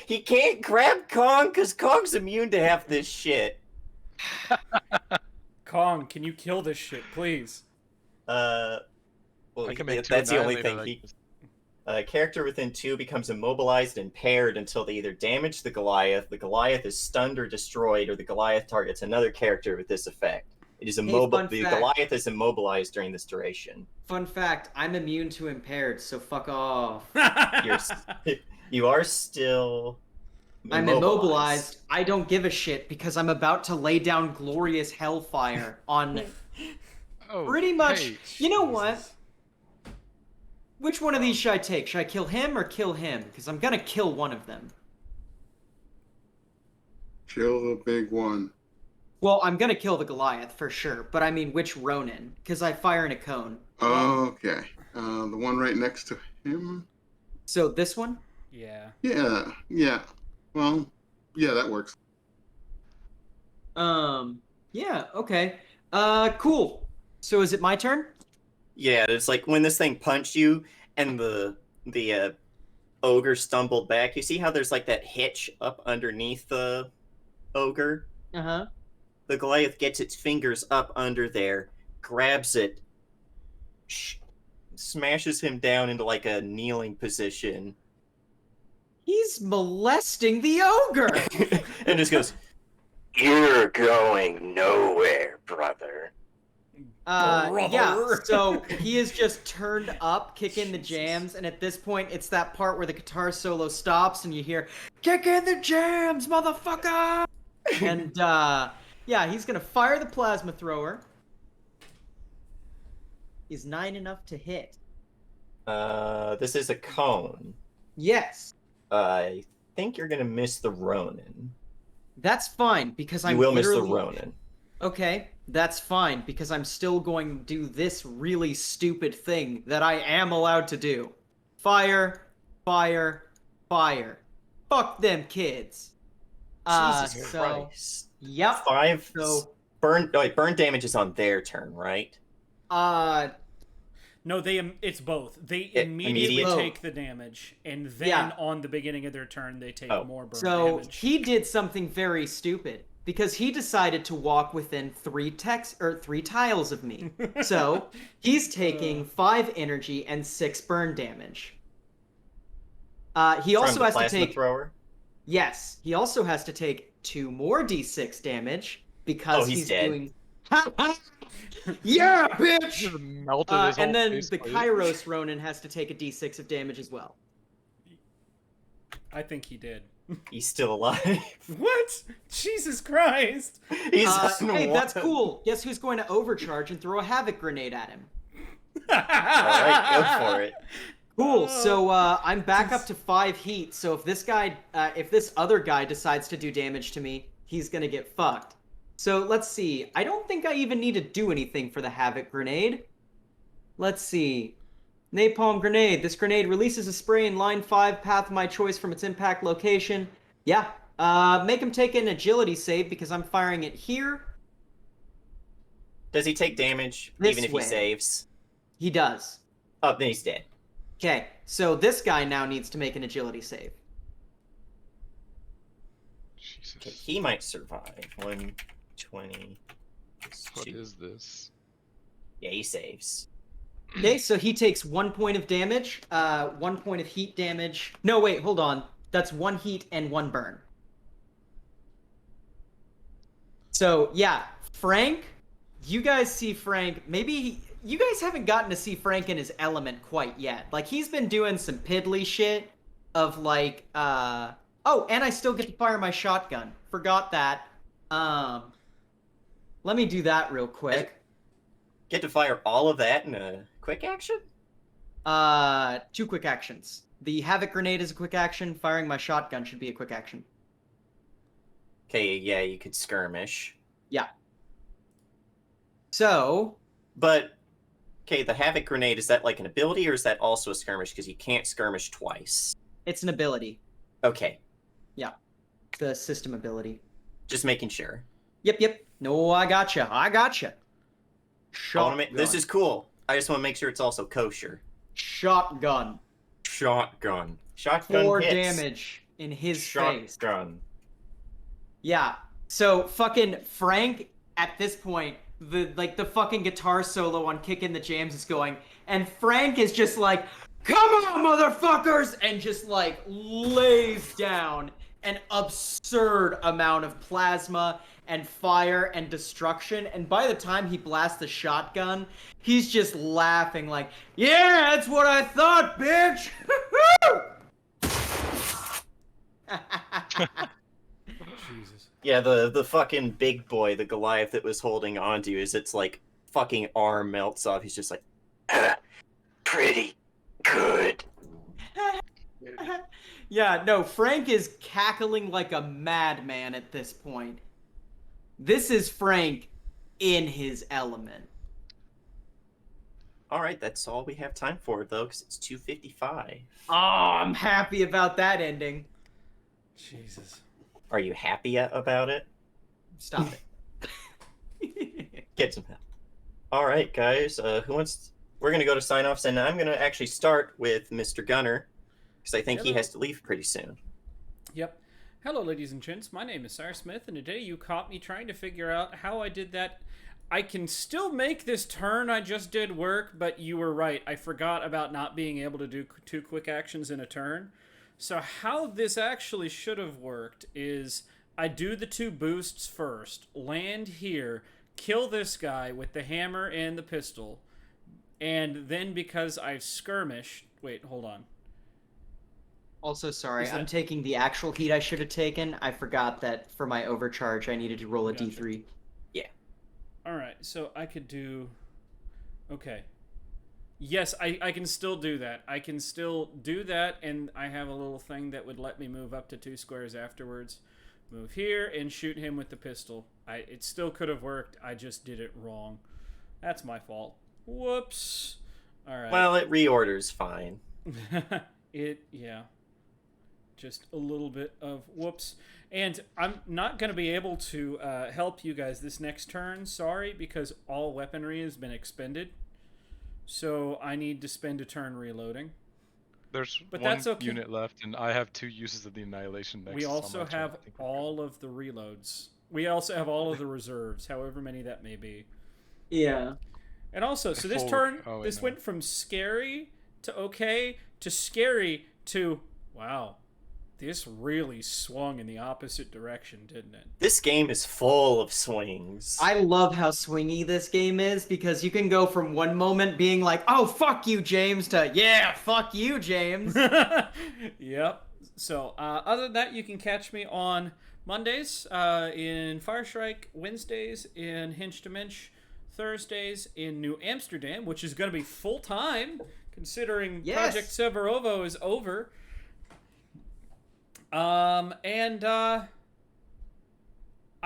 He can't grab Kong because Kong's immune to half this shit. Kong, can you kill this shit, please? Well, I can make two that's the only Annihilator thing. like this. A character within 2 becomes immobilized and paired until they either damage the Goliath is stunned or destroyed, or the Goliath targets another character with this effect. It is immobile. fun The fact. Goliath is immobilized during this duration. Fun fact, I'm immune to impaired, so fuck off. You are still I'm immobilized. I don't give a shit because I'm about to lay down glorious hellfire on Oh, pretty much. hey, You know what? Which one of these should I take? Should I kill him or kill him? Because I'm gonna kill one of them. Kill the big one. Well, I'm gonna kill the Goliath for sure, but I mean which Ronin? Because I fire in a cone. Okay. The one right next to him? So this one? Yeah. Yeah. Well, yeah, that works. Yeah, okay. Cool. So is it my turn? Yeah, it's like when this thing punched you and the ogre stumbled back. You see how there's like that hitch up underneath the ogre? Uh-huh. The Goliath gets its fingers up under there, grabs it, smashes him down into like a kneeling position, He's molesting the ogre! and just goes, "You're going nowhere, brother." Yeah, so he is just turned up, kicking the jams, and at this point, it's that part where the guitar solo stops, and you hear, "Kick in the jams, motherfucker!" And, yeah, he's gonna fire the plasma thrower. Is 9 enough to hit? This is a cone. Yes. I think you're gonna miss the Ronin. That's fine, because You I'm will miss the literally... Ronin. Okay, that's fine, because I'm still going to do this really stupid thing that I am allowed to do. Fire, fire, fire. Fuck them kids. Jesus So, Christ. yep. 5 So, burn damage is on their turn, right? No, it's both. They Immediate? immediately take the damage, and then Yeah. on the beginning of their turn, they take more burn so damage. he did something very stupid because he decided to walk within 3 tiles of me. So he's taking 5 energy and 6 burn damage. He also From the has to plasma take. thrower? Yes, he also has to take 2 more d6 damage because he's dead. doing. Yeah, bitch! Just melted his And whole then face the plate. Kairos Ronin has to take a d6 of damage as well. I think he did. He's still alive. What? Jesus Christ! He's Hey, that's one. cool. Guess who's going to overcharge and throw a havoc grenade at him? Alright, go for it. Cool. So I'm back up to 5 heat. So if this other guy decides to do damage to me, he's gonna get fucked. So let's see. I don't think I even need to do anything for the havoc grenade. Let's see. Napalm grenade. This grenade releases a spray in line 5, path of my choice from its impact location. Yeah. Make him take an agility save because I'm firing it here. Does he take damage This even if way. he saves? He does. Oh, then he's dead. Okay, so this guy now needs to make an agility save. Jesus. Okay, he might survive. 120. What is this? Yeah, he saves. Okay, so he takes 1 point of damage, 1 point of heat damage. No, wait, hold on. That's 1 heat and 1 burn. So, yeah, Frank, you guys see Frank, you guys haven't gotten to see Frank in his element quite yet. Like, he's been doing some piddly shit of, like, oh, and I still get to fire my shotgun. Forgot that. Let me do that real quick. Get to fire all of that in a quick action? 2 quick actions. The Havoc Grenade is a quick action. Firing my shotgun should be a quick action. Okay, yeah, you could skirmish. Yeah. So... But, okay, the Havoc Grenade, is that like an ability or is that also a skirmish? Because you can't skirmish twice. It's an ability. Okay. Yeah. The system ability. Just making sure. Yep. No, I gotcha. Shotgun. This is cool. I just want to make sure it's also kosher. Shotgun. Shotgun 4 hits. damage in his face. Shotgun. Yeah. So fucking Frank at this point, the fucking guitar solo on Kickin' the Jams is going, and Frank is just like, "Come on, motherfuckers!" and just like lays down an absurd amount of plasma and fire and destruction. And by the time he blasts the shotgun, he's just laughing like, "Yeah, that's what I thought, bitch!" Jesus. Yeah, the fucking big boy, the Goliath that was holding onto you, its like fucking arm melts off. He's just like, pretty good. Yeah, no, Frank is cackling like a madman at this point. This is Frank in his element. All right, that's all we have time for, though, because it's 2:55. Oh, I'm happy about that ending. Jesus. Are you happy about it? Stop it. Get some help. All right, guys. Who wants? We're gonna go to sign-offs, and I'm gonna actually start with Mr. Gunner, because I think he has to leave pretty soon. Yep. Hello, ladies and gents. My name is Cyrus Smith, and today you caught me trying to figure out how I did that. I can still make this turn I just did work, but you were right. I forgot about not being able to do 2 quick actions in a turn. So how this actually should have worked is I do the 2 boosts first, land here, kill this guy with the hammer and the pistol, and then because I've skirmished... Wait, hold on. Also, sorry, Is I'm that- taking the actual heat I should have taken. I forgot that for my overcharge, I needed to roll a Gotcha. D3. Alright, so I could do... Okay. Yes, I can still do that. I can still do that, and I have a little thing that would let me move up to 2 squares afterwards. Move here and shoot him with the pistol. It still could have worked. I just did it wrong. That's my fault. Whoops. Alright. Well, it reorders fine. Yeah. Just a little bit of whoops. And I'm not going to be able to help you guys this next turn, sorry, because all weaponry has been expended. So I need to spend a turn reloading. There's But one that's okay. unit left, and I have 2 uses of the Annihilation next. We on also my turn. have I think we're good. all of the reloads. We also have all of the reserves, however many that may be. Yeah. And also, so this Full- turn, oh, wait, this no. went from scary to okay to scary to, wow, this really swung in the opposite direction, didn't it? This game is full of swings. I love how swingy this game is because you can go from one moment being like, "Oh, fuck you, James," to "Yeah, fuck you, James." Yep. So, other than that, you can catch me on Mondays in Firestrike, Wednesdays in Hinch to Minch, Thursdays in New Amsterdam, which is going to be full time considering Yes. Project Severovo is over. I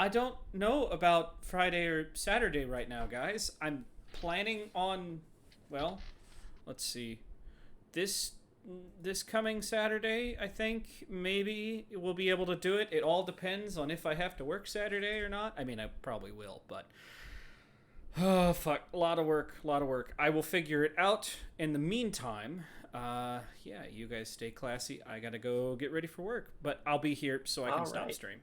don't know about Friday or Saturday right now, guys. I'm planning on, well, let's see. This coming Saturday, I think maybe we'll be able to do it. It all depends on if I have to work Saturday or not. I mean, I probably will, but oh fuck, a lot of work. I will figure it out. In the meantime, yeah, you guys stay classy. I gotta go get ready for work, but I'll be here so I can stop Alright. stream.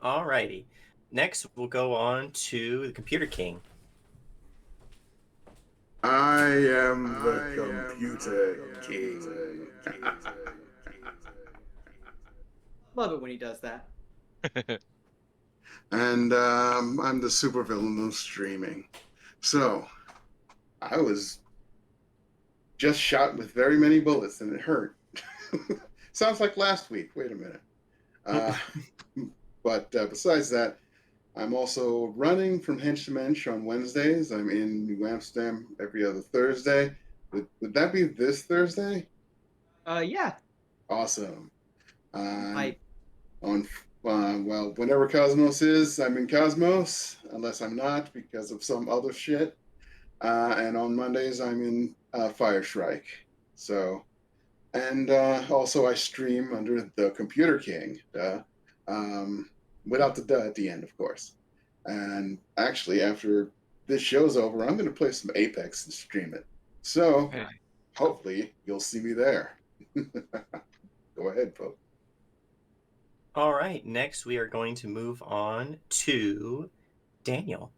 Alrighty. Next, we'll go on to the Computer King. I am the computer king. Love it when he does that. And I'm the supervillain of streaming. So, I was just shot with very many bullets and it hurt. Sounds like last week. Wait a minute. But besides that, I'm also running from Hench to Mensch on Wednesdays. I'm in New Amsterdam every other Thursday. Would that be this Thursday? Yeah. Awesome. I Well, whenever Cosmos is, I'm in Cosmos, unless I'm not because of some other shit. And on Mondays, I'm in Fire Strike. So, and also I stream under the Computer King, without the duh at the end, of course. And actually, after this show's over, I'm going to play some Apex and stream it. So, Hey, hopefully, you'll see me there. Go ahead, folks. All right, next we are going to move on to Daniel.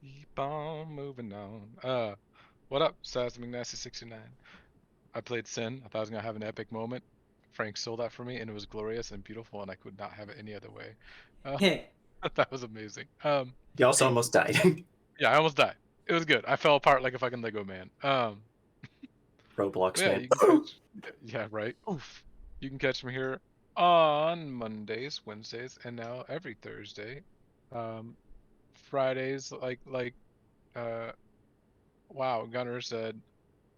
keep on moving on. What up, Saz McNasty69? I played Sin. I thought I was gonna have an epic moment. Frank sold that for me, and it was glorious and beautiful, and I could not have it any other way. Uh, that was amazing. You also almost died. Yeah, I almost died. It was good. I fell apart like a fucking Lego man. Roblox Yeah, man. you can catch. Yeah, right. Oof. You can catch me here on Mondays, Wednesdays, and now every Thursday. Fridays, uh, wow, Gunner said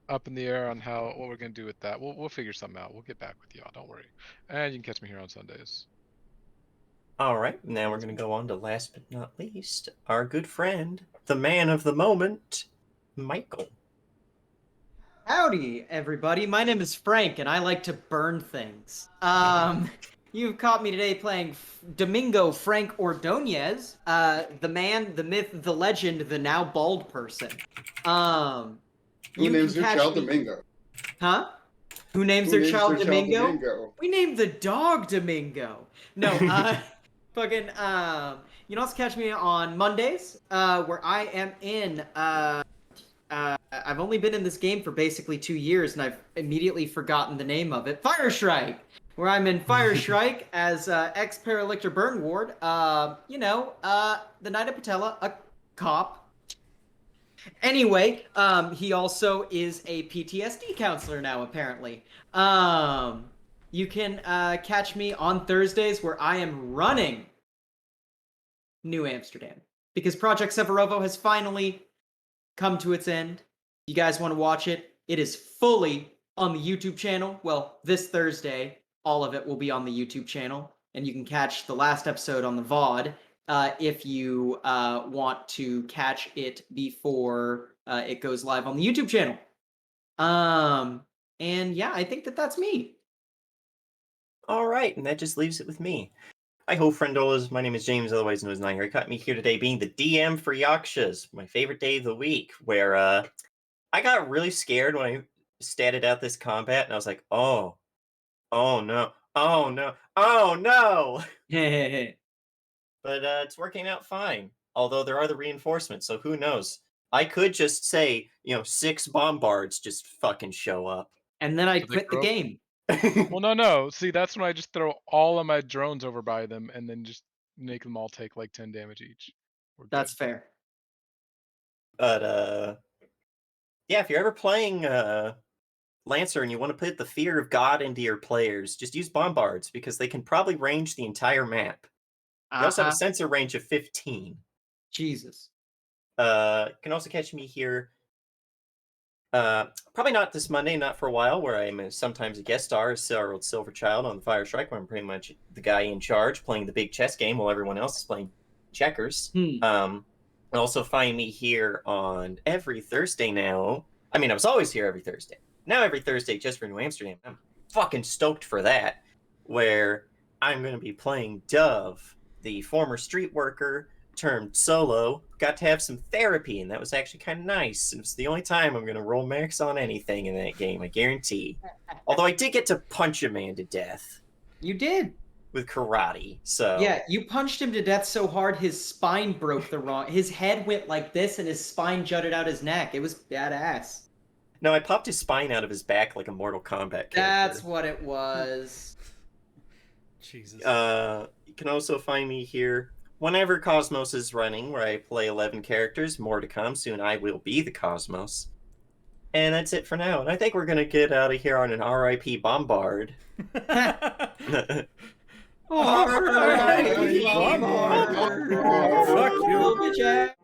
up in the air on what we're gonna do with that. We'll figure something out. We'll get back with y'all. Don't worry. And you can catch me here on Sundays. All right, now we're going to go on to last but not least, our good friend, the man of the moment, Michael. Howdy, everybody. My name is Frank, and I like to burn things. You've caught me today playing Domingo Frank Ordonez, the man, the myth, the legend, the now bald person. Who You names can their catch child me- Domingo? Huh? Who names Who their names child their child Domingo? Domingo? We named the dog Domingo. No, fucking, you can also catch me on Mondays, where I am in, I've only been in this game for basically 2 years, and I've immediately forgotten the name of it. Fire Strike, where I'm in Fire Strike as ex-Paralictor Burn Ward. The Knight of Patella, a cop. Anyway, he also is a PTSD counselor now, apparently. You can catch me on Thursdays, where I am running New Amsterdam, because Project Severovo has finally come to its end. You guys want to watch it? It is fully on the YouTube channel. Well, this Thursday, all of it will be on the YouTube channel, and you can catch the last episode on the VOD if you want to catch it before it goes live on the YouTube channel. And yeah, I think that's me. All right, and that just leaves it with me. Hi ho, friendolas. My name is James, otherwise known as Nine. You caught me here today being the DM for Yakshas, my favorite day of the week, where I got really scared when I statted out this combat, and I was like, oh no, oh no, oh no! But it's working out fine. Although there are the reinforcements, so who knows? I could just say, 6 bombards just fucking show up. And then I So they quit the grow- game. Well, no. See, that's when I just throw all of my drones over by them and then just make them all take like 10 damage each. We're good. That's fair. But yeah, if you're ever playing Lancer and you want to put the fear of God into your players, just use bombards because they can probably range the entire map. They also have a sensor range of 15. Jesus. You can also catch me here. Probably not this Monday, not for a while, where I'm sometimes a guest star as Silverchild on the Fire Strike, where I'm pretty much the guy in charge playing the big chess game while everyone else is playing checkers. Also find me here on every Thursday now. I mean, I was always here every Thursday. Now every Thursday just for New Amsterdam. I'm fucking stoked for that, where I'm going to be playing Dove, the former street worker turned solo. Got to have some therapy, and that was actually kind of nice. It's the only time I'm going to roll max on anything in that game, I guarantee. Although I did get to punch a man to death You did. with karate, so... Yeah, you punched him to death so hard his spine broke the wrong... His head went like this and his spine jutted out his neck. It was badass. No, I popped his spine out of his back like a Mortal Kombat character. That's what it was. Jesus. You can also find me here whenever Cosmos is running, where I play 11 characters. More to come. Soon I will be the Cosmos. And that's it for now. And I think we're going to get out of here on an RIP Bombard. Alright, Fuck you. Jack.